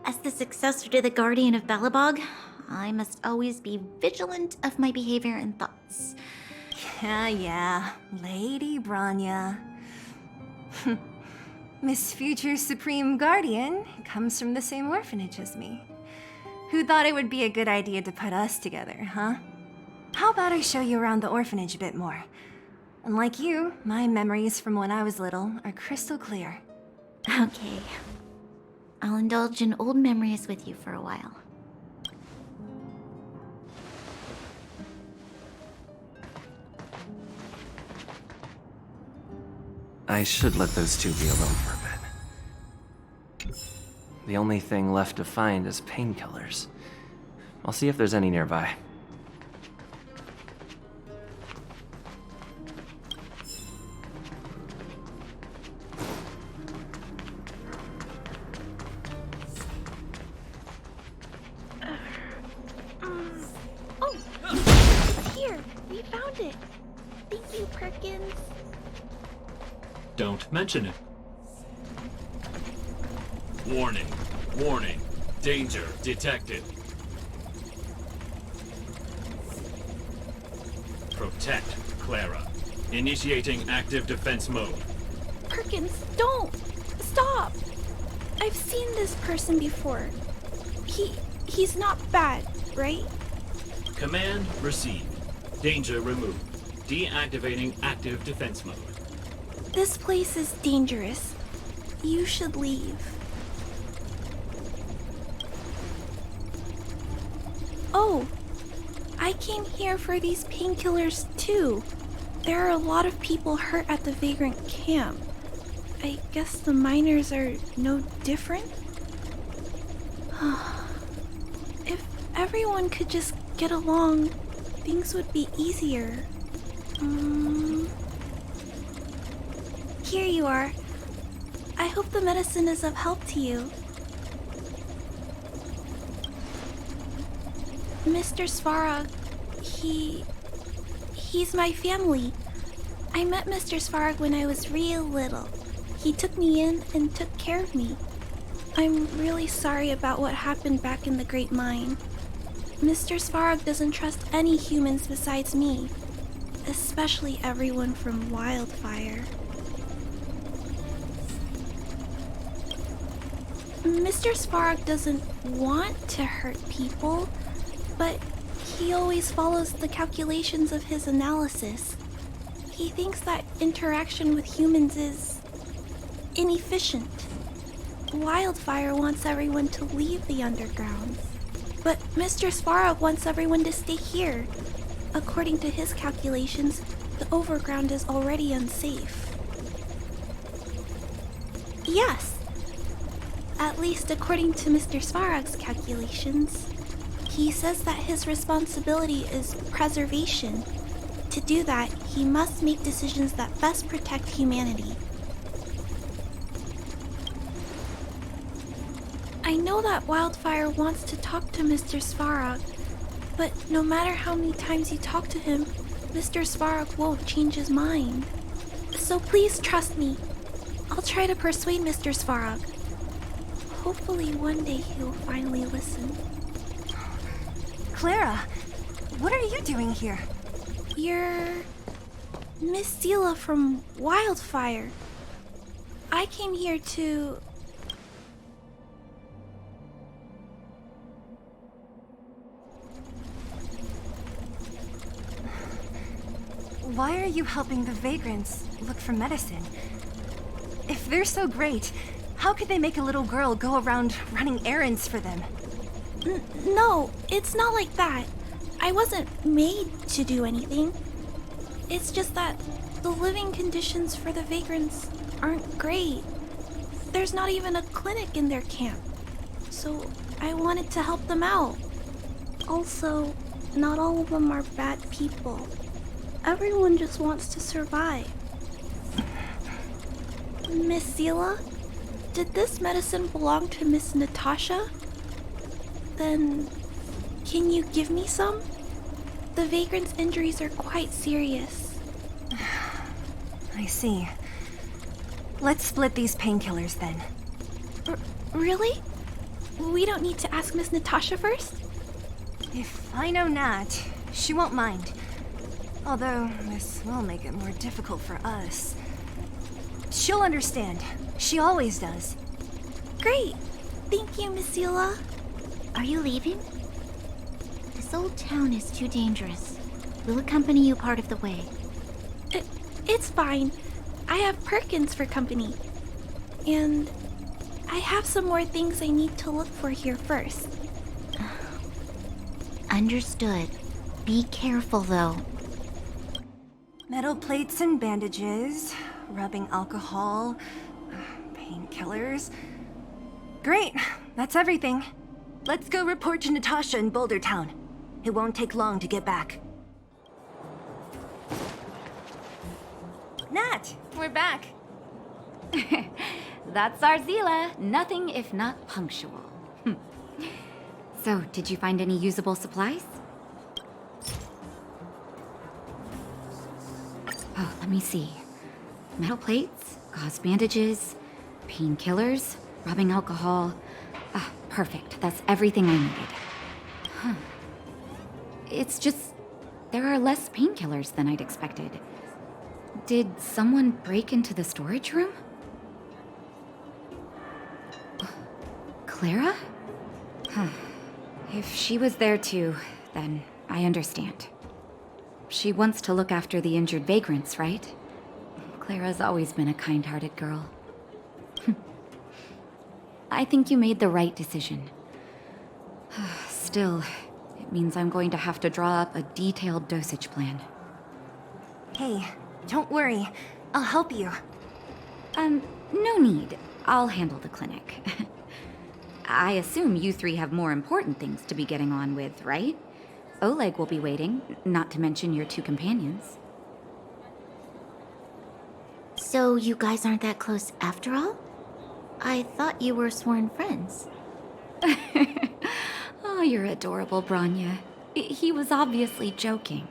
As the successor to the Guardian of Belobog, I must always be vigilant of my behavior and thoughts. Yeah, Lady Bronya. Miss Future Supreme Guardian comes from the same orphanage as me. Who thought it would be a good idea to put us together, huh? How about I show you around the orphanage a bit more? Unlike you, my memories from when I was little are crystal clear. Okay. I'll indulge in old memories with you for a while. I should let those two be alone for a bit. The only thing left to find is painkillers. I'll see if there's any nearby. Don't mention it. Warning. Warning. Danger detected. Protect Clara. Initiating active defense mode. Perkins, don't! Stop! I've seen this person before. He's not bad, right? Command received. Danger removed. Deactivating active defense mode. This place is dangerous. You should leave. Oh, I came here for these painkillers too. There are a lot of people hurt at the Vagrant camp. I guess the miners are no different? If everyone could just get along, things would be easier. Here you are. I hope the medicine is of help to you. Mr. Svarog, he's my family. I met Mr. Svarog when I was real little. He took me in and took care of me. I'm really sorry about what happened back in the Great Mine. Mr. Svarog doesn't trust any humans besides me, especially everyone from Wildfire. Mr. Svarog doesn't want to hurt people, but he always follows the calculations of his analysis. He thinks that interaction with humans is inefficient. Wildfire wants everyone to leave the underground, but Mr. Svarog wants everyone to stay here. According to his calculations, the overground is already unsafe. Yes, at least according to Mr. Svarog's calculations. He says that his responsibility is preservation. To do that, he must make decisions that best protect humanity. I know that Wildfire wants to talk to Mr. Svarog, but no matter how many times you talk to him, Mr. Svarog won't change his mind. So please trust me. I'll try to persuade Mr. Svarog. Hopefully one day he'll finally listen. Clara, what are you doing here? You're Miss Zila from Wildfire. I came here to... Why are you helping the vagrants look for medicine? If they're so great, how could they make a little girl go around running errands for them? No, it's not like that. I wasn't made to do anything. It's just that the living conditions for the vagrants aren't great. There's not even a clinic in their camp. So I wanted to help them out. Also, not all of them are bad people. Everyone just wants to survive. Miss Zila, did this medicine belong to Miss Natasha? Then, can you give me some? The vagrant's injuries are quite serious. I see. Let's split these painkillers then. Really? We don't need to ask Miss Natasha first? If I know Nat, she won't mind. Although, this will make it more difficult for us. She'll understand. She always does. Great. Thank you, Miss Zila. Are you leaving? This old town is too dangerous. We'll accompany you part of the way. It's fine. I have Perkins for company. And I have some more things I need to look for here first. Understood. Be careful, though. Metal plates and bandages, rubbing alcohol, painkillers. Great, that's everything. Let's go report to Natasha in Boulder Town. It won't take long to get back. Nat, we're back. That's our Zila. Nothing if not punctual. So, did you find any usable supplies? Oh, let me see. Metal plates, gauze bandages, painkillers, rubbing alcohol. Ah, perfect. That's everything I needed. Huh. It's just, there are less painkillers than I'd expected. Did someone break into the storage room? Clara? Huh. If she was there too, then I understand. She wants to look after the injured vagrants, right? Clara's always been a kind-hearted girl. I think you made the right decision. Still, it means I'm going to have to draw up a detailed dosage plan. Hey, don't worry. I'll help you. No need. I'll handle the clinic. I assume you three have more important things to be getting on with, right? Oleg will be waiting, not to mention your two companions. So you guys aren't that close after all? I thought you were sworn friends. Oh, you're adorable, Branya. He was obviously joking.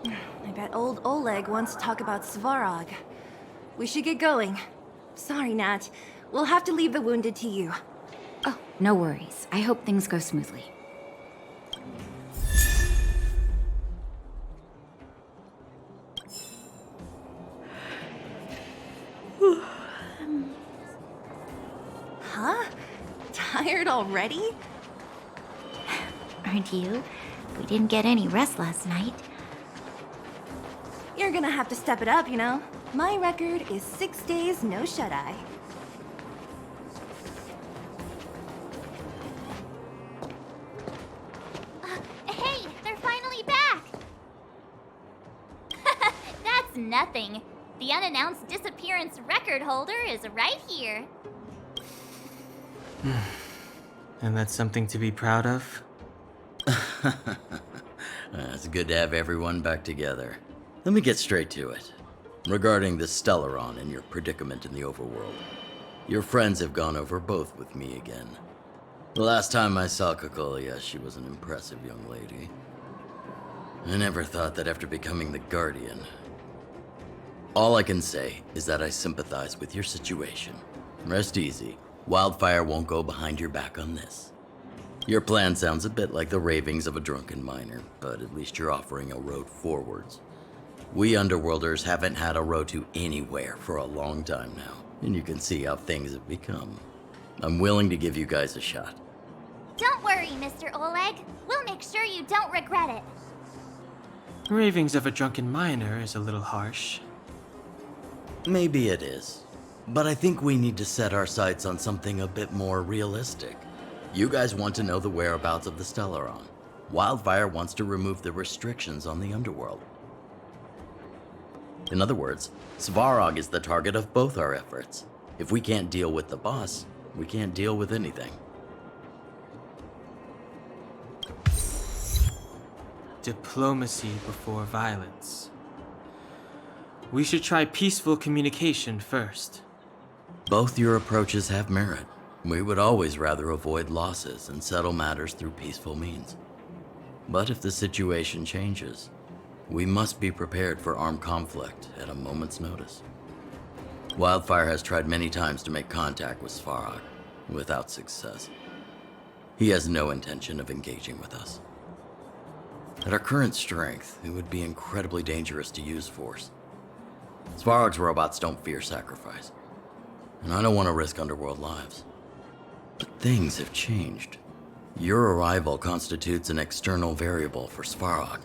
I bet old Oleg wants to talk about Svarog. We should get going. Sorry, Nat. We'll have to leave the wounded to you. Oh, no worries. I hope things go smoothly. tired already? Aren't you? We didn't get any rest last night. You're gonna have to step it up, you know? My record is 6 days, no shut-eye. Hey, they're finally back! That's nothing. The unannounced disappearance record holder is right here. And that's something to be proud of? It's good to have everyone back together. Let me get straight to it. Regarding the Stellaron and your predicament in the overworld, your friends have gone over both with me again. The last time I saw Kokolia, she was an impressive young lady. I never thought that after becoming the Guardian. All I can say is that I sympathize with your situation. Rest easy. Wildfire won't go behind your back on this. Your plan sounds a bit like the ravings of a drunken miner, but at least you're offering a road forwards. We Underworlders haven't had a road to anywhere for a long time now, and you can see how things have become. I'm willing to give you guys a shot. Don't worry, Mr. Oleg. We'll make sure you don't regret it. Ravings of a drunken miner is a little harsh. Maybe it is, but I think we need to set our sights on something a bit more realistic. You guys want to know the whereabouts of the Stellaron. Wildfire wants to remove the restrictions on the Underworld. In other words, Svarog is the target of both our efforts. If we can't deal with the boss, we can't deal with anything. Diplomacy before violence. We should try peaceful communication first. Both your approaches have merit. We would always rather avoid losses and settle matters through peaceful means. But if the situation changes, we must be prepared for armed conflict at a moment's notice. Wildfire has tried many times to make contact with Svarog, without success. He has no intention of engaging with us. At our current strength, it would be incredibly dangerous to use force. Svarog's robots don't fear sacrifice, and I don't want to risk Underworld lives. But things have changed. Your arrival constitutes an external variable for Svarog.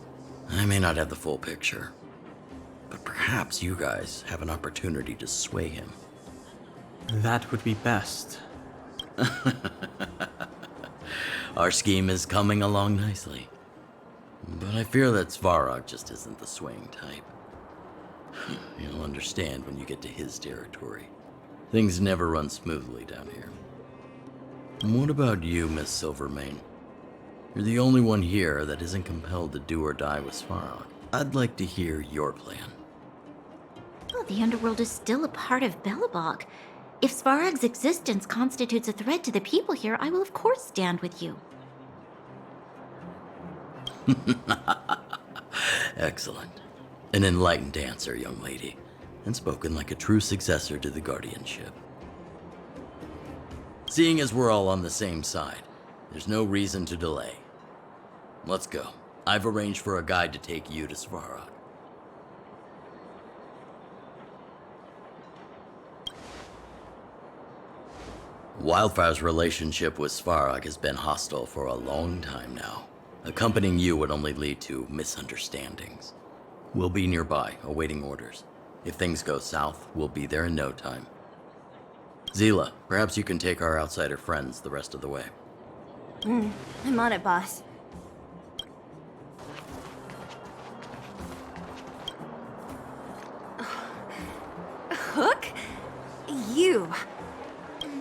I may not have the full picture, but perhaps you guys have an opportunity to sway him. That would be best. Our scheme is coming along nicely. But I fear that Svarog just isn't the swaying type. You'll understand when you get to his territory. Things never run smoothly down here. And what about you, Miss Silvermane? You're the only one here that isn't compelled to do or die with Svarog. I'd like to hear your plan. Well, the Underworld is still a part of Belobog. If Svarog's existence constitutes a threat to the people here, I will of course stand with you. Excellent. An enlightened answer, young lady, and spoken like a true successor to the guardianship. Seeing as we're all on the same side, there's no reason to delay. Let's go. I've arranged for a guide to take you to Svarog. Wildfire's relationship with Svarog has been hostile for a long time now. Accompanying you would only lead to misunderstandings. We'll be nearby, awaiting orders. If things go south, we'll be there in no time. Zila, perhaps you can take our outsider friends the rest of the way. I'm on it, boss. Hook? You.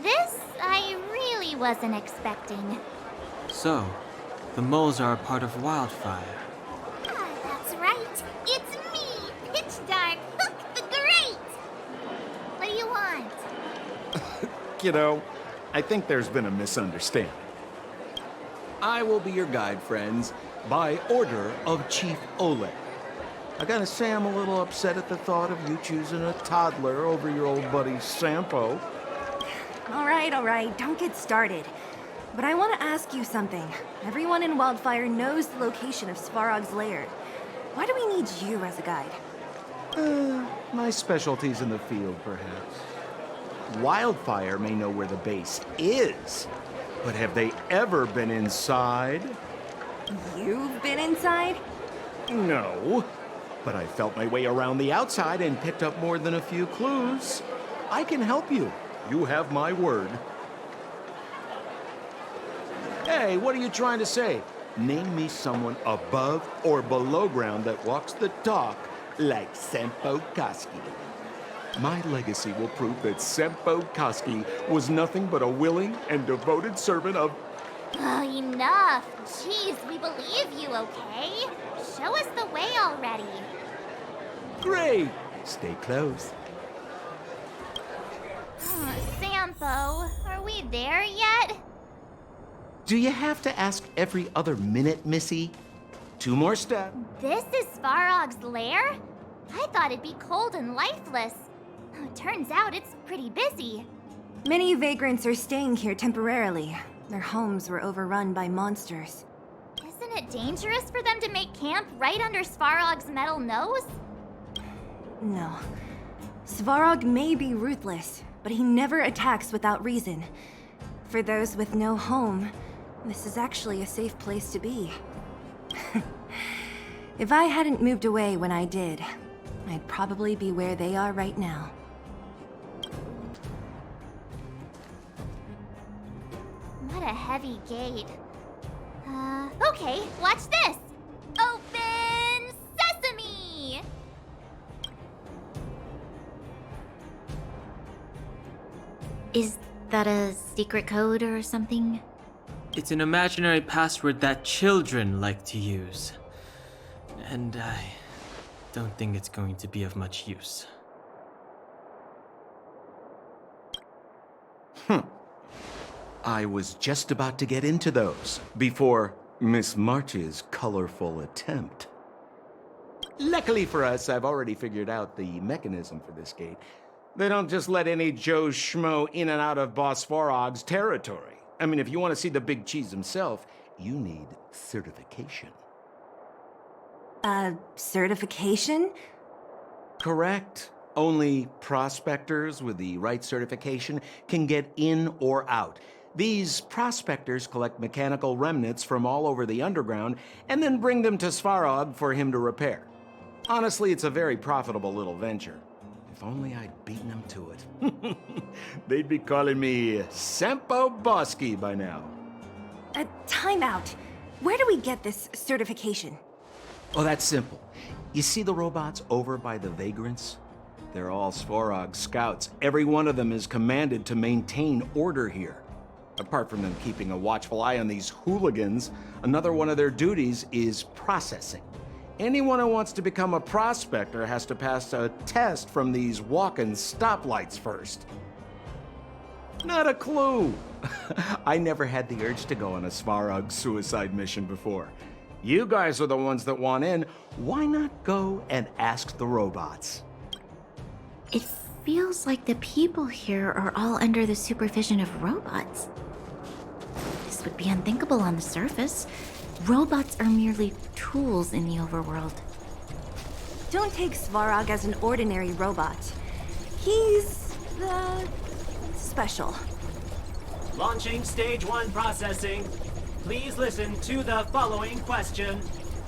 This I really wasn't expecting. So, the moles are a part of Wildfire. Ah, that's right. It's me, Pitch Dark Hook the Great. What do you want? Kiddo, I think there's been a misunderstanding. I will be your guide, friends, by order of Chief Oleg. I gotta say I'm a little upset at the thought of you choosing a toddler over your old buddy Sampo. All right, don't get started. But I want to ask you something. Everyone in Wildfire knows the location of Svarog's lair. Why do we need you as a guide? My specialty's in the field, perhaps. Wildfire may know where the base is, But have they ever been inside? You've been inside? No. But I felt my way around the outside and picked up more than a few clues. I can help you. You have my word. Hey, what are you trying to say? Name me someone above or below ground that walks the talk like Sempo Koski. My legacy will prove that Sempo Koski was nothing but a willing and devoted servant of... Oh, enough. Jeez, we believe you, okay? Show us the way already. Great. Stay close. Sampo, are we there yet? Do you have to ask every other minute, Missy? 2 more steps. This is Svarog's lair? I thought it'd be cold and lifeless. Turns out it's pretty busy. Many vagrants are staying here temporarily. Their homes were overrun by monsters. Isn't it dangerous for them to make camp right under Svarog's metal nose? No. Svarog may be ruthless, but he never attacks without reason. For those with no home, this is actually a safe place to be. If I hadn't moved away when I did, I'd probably be where they are right now. What a heavy gate. Okay, watch this! Open sesame! Is that a secret code or something? It's an imaginary password that children like to use. And I don't think it's going to be of much use. I was just about to get into those before Miss March's colorful attempt. Luckily for us, I've already figured out the mechanism for this gate. They don't just let any Joe Schmo in and out of Boss Svarog's territory. I mean, if you want to see the big cheese himself, you need certification. Certification? Correct. Only prospectors with the right certification can get in or out. These prospectors collect mechanical remnants from all over the underground and then bring them to Svarog for him to repair. Honestly, it's a very profitable little venture. If only I'd beaten them to it. They'd be calling me Sempo Bosky by now. Time out. Where do we get this certification? Oh, that's simple. You see the robots over by the vagrants? They're all Svarog scouts. Every one of them is commanded to maintain order here. Apart from them keeping a watchful eye on these hooligans, another one of their duties is processing. Anyone who wants to become a prospector has to pass a test from these walking stoplights first. Not a clue. I never had the urge to go on a Svarog suicide mission before. You guys are the ones that want in. Why not go and ask the robots? It feels like the people here are all under the supervision of robots. This would be unthinkable on the surface. Robots are merely tools in the overworld. Don't take Svarog as an ordinary robot. He's... special. Launching Stage 1 processing. Please listen to the following question.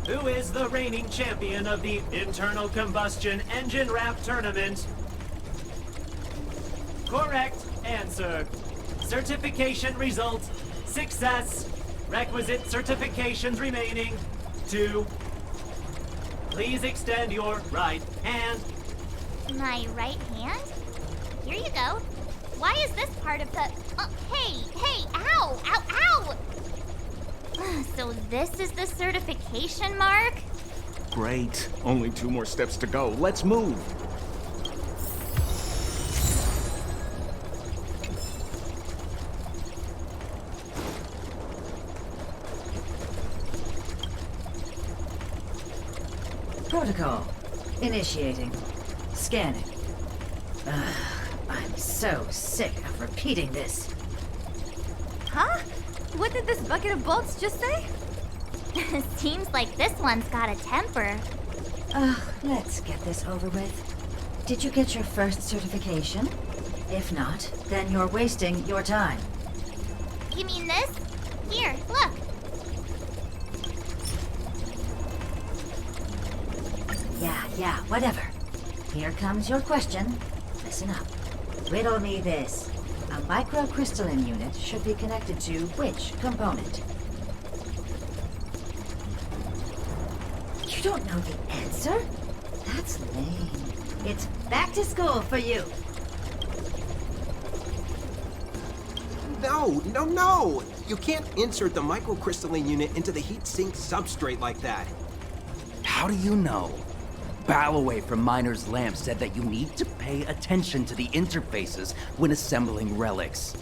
Who is the reigning champion of the Internal Combustion Engine Wrap Tournament? Correct answer. Certification result. Success. Requisite certifications remaining. 2. Please extend your right hand. My right hand? Here you go. Why is this part of the... hey, ow, ow, ow! So this is the certification mark? Great. Only 2 more steps to go. Let's move. Protocol. Initiating. Scanning. I'm so sick of repeating this. Huh? What did this bucket of bolts just say? Seems like this one's got a temper. Let's get this over with. Did you get your first certification? If not, then you're wasting your time. You mean this? Here, look. Yeah, whatever. Here comes your question. Listen up. Riddle me this. A microcrystalline unit should be connected to which component? You don't know the answer? That's lame. It's back to school for you. No! You can't insert the microcrystalline unit into the heat sink substrate like that. How do you know? Balloway from Miner's Lamp said that you need to pay attention to the interfaces when assembling relics.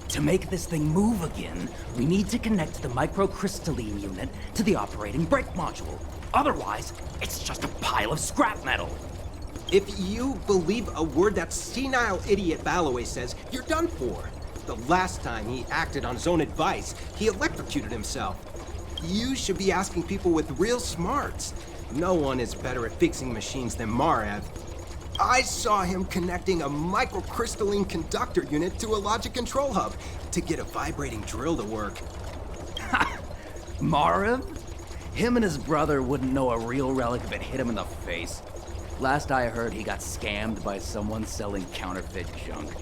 To make this thing move again, we need to connect the microcrystalline unit to the operating brake module. Otherwise, it's just a pile of scrap metal. If you believe a word that senile idiot Balloway says, you're done for. The last time he acted on his own advice, he electrocuted himself. You should be asking people with real smarts. No one is better at fixing machines than Marev. I saw him connecting a microcrystalline conductor unit to a logic control hub to get a vibrating drill to work. Marev? Him and his brother wouldn't know a real relic if it hit him in the face. Last I heard, he got scammed by someone selling counterfeit junk.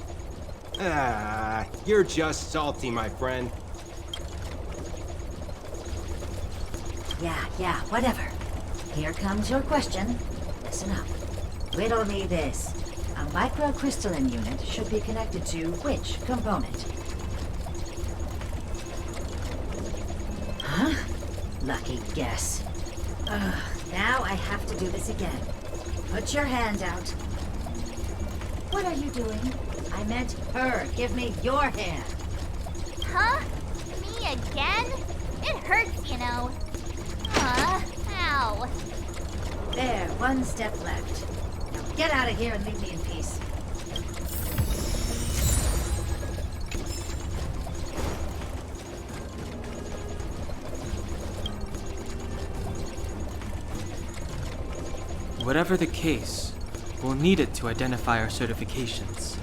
You're just salty, my friend. Yeah, whatever. Here comes your question. Listen up. Riddle me this. A microcrystalline unit should be connected to which component? Huh? Lucky guess. Ugh, now I have to do this again. Put your hand out. What are you doing? I meant her. Give me your hand. Huh? Me again? It hurts, you know. Ow. There, one step left. Now get out of here and leave me in peace. Whatever the case, we'll need it to identify our certifications.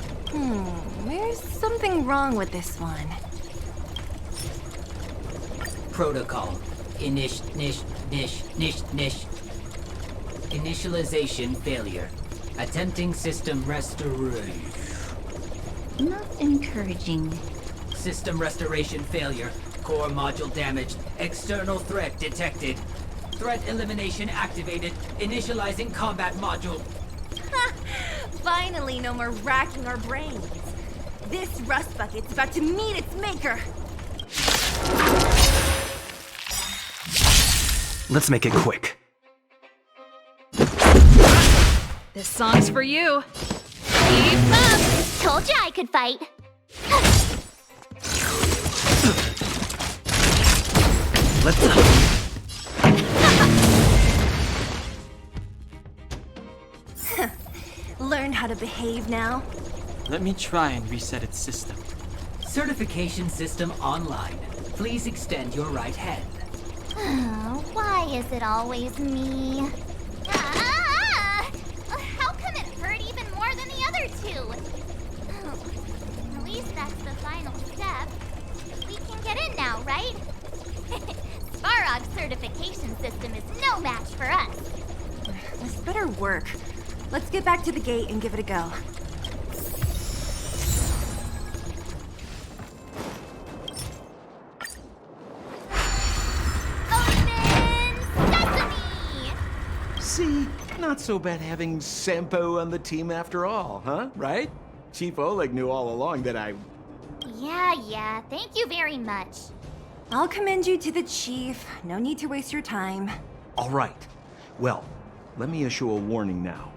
There's something wrong with this one. Protocol. Initialization failure. Attempting system restoration. Not encouraging. System restoration failure. Core module damaged. External threat detected. Threat elimination activated. Initializing combat module. Finally, no more racking our brains. This rust bucket's about to meet its maker. Let's make it quick. This song's for you. Keep up! Told you I could fight. Let's Learn how to behave now. Let me try and reset its system. Certification system online. Please extend your right hand. Why is it always me? How come it hurt even more than the other two? At least that's the final step. We can get in now, right? Svarog's certification system is no match for us. This better work. Let's get back to the gate and give it a go. See, not so bad having Sampo on the team after all, huh? Right? Chief Oleg knew all along that I... Yeah, thank you very much. I'll commend you to the chief. No need to waste your time. All right. Well, let me issue a warning now.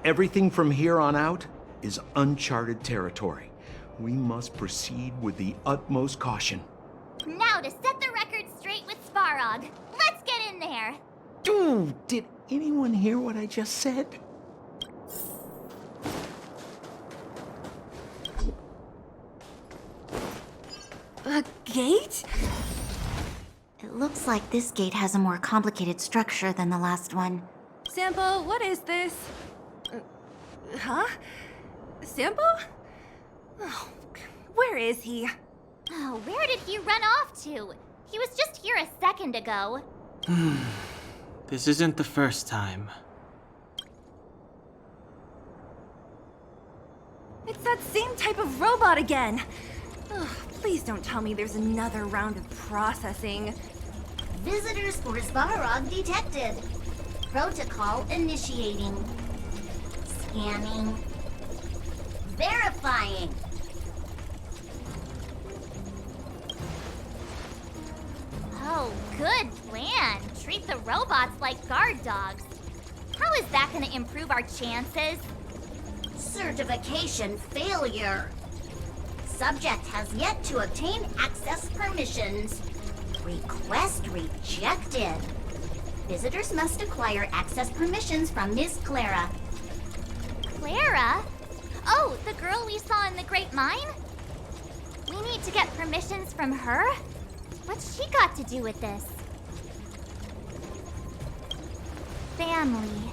Everything from here on out is uncharted territory. We must proceed with the utmost caution. Now to set the record straight with Svarog. Let's get in there. Dude, did anyone hear what I just said? A gate? It looks like this gate has a more complicated structure than the last one. Sampo, what is this? Huh? Sampo? Oh, where is he? Oh, where did he run off to? He was just here a second ago. This isn't the first time. It's that same type of robot again. Ugh, please don't tell me there's another round of processing. Visitors for Svarog detected. Protocol initiating. Scanning. Verifying. Oh, good plan. Treat the robots like guard dogs. How is that gonna improve our chances? Certification failure. Subject has yet to obtain access permissions. Request rejected. Visitors must acquire access permissions from Miss Clara. Clara? Oh, the girl we saw in the Great Mine? We need to get permissions from her? What's she got to do with this? Family.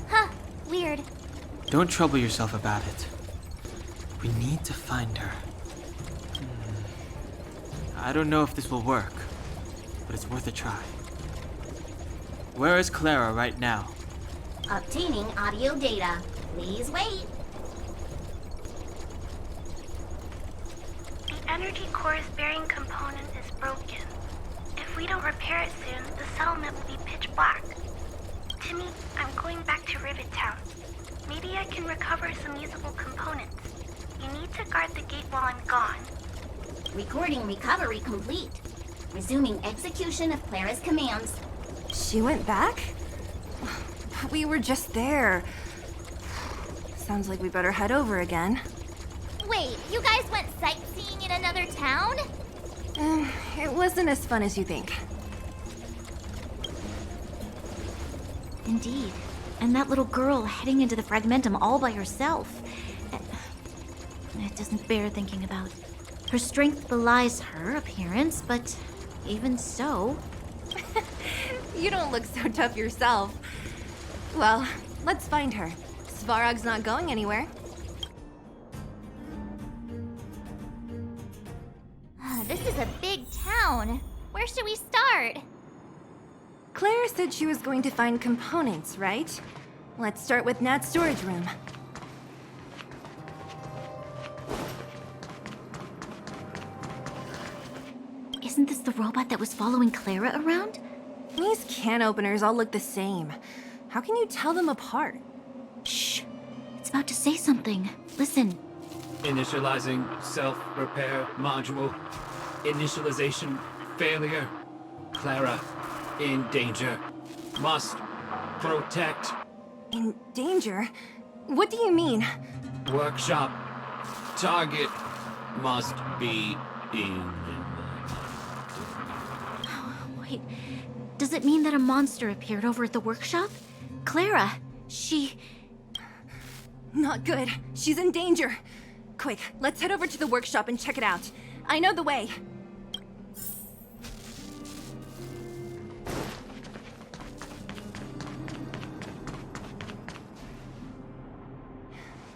Huh, weird. Don't trouble yourself about it. We need to find her. I don't know if this will work, but it's worth a try. Where is Clara right now? Obtaining audio data. Please wait. The energy core's bearing component is broken. If we don't repair it soon, the settlement will be pitch black. Timmy, I'm going back to Rivet Town. Maybe I can recover some usable components. You need to guard the gate while I'm gone. Recording recovery complete. Resuming execution of Clara's commands. She went back? We were just there. Sounds like we better head over again. Wait, you guys went sightseeing in another town? It wasn't as fun as you think. Indeed. And that little girl heading into the Fragmentum all by herself. It doesn't bear thinking about. Her strength belies her appearance, but even so... You don't look so tough yourself. Well, let's find her. Svarog's not going anywhere. This is a big town. Where should we start? Claire said she was going to find components, right? Let's start with Nat's storage room. Isn't this the robot that was following Clara around? These can openers all look the same. How can you tell them apart? Shh. It's about to say something. Listen. Initializing self-repair module. Initialization failure. Clara in danger. Must protect. In danger? What do you mean? Workshop. Target must be in. Wait, does it mean that a monster appeared over at the workshop? Clara, she... Not good. She's in danger. Quick, let's head over to the workshop and check it out. I know the way.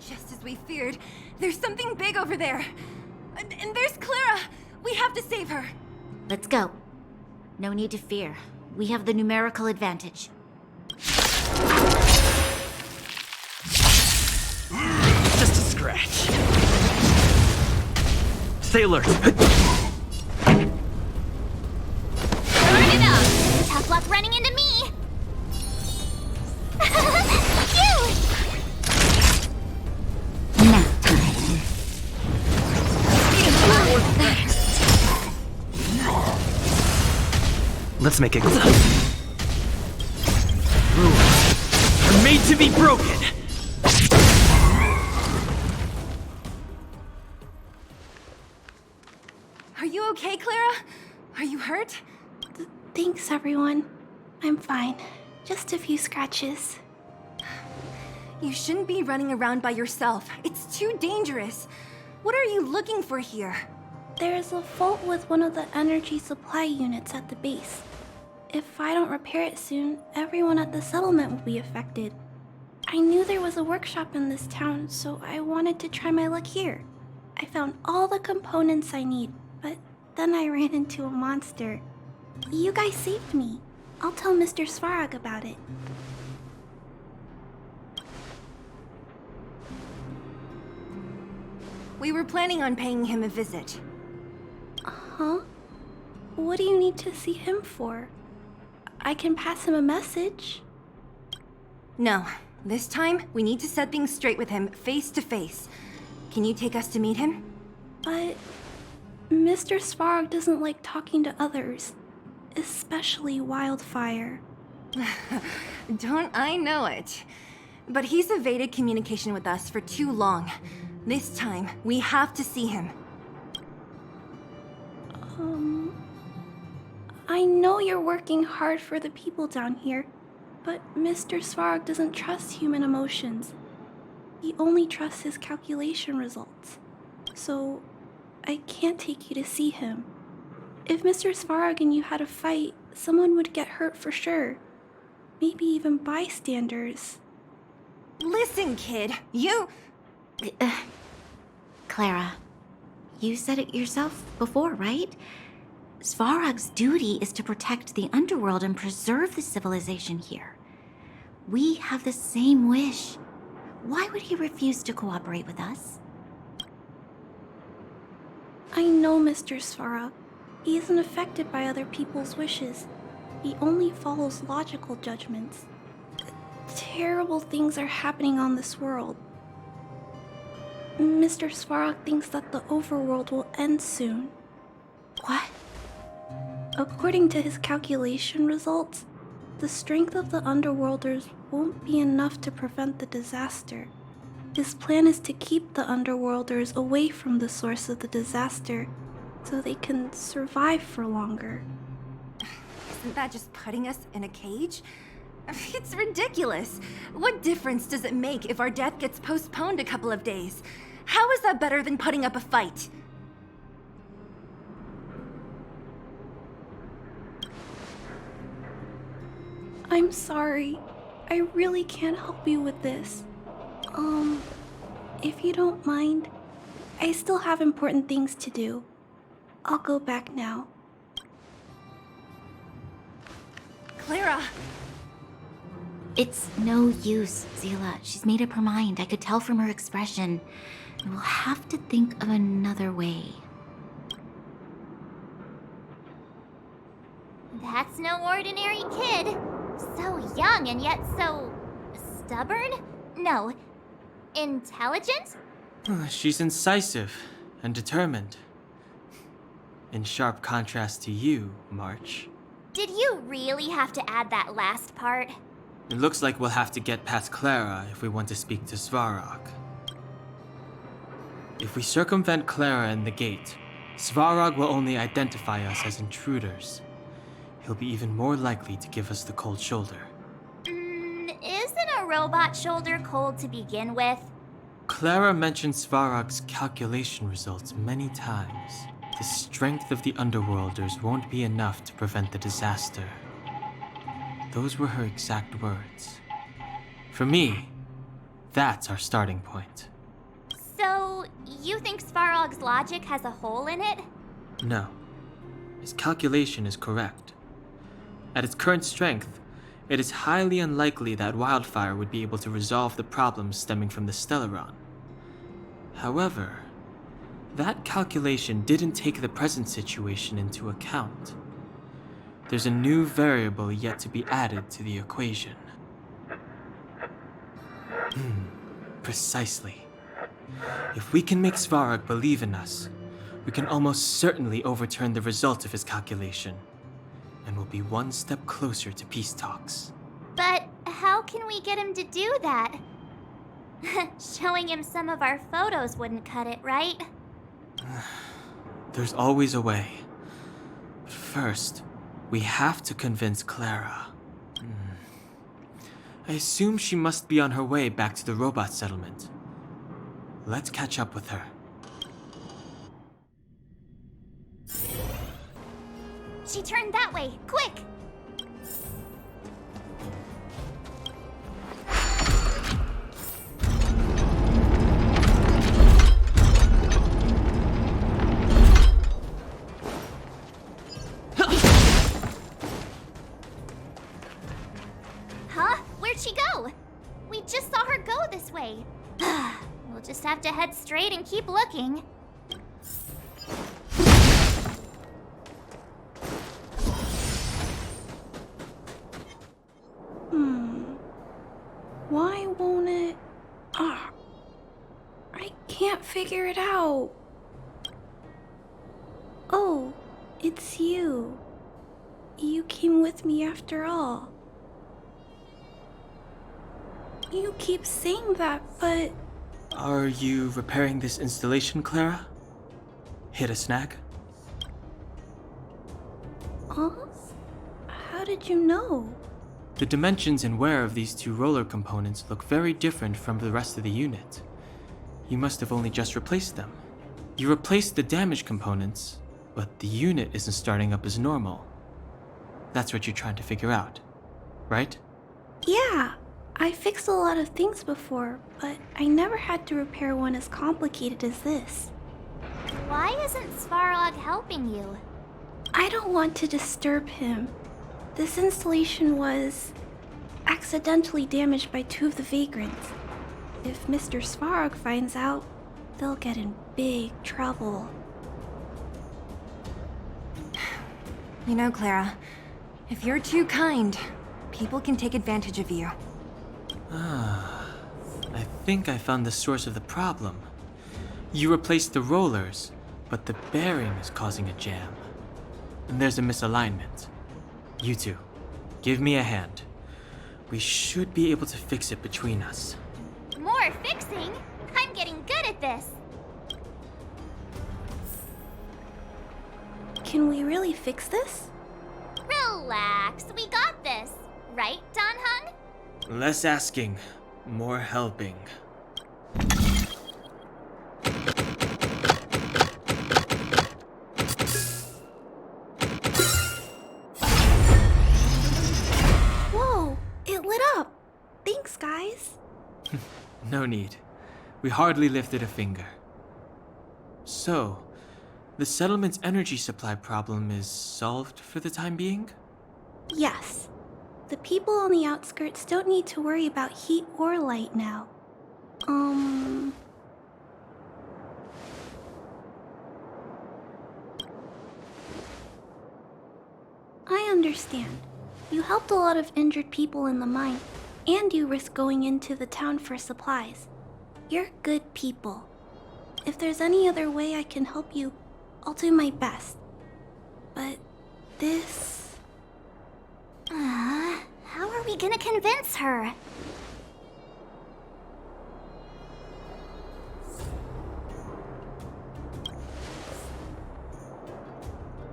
Just as we feared, there's something big over there. And there's Clara! We have to save her. Let's go. No need to fear. We have the numerical advantage. Just a scratch. Stay alert. Turn it up! Tough luck running into me! Phew! Nap time. Let's make it go. Rules are made to be broken. Are you okay, Clara? Are you hurt? Thanks, everyone. I'm fine. Just a few scratches. You shouldn't be running around by yourself. It's too dangerous. What are you looking for here? There's a fault with one of the energy supply units at the base. If I don't repair it soon, everyone at the settlement will be affected. I knew there was a workshop in this town, so I wanted to try my luck here. I found all the components I need, but then I ran into a monster. You guys saved me. I'll tell Mr. Svarog about it. We were planning on paying him a visit. Huh? What do you need to see him for? I can pass him a message. No. This time, we need to set things straight with him, face to face. Can you take us to meet him? But Mr. Svarog doesn't like talking to others, especially Wildfire. Don't I know it? But he's evaded communication with us for too long. This time, we have to see him. I know you're working hard for the people down here, but Mr. Svarog doesn't trust human emotions. He only trusts his calculation results. So, I can't take you to see him. If Mr. Svarog and you had a fight, someone would get hurt for sure. Maybe even bystanders. Listen, kid, you... Clara, you said it yourself before, right? Svarog's duty is to protect the underworld and preserve the civilization here. We have the same wish. Why would he refuse to cooperate with us? I know Mr. Svarog. He isn't affected by other people's wishes. He only follows logical judgments. Terrible things are happening on this world. Mr. Svarog thinks that the overworld will end soon. What? According to his calculation results, the strength of the Underworlders won't be enough to prevent the disaster. His plan is to keep the Underworlders away from the source of the disaster so they can survive for longer. Isn't that just putting us in a cage? It's ridiculous. What difference does it make if our death gets postponed a couple of days? How is that better than putting up a fight? I'm sorry. I really can't help you with this. If you don't mind, I still have important things to do. I'll go back now. Clara! It's no use, Zila. She's made up her mind. I could tell from her expression. We'll have to think of another way. That's no ordinary kid. So young and yet so... stubborn? No. Intelligent? She's incisive and determined. In sharp contrast to you, March. Did you really have to add that last part? It looks like we'll have to get past Clara if we want to speak to Svarog. If we circumvent Clara and the gate, Svarog will only identify us as intruders. He'll be even more likely to give us the cold shoulder. Isn't a robot shoulder cold to begin with? Clara mentioned Svarog's calculation results many times. The strength of the Underworlders won't be enough to prevent the disaster. Those were her exact words. For me, that's our starting point. So, you think Svarog's logic has a hole in it? No. His calculation is correct. At its current strength, it is highly unlikely that Wildfire would be able to resolve the problems stemming from the Stellaron. However, that calculation didn't take the present situation into account. There's a new variable yet to be added to the equation. Precisely. If we can make Svarog believe in us, we can almost certainly overturn the result of his calculation, and we'll be one step closer to peace talks. But how can we get him to do that? Showing him some of our photos wouldn't cut it, right? There's always a way. But first, we have to convince Clara. I assume she must be on her way back to the robot settlement. Let's catch up with her. She turned that way, quick! have to head straight and keep looking. Why won't it... I can't figure it out. Oh, it's you. You came with me after all. You keep saying that, but... Are you repairing this installation, Clara? Hit a snag? Huh? How did you know? The dimensions and wear of these two roller components look very different from the rest of the unit. You must have only just replaced them. You replaced the damaged components, but the unit isn't starting up as normal. That's what you're trying to figure out, right? Yeah, I fixed a lot of things before, but I never had to repair one as complicated as this. Why isn't Svarog helping you? I don't want to disturb him. This installation was accidentally damaged by two of the vagrants. If Mr. Svarog finds out, they'll get in big trouble. You know, Clara, if you're too kind, people can take advantage of you. I think I found the source of the problem. You replaced the rollers, but the bearing is causing a jam. And there's a misalignment. You two, give me a hand. We should be able to fix it between us. More fixing? I'm getting good at this. Can we really fix this? Relax, we got this. Right, Don Hung? Less asking, more helping. Whoa, it lit up. Thanks, guys. No need. We hardly lifted a finger. So, the settlement's energy supply problem is solved for the time being? Yes. The people on the outskirts don't need to worry about heat or light now. I understand. You helped a lot of injured people in the mine, and you risked going into the town for supplies. You're good people. If there's any other way I can help you, I'll do my best. But this... How are we gonna convince her?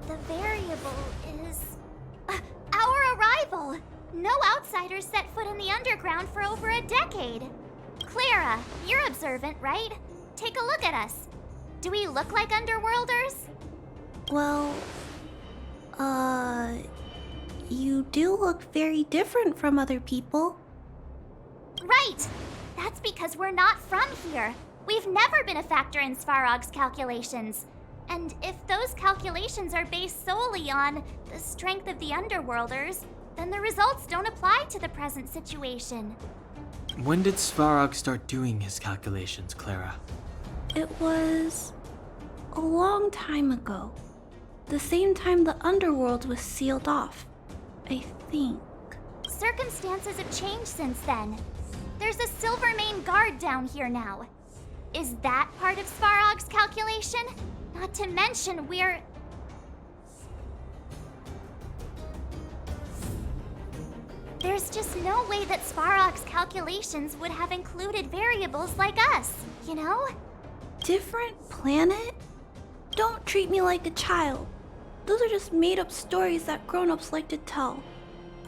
The variable is... our arrival! No outsiders set foot in the underground for over a decade. Clara, you're observant, right? Take a look at us. Do we look like underworlders? Well, you do look very different from other people. Right! That's because we're not from here. We've never been a factor in Svarog's calculations. And if those calculations are based solely on the strength of the underworlders, then the results don't apply to the present situation. When did Svarog start doing his calculations, Clara? It was a long time ago. The same time the underworld was sealed off, I think. Circumstances have changed since then. There's a Silvermane guard down here now. Is that part of Svarog's calculation? Not to mention we're... There's just no way that Svarog's calculations would have included variables like us, you know? Different planet? Don't treat me like a child. Those are just made-up stories that grown-ups like to tell.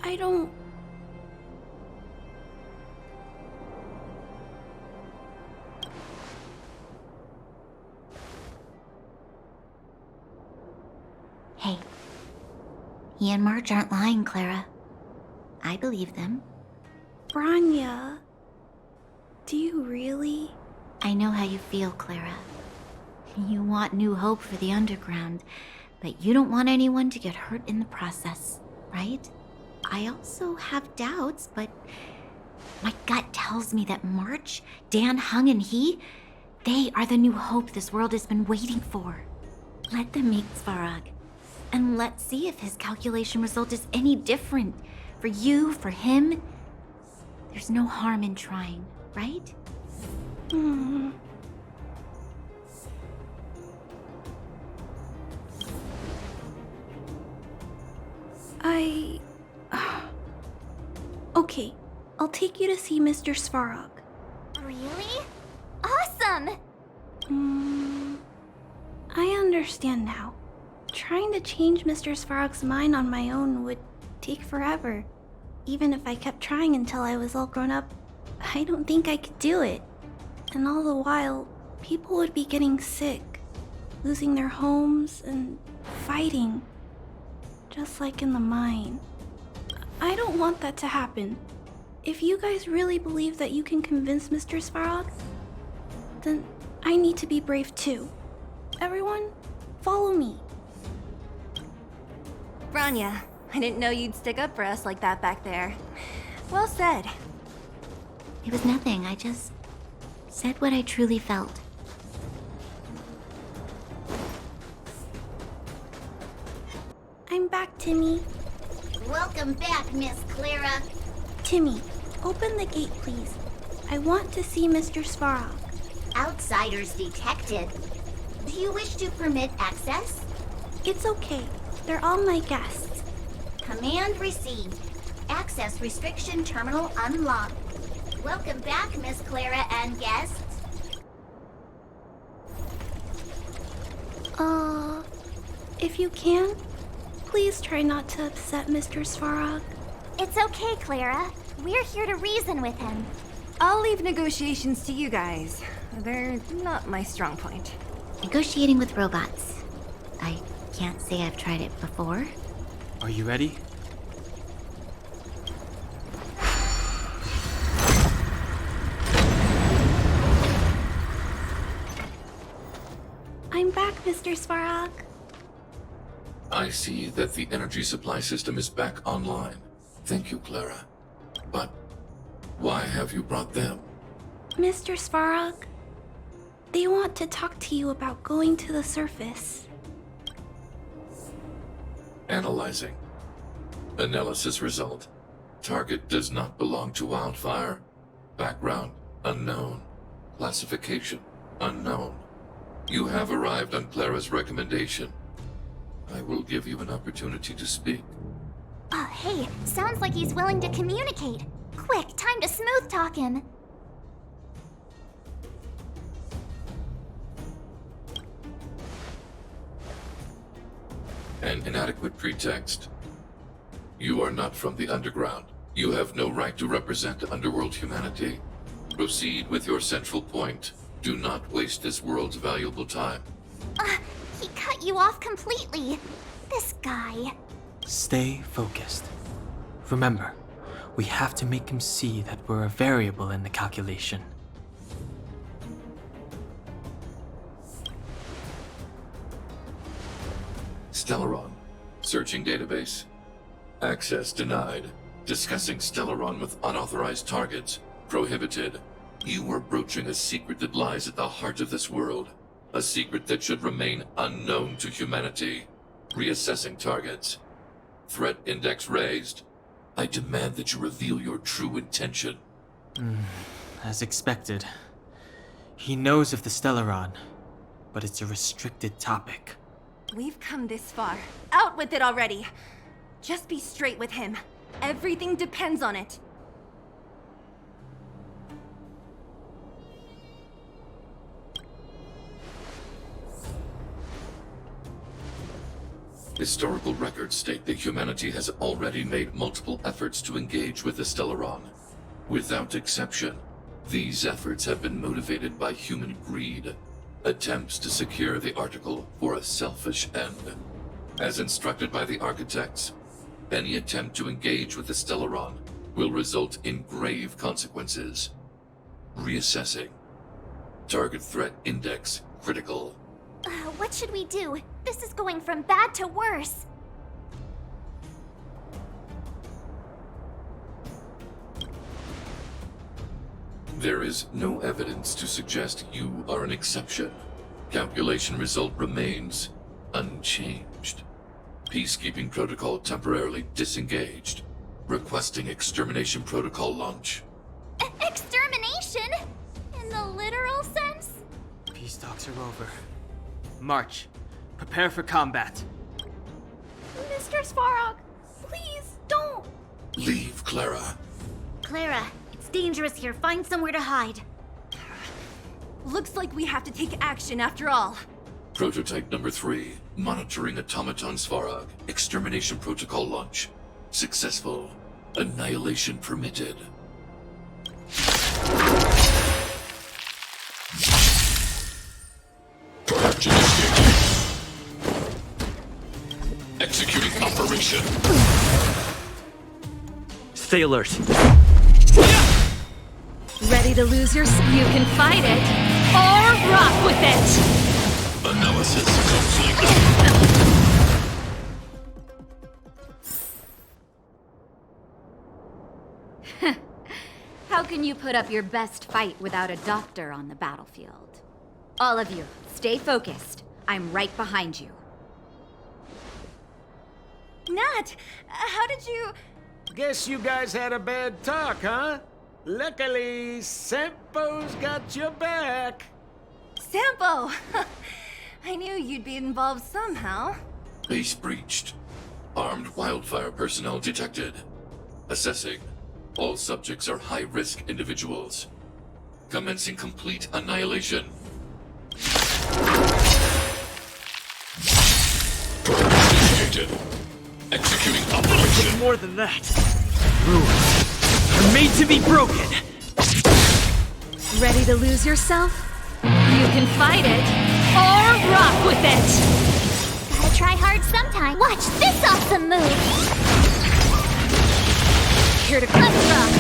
I don't... Hey, he and Marge aren't lying, Clara. I believe them. Branya, do you really? I know how you feel, Clara. You want new hope for the underground, but you don't want anyone to get hurt in the process, right? I also have doubts, but my gut tells me that March, Dan Hung, and he, They are the new hope this world has been waiting for. Let them meet Svarog, and let's see if his calculation result is any different. For you, for him, there's no harm in trying, right? Okay, I'll take you to see Mr. Svarog. Really? Awesome! I understand now. Trying to change Mr. Svarog's mind on my own would take forever. Even if I kept trying until I was all grown up, I don't think I could do it. And all the while, people would be getting sick, losing their homes, and fighting. Just like in the mine. I don't want that to happen. If you guys really believe that you can convince Mr. Svarog, then I need to be brave too. Everyone, follow me. Branya, I didn't know you'd stick up for us like that back there. Well said. It was nothing, I just said what I truly felt. I'm back, Timmy. Welcome back, Miss Clara. Timmy, open the gate, please. I want to see Mr. Svarog. Outsiders detected. Do you wish to permit access? It's okay. They're all my guests. Command received. Access restriction terminal unlocked. Welcome back, Miss Clara and guests. If you can, please try not to upset Mr. Svarog. It's okay, Clara. We're here to reason with him. I'll leave negotiations to you guys. They're not my strong point. Negotiating with robots. I can't say I've tried it before. Are you ready? I'm back, Mr. Svarog. I see that the energy supply system is back online. Thank you, Clara. But why have you brought them? Mr. Svarog, they want to talk to you about going to the surface. Analyzing. Analysis result. Target does not belong to Wildfire. Background unknown. Classification unknown. You have arrived on Clara's recommendation. I will give you an opportunity to speak. Hey, sounds like he's willing to communicate. Quick, time to smooth talk him. An inadequate pretext. You are not from the underground. You have no right to represent underworld humanity. Proceed with your central point. Do not waste this world's valuable time. He cut you off completely. This guy. Stay focused. Remember, we have to make him see that we're a variable in the calculation. Stellaron. Searching database. Access denied. Discussing Stellaron with unauthorized targets. Prohibited. You are broaching a secret that lies at the heart of this world. A secret that should remain unknown to humanity. Reassessing targets. Threat index raised. I demand that you reveal your true intention. As expected. He knows of the Stellaron, but it's a restricted topic. We've come this far. Out with it already. Just be straight with him. Everything depends on it. Historical records state that humanity has already made multiple efforts to engage with the Stellaron. Without exception, these efforts have been motivated by human greed, attempts to secure the article for a selfish end. As instructed by the architects, any attempt to engage with the Stellaron will result in grave consequences. Reassessing. Target threat index critical. What should we do? This is going from bad to worse. There is no evidence to suggest you are an exception. Calculation result remains unchanged. Peacekeeping protocol temporarily disengaged. Requesting extermination protocol launch. Extermination? In the literal sense? Peace talks are over. March. Prepare for combat. Mr. Svarog, please don't. Leave, Clara. Clara, it's dangerous here. Find somewhere to hide. Looks like we have to take action after all. Prototype number 3. Monitoring automaton Svarog. Extermination protocol launch. Successful. Annihilation permitted. Purge initiated. Executing operation. Stay alert. Ready to lose your... You can fight it, or rock with it! Analysis complete. How can you put up your best fight without a doctor on the battlefield? All of you, stay focused. I'm right behind you. Nat, how did you... Guess you guys had a bad talk, huh? Luckily, Sampo's got your back. Sampo! I knew you'd be involved somehow. Base breached. Armed wildfire personnel detected. Assessing. All subjects are high-risk individuals. Commencing complete annihilation. Initiated. Executing operation. It's more than that. Rules are made to be broken. Ready to lose yourself? You can fight it, or rock with it! Gotta try hard sometime. Watch this awesome move! Here to Let's rock!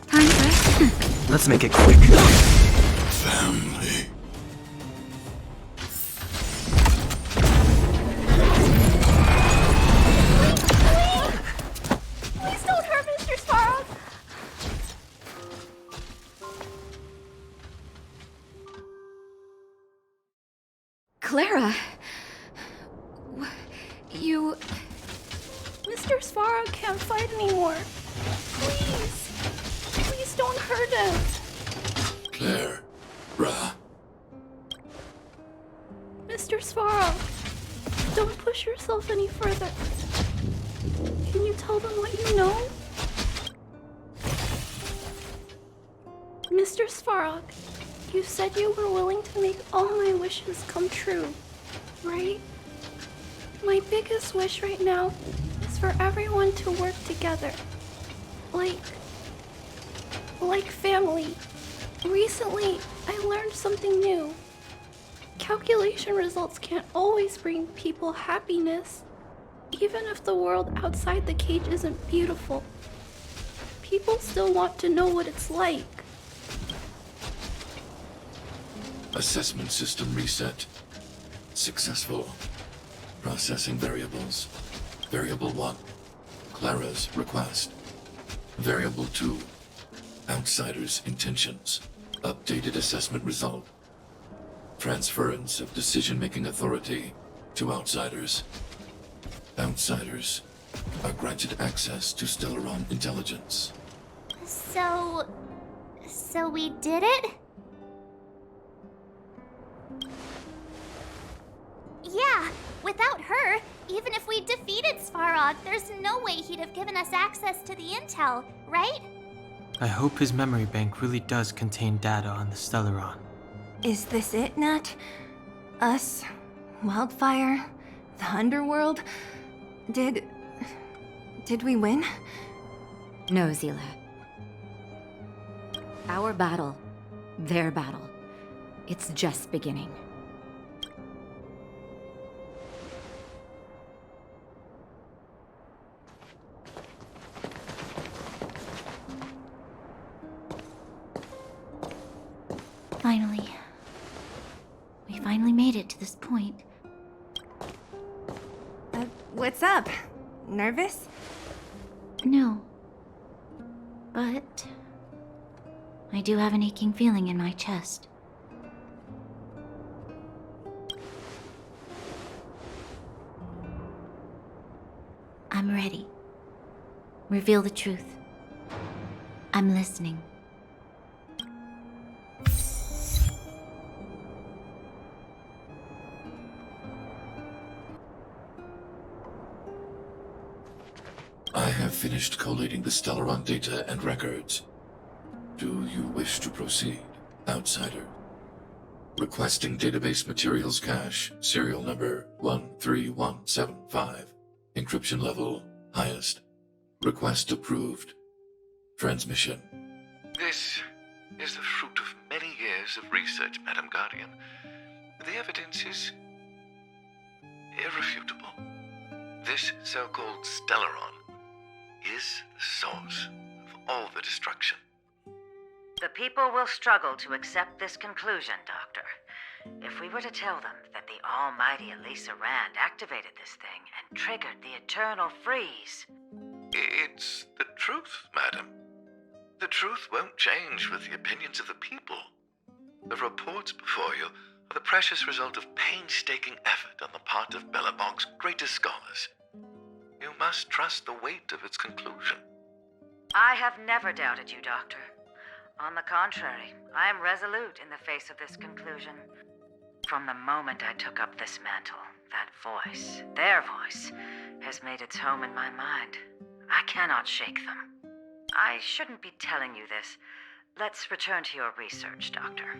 Time for... Let's make it quick. Family. Please don't hurt Mr. Svarog. Clara! You... Mr. Svarog can't fight anymore. Please. Please don't hurt him. Claire. Ra. Mr. Svarog, don't push yourself any further. Can you tell them what you know? Mr. Svarog, you said you were willing to make all my wishes come true, right? My biggest wish right now is for everyone to work together. Like family. Recently, I learned something new. Calculation results can't always bring people happiness, even if the world outside the cage isn't beautiful. People still want to know what it's like. Assessment system reset. Successful. Processing variables. Variable 1. Clara's request. Variable 2. Outsider's intentions. Updated assessment result. Transference of decision-making authority to outsiders. Outsiders are granted access to Stellaron intelligence. So we did it? Yeah, without her, even if we defeated Svarog, there's no way he'd have given us access to the intel, right? I hope his memory bank really does contain data on the Stellaron. Is this it, Nat? Us? Wildfire? The Underworld? Did we win? No, Zila. Our battle, their battle, it's just beginning. Finally. We finally made it to this point. What's up? Nervous? No. But I do have an aching feeling in my chest. I'm ready. Reveal the truth. I'm listening. I have finished collating the Stellaron data and records. Do you wish to proceed, outsider? Requesting database materials cache, serial number 13175. Encryption level, highest. Request approved. Transmission. This is the fruit of many years of research, Madam Guardian. The evidence is irrefutable. This so-called Stellaron is the source of all the destruction. The people will struggle to accept this conclusion, Doctor. If we were to tell them that the almighty Elisa Rand activated this thing and triggered the eternal freeze. It's the truth, madam. The truth won't change with the opinions of the people. The reports before you are the precious result of painstaking effort on the part of Belobog's greatest scholars. You must trust the weight of its conclusion. I have never doubted you, Doctor. On the contrary, I am resolute in the face of this conclusion. From the moment I took up this mantle, that voice, their voice, has made its home in my mind. I cannot shake them. I shouldn't be telling you this. Let's return to your research, Doctor.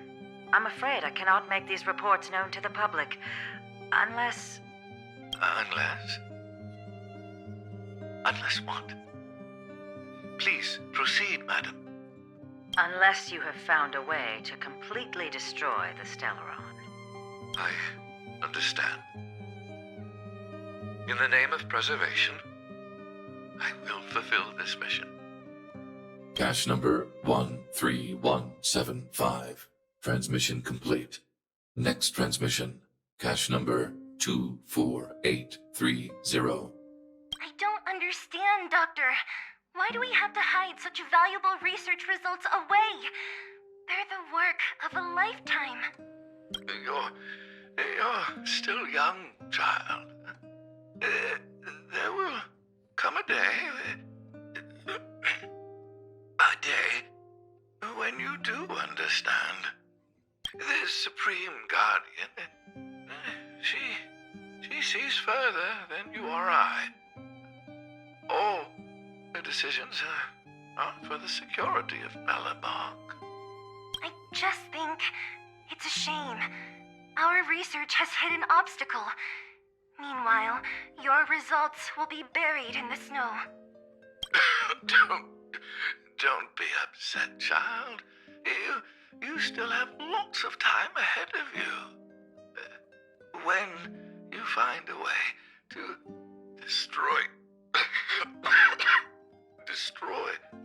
I'm afraid I cannot make these reports known to the public, unless... Unless what? Please, proceed, madam. Unless you have found a way to completely destroy the Stellaron. I understand. In the name of preservation, I will fulfill this mission. Cache number 13175. Transmission complete. Next transmission. Cache number 24830. I don't understand, Doctor. Why do we have to hide such valuable research results away? They're the work of a lifetime. You're still young, child. There will come a day when you do understand. This Supreme Guardian, she sees further than you or I. All the decisions are for the security of Belobog. I just think it's a shame. Our research has hit an obstacle. Meanwhile, your results will be buried in the snow. Don't be upset, child. You still have lots of time ahead of you. When you find a way to destroy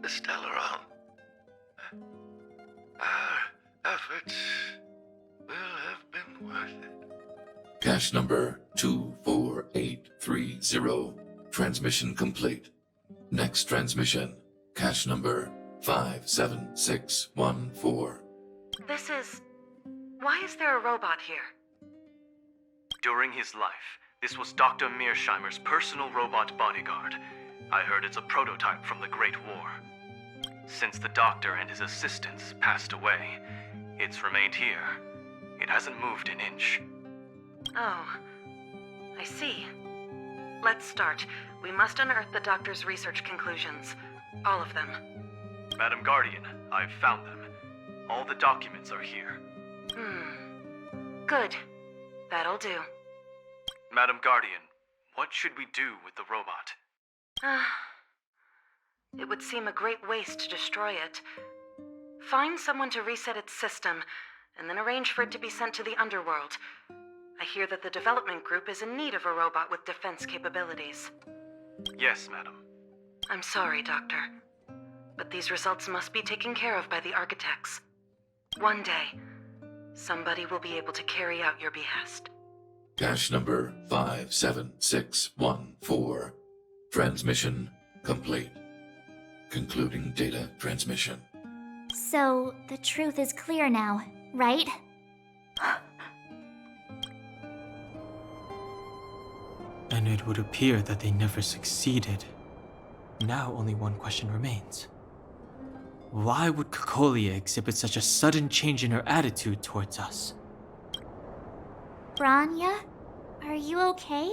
the Stellaron, our efforts will have been worth it. Cache number 24830. Transmission complete. Next transmission. Cache number 57614. This is... Why is there a robot here? During his life, this was Dr. Mearsheimer's personal robot bodyguard. I heard it's a prototype from the Great War. Since the doctor and his assistants passed away, it's remained here. It hasn't moved an inch. Oh, I see. Let's start. We must unearth the doctor's research conclusions. All of them. Madam Guardian, I've found them. All the documents are here. Good. That'll do. Madam Guardian, what should we do with the robot? It would seem a great waste to destroy it. Find someone to reset its system, and then arrange for it to be sent to the underworld. I hear that the development group is in need of a robot with defense capabilities. Yes, madam. I'm sorry, Doctor, but these results must be taken care of by the architects. One day, somebody will be able to carry out your behest. Cache number 57614. Transmission complete. Concluding data transmission. So, the truth is clear now, right? And it would appear that they never succeeded. Now only one question remains. Why would Cocolia exhibit such a sudden change in her attitude towards us? Branya? Are you okay?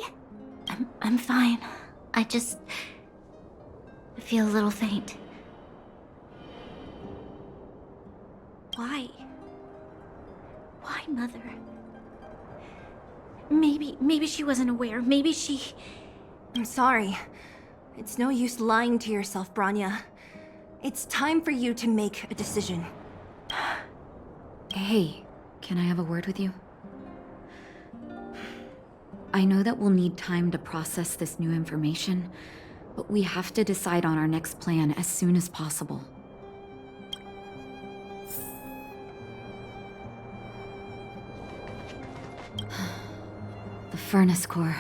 I'm fine. I feel a little faint. Why? Why, Mother? Maybe she wasn't aware. Maybe she... I'm sorry. It's no use lying to yourself, Branya. It's time for you to make a decision. Hey, can I have a word with you? I know that we'll need time to process this new information, but we have to decide on our next plan as soon as possible. The furnace core.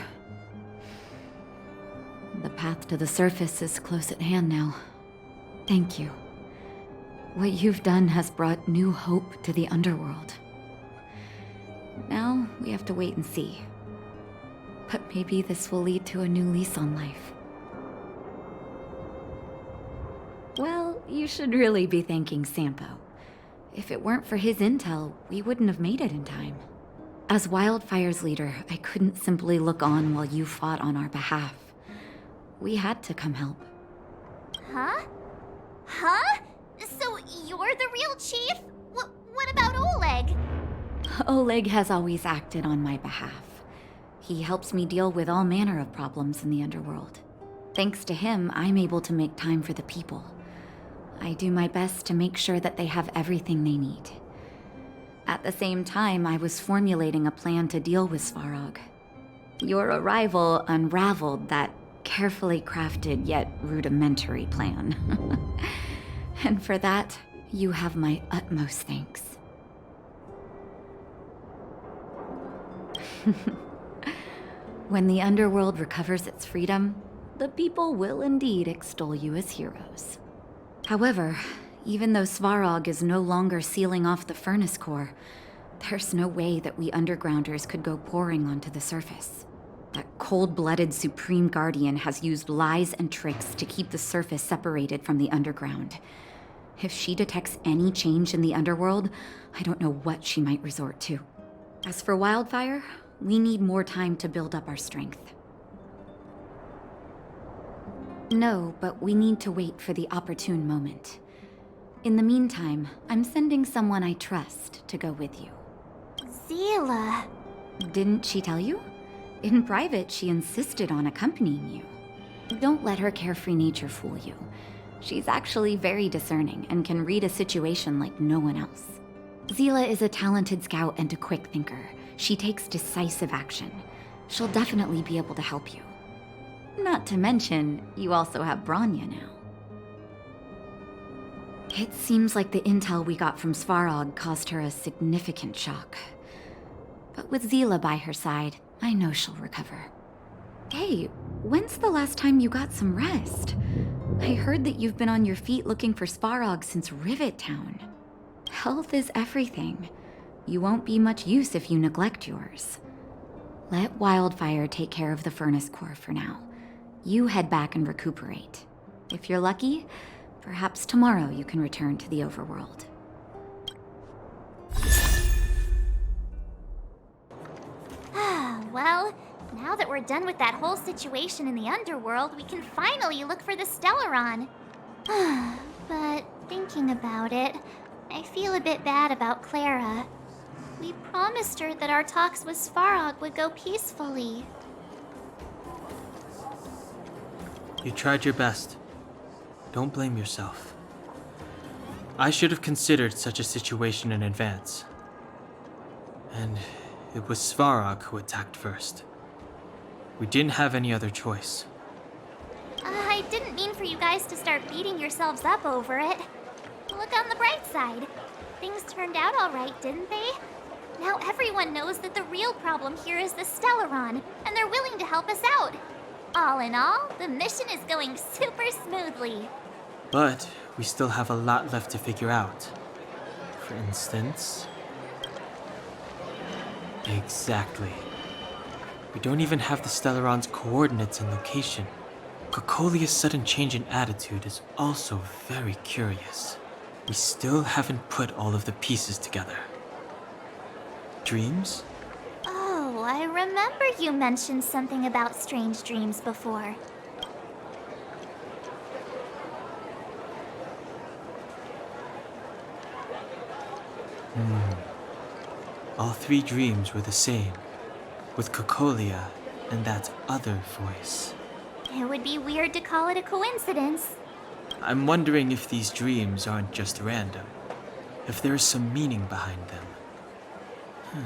The path to the surface is close at hand now. Thank you. What you've done has brought new hope to the underworld. Now, we have to wait and see. But maybe this will lead to a new lease on life. Well, you should really be thanking Sampo. If it weren't for his intel, we wouldn't have made it in time. As Wildfire's leader, I couldn't simply look on while you fought on our behalf. We had to come help. Huh? Huh? So you're the real chief? What about Oleg? Oleg has always acted on my behalf. He helps me deal with all manner of problems in the underworld. Thanks to him, I'm able to make time for the people. I do my best to make sure that they have everything they need. At the same time, I was formulating a plan to deal with Svarog. Your arrival unraveled that carefully crafted yet rudimentary plan. And for that, you have my utmost thanks. When the underworld recovers its freedom, the people will indeed extol you as heroes. However, even though Svarog is no longer sealing off the furnace core, there's no way that we undergrounders could go pouring onto the surface. That cold-blooded Supreme Guardian has used lies and tricks to keep the surface separated from the underground. If she detects any change in the underworld, I don't know what she might resort to. As for Wildfire, we need more time to build up our strength. No, but we need to wait for the opportune moment. In the meantime, I'm sending someone I trust to go with you. Zila. Didn't she tell you? In private, she insisted on accompanying you. Don't let her carefree nature fool you. She's actually very discerning and can read a situation like no one else. Zila is a talented scout and a quick thinker. She takes decisive action. She'll definitely be able to help you. Not to mention, you also have Branya now. It seems like the intel we got from Svarog caused her a significant shock. But with Zila by her side, I know she'll recover. Hey, when's the last time you got some rest? I heard that you've been on your feet looking for Svarog since Rivet Town. Health is everything. You won't be much use if you neglect yours. Let Wildfire take care of the furnace core for now. You head back and recuperate. If you're lucky, perhaps tomorrow you can return to the overworld. Well, now that we're done with that whole situation in the underworld, we can finally look for the Stellaron. But thinking about it, I feel a bit bad about Clara. We promised her that our talks with Svarog would go peacefully. You tried your best. Don't blame yourself. I should have considered such a situation in advance. And it was Svarog who attacked first. We didn't have any other choice. I didn't mean for you guys to start beating yourselves up over it. Look on the bright side. Things turned out all right, didn't they? Now everyone knows that the real problem here is the Stellaron, and they're willing to help us out. All in all, the mission is going super smoothly. But we still have a lot left to figure out. For instance... Exactly. We don't even have the Stellaron's coordinates and location. Cocolia's sudden change in attitude is also very curious. We still haven't put all of the pieces together. Dreams? Oh, I remember you mentioned something about strange dreams before. All three dreams were the same, with Cocolia and that other voice. It would be weird to call it a coincidence. I'm wondering if these dreams aren't just random, if there's some meaning behind them.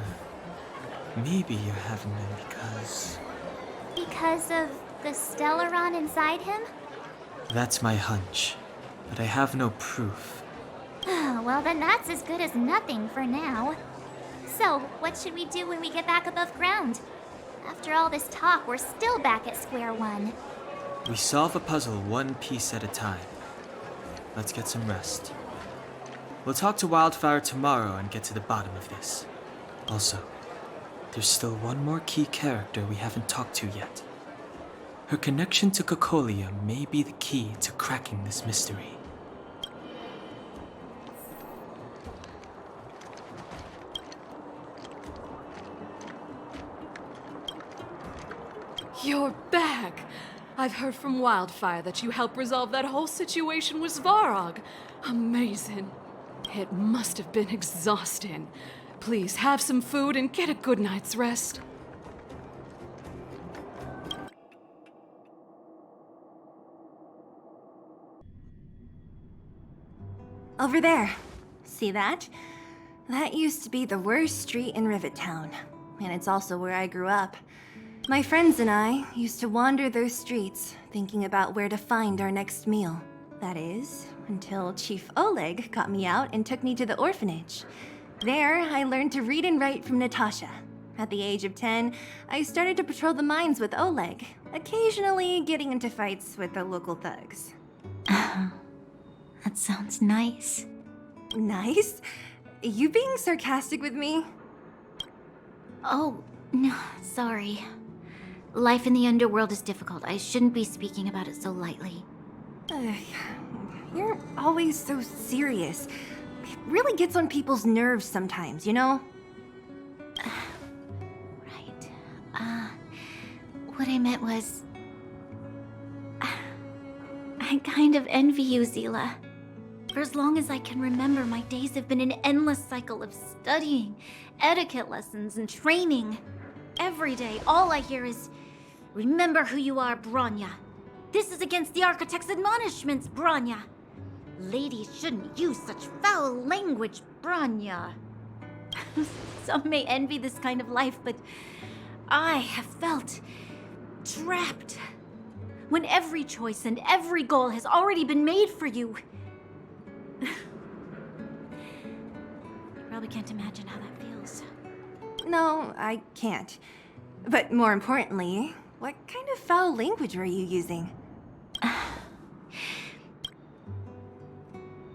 Maybe you're having them because... Because of the Stellaron inside him? That's my hunch, but I have no proof. Well, then that's as good as nothing for now. So, what should we do when we get back above ground? After all this talk, we're still back at square one. We solve a puzzle one piece at a time. Let's get some rest. We'll talk to Wildfire tomorrow and get to the bottom of this. Also, there's still one more key character we haven't talked to yet. Her connection to Cocolia may be the key to cracking this mystery. You're back! I've heard from Wildfire that you helped resolve that whole situation with Svarog. Amazing. It must have been exhausting. Please have some food and get a good night's rest. Over there. See that? That used to be the worst street in Rivet Town. And it's also where I grew up. My friends and I used to wander those streets, thinking about where to find our next meal. That is, until Chief Oleg got me out and took me to the orphanage. There, I learned to read and write from Natasha. At the age of 10, I started to patrol the mines with Oleg, occasionally getting into fights with the local thugs. That sounds nice. Nice? You being sarcastic with me? Oh, no, sorry. Life in the underworld is difficult. I shouldn't be speaking about it so lightly. You're always so serious. It really gets on people's nerves sometimes, you know? Right. What I meant was... I kind of envy you, Zila. For as long as I can remember, my days have been an endless cycle of studying, etiquette lessons, and training. Every day, all I hear is, "Remember who you are, Bronya. This is against the Architect's admonishments, Bronya. Ladies shouldn't use such foul language, Bronya." Some may envy this kind of life, but I have felt trapped. When every choice and every goal has already been made for you. You probably can't imagine how that feels. No, I can't. But more importantly, what kind of foul language were you using?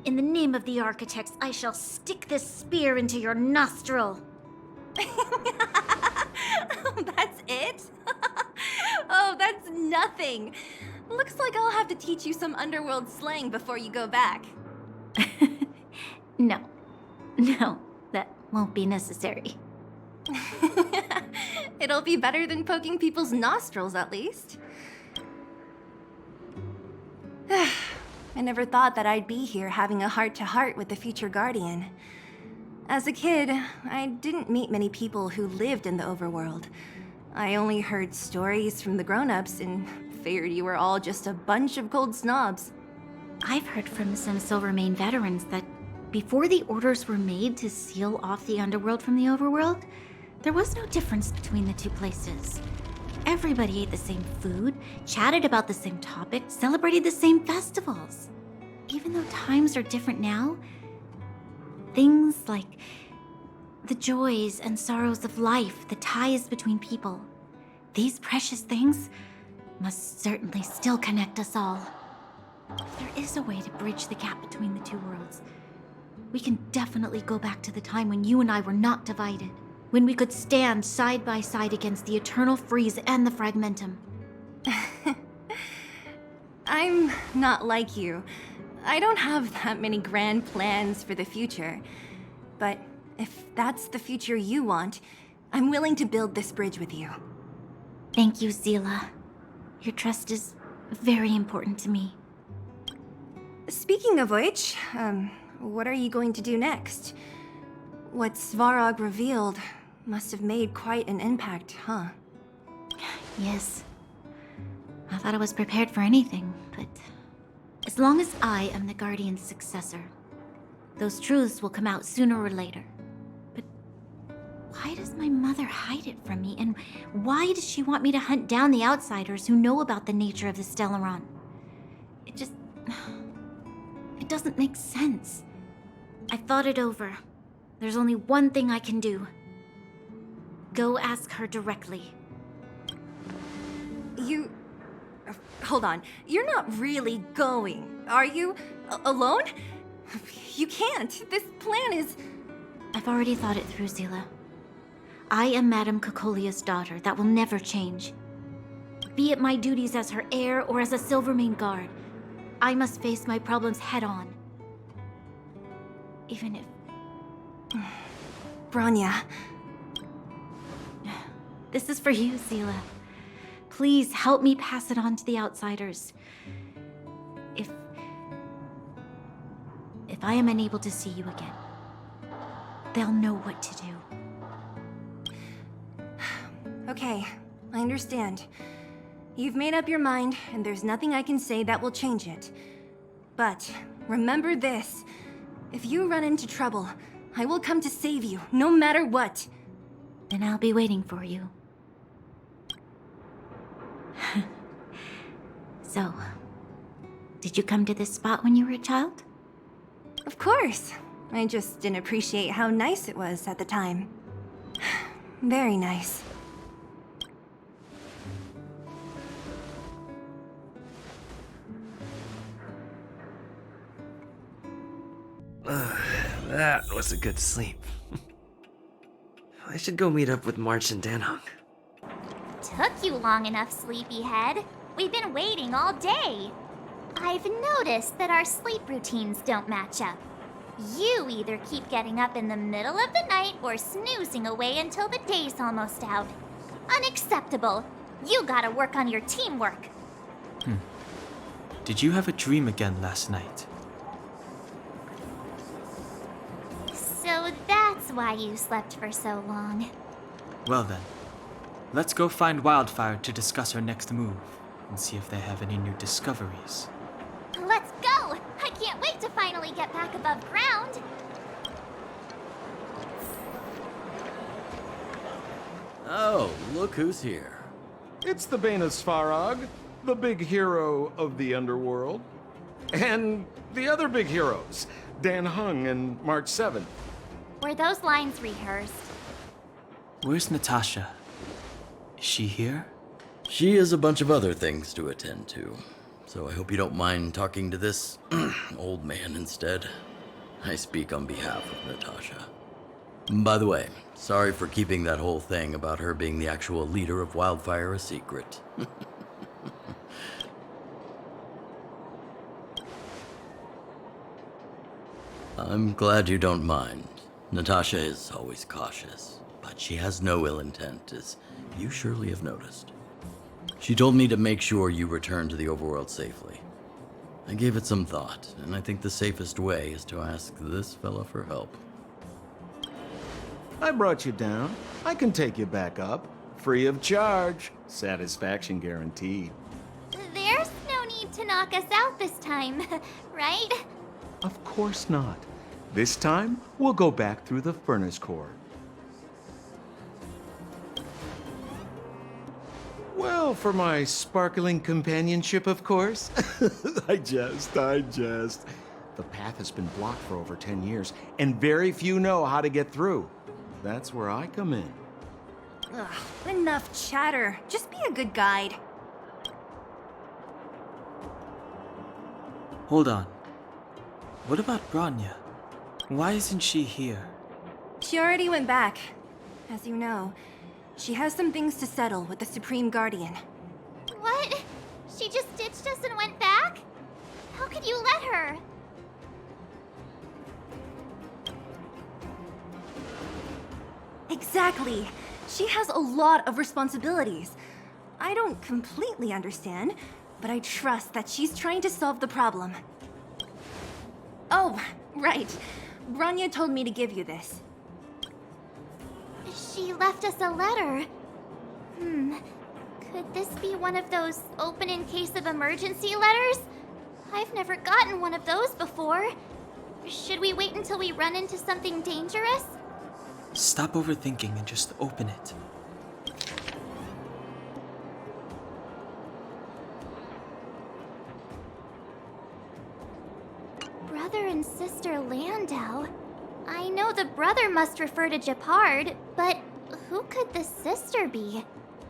In the name of the Architects, I shall stick this spear into your nostril. That's it? Oh, that's nothing. Looks like I'll have to teach you some underworld slang before you go back. No, that won't be necessary. It'll be better than poking people's nostrils, at least. I never thought that I'd be here having a heart-to-heart with the future Guardian. As a kid, I didn't meet many people who lived in the overworld. I only heard stories from the grown-ups and figured you were all just a bunch of cold snobs. I've heard from some Silvermane veterans that before the orders were made to seal off the underworld from the overworld, there was no difference between the two places. Everybody ate the same food, chatted about the same topics, celebrated the same festivals. Even though times are different now, things like the joys and sorrows of life, the ties between people, these precious things must certainly still connect us all. There is a way to bridge the gap between the two worlds. We can definitely go back to the time when you and I were not divided. When we could stand side by side against the eternal freeze and the fragmentum. I'm not like you. I don't have that many grand plans for the future. But if that's the future you want, I'm willing to build this bridge with you. Thank you, Seele. Your trust is very important to me. Speaking of which, what are you going to do next? What Svarog revealed must have made quite an impact, huh? Yes. I thought I was prepared for anything, but as long as I am the Guardian's successor, those truths will come out sooner or later. But why does my mother hide it from me, and why does she want me to hunt down the outsiders who know about the nature of the Stellaron? It doesn't make sense. I thought it over. There's only one thing I can do. Go ask her directly. Hold on. You're not really going, are you? Alone? You can't. This plan is... I've already thought it through, Seele. I am Madame Cocolia's daughter. That will never change. Be it my duties as her heir or as a Silvermane guard, I must face my problems head-on. Even if... Bronya. This is for you, Seele. Please help me pass it on to the outsiders. If I am unable to see you again, they'll know what to do. Okay, I understand. You've made up your mind, and there's nothing I can say that will change it. But remember this. If you run into trouble, I will come to save you, no matter what. Then I'll be waiting for you. So, did you come to this spot when you were a child? Of course. I just didn't appreciate how nice it was at the time. Very nice. That was a good sleep. I should go meet up with March and Danhong. Took you long enough, sleepyhead. We've been waiting all day. I've noticed that our sleep routines don't match up. You either keep getting up in the middle of the night or snoozing away until the day's almost out. Unacceptable. You gotta work on your teamwork. Did you have a dream again last night? So that's why you slept for so long. Well then, let's go find Wildfire to discuss her next move and see if they have any new discoveries. Let's go! I can't wait to finally get back above ground. Oh, look who's here. It's the Bane of Svarog, the big hero of the underworld. And the other big heroes, Danhong and March 7. Were those lines rehearsed? Where's Natasha? Is she here? She has a bunch of other things to attend to, so I hope you don't mind talking to this old man instead. I speak on behalf of Natasha. By the way, sorry for keeping that whole thing about her being the actual leader of Wildfire a secret. I'm glad you don't mind. Natasha is always cautious, but she has no ill intent, as you surely have noticed. She told me to make sure you return to the overworld safely. I gave it some thought, and I think the safest way is to ask this fella for help. I brought you down. I can take you back up. Free of charge. Satisfaction guaranteed. There's no need to knock us out this time, right? Of course not. This time, we'll go back through the furnace core. Well, for my sparkling companionship, of course. I jest. The path has been blocked for over 10 years, and very few know how to get through. That's where I come in. Ugh, enough chatter. Just be a good guide. Hold on. What about Bronya? Why isn't she here? She already went back. As you know, she has some things to settle with the Supreme Guardian. What? She just ditched us and went back? How could you let her? Exactly. She has a lot of responsibilities. I don't completely understand, but I trust that she's trying to solve the problem. Oh, right. Bronya told me to give you this. She left us a letter. Could this be one of those open in case of emergency letters? I've never gotten one of those before. Should we wait until we run into something dangerous? Stop overthinking and just open it. Brother and sister Landau. I know the brother must refer to Gepard, but who could the sister be?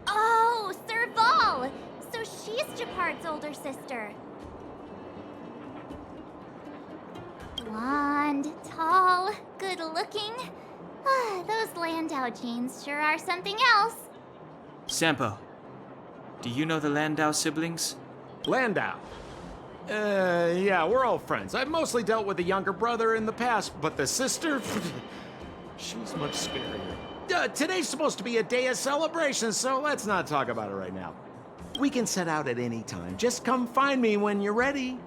Oh, Serval! So she's Gepard's older sister. Blonde, tall, good-looking. Those Landau genes sure are something else. Sampo, do you know the Landau siblings? Landau? Yeah, we're all friends. I've mostly dealt with the younger brother in the past, but the sister? She's much scarier. Today's supposed to be a day of celebration, so let's not talk about it right now. We can set out at any time. Just come find me when you're ready.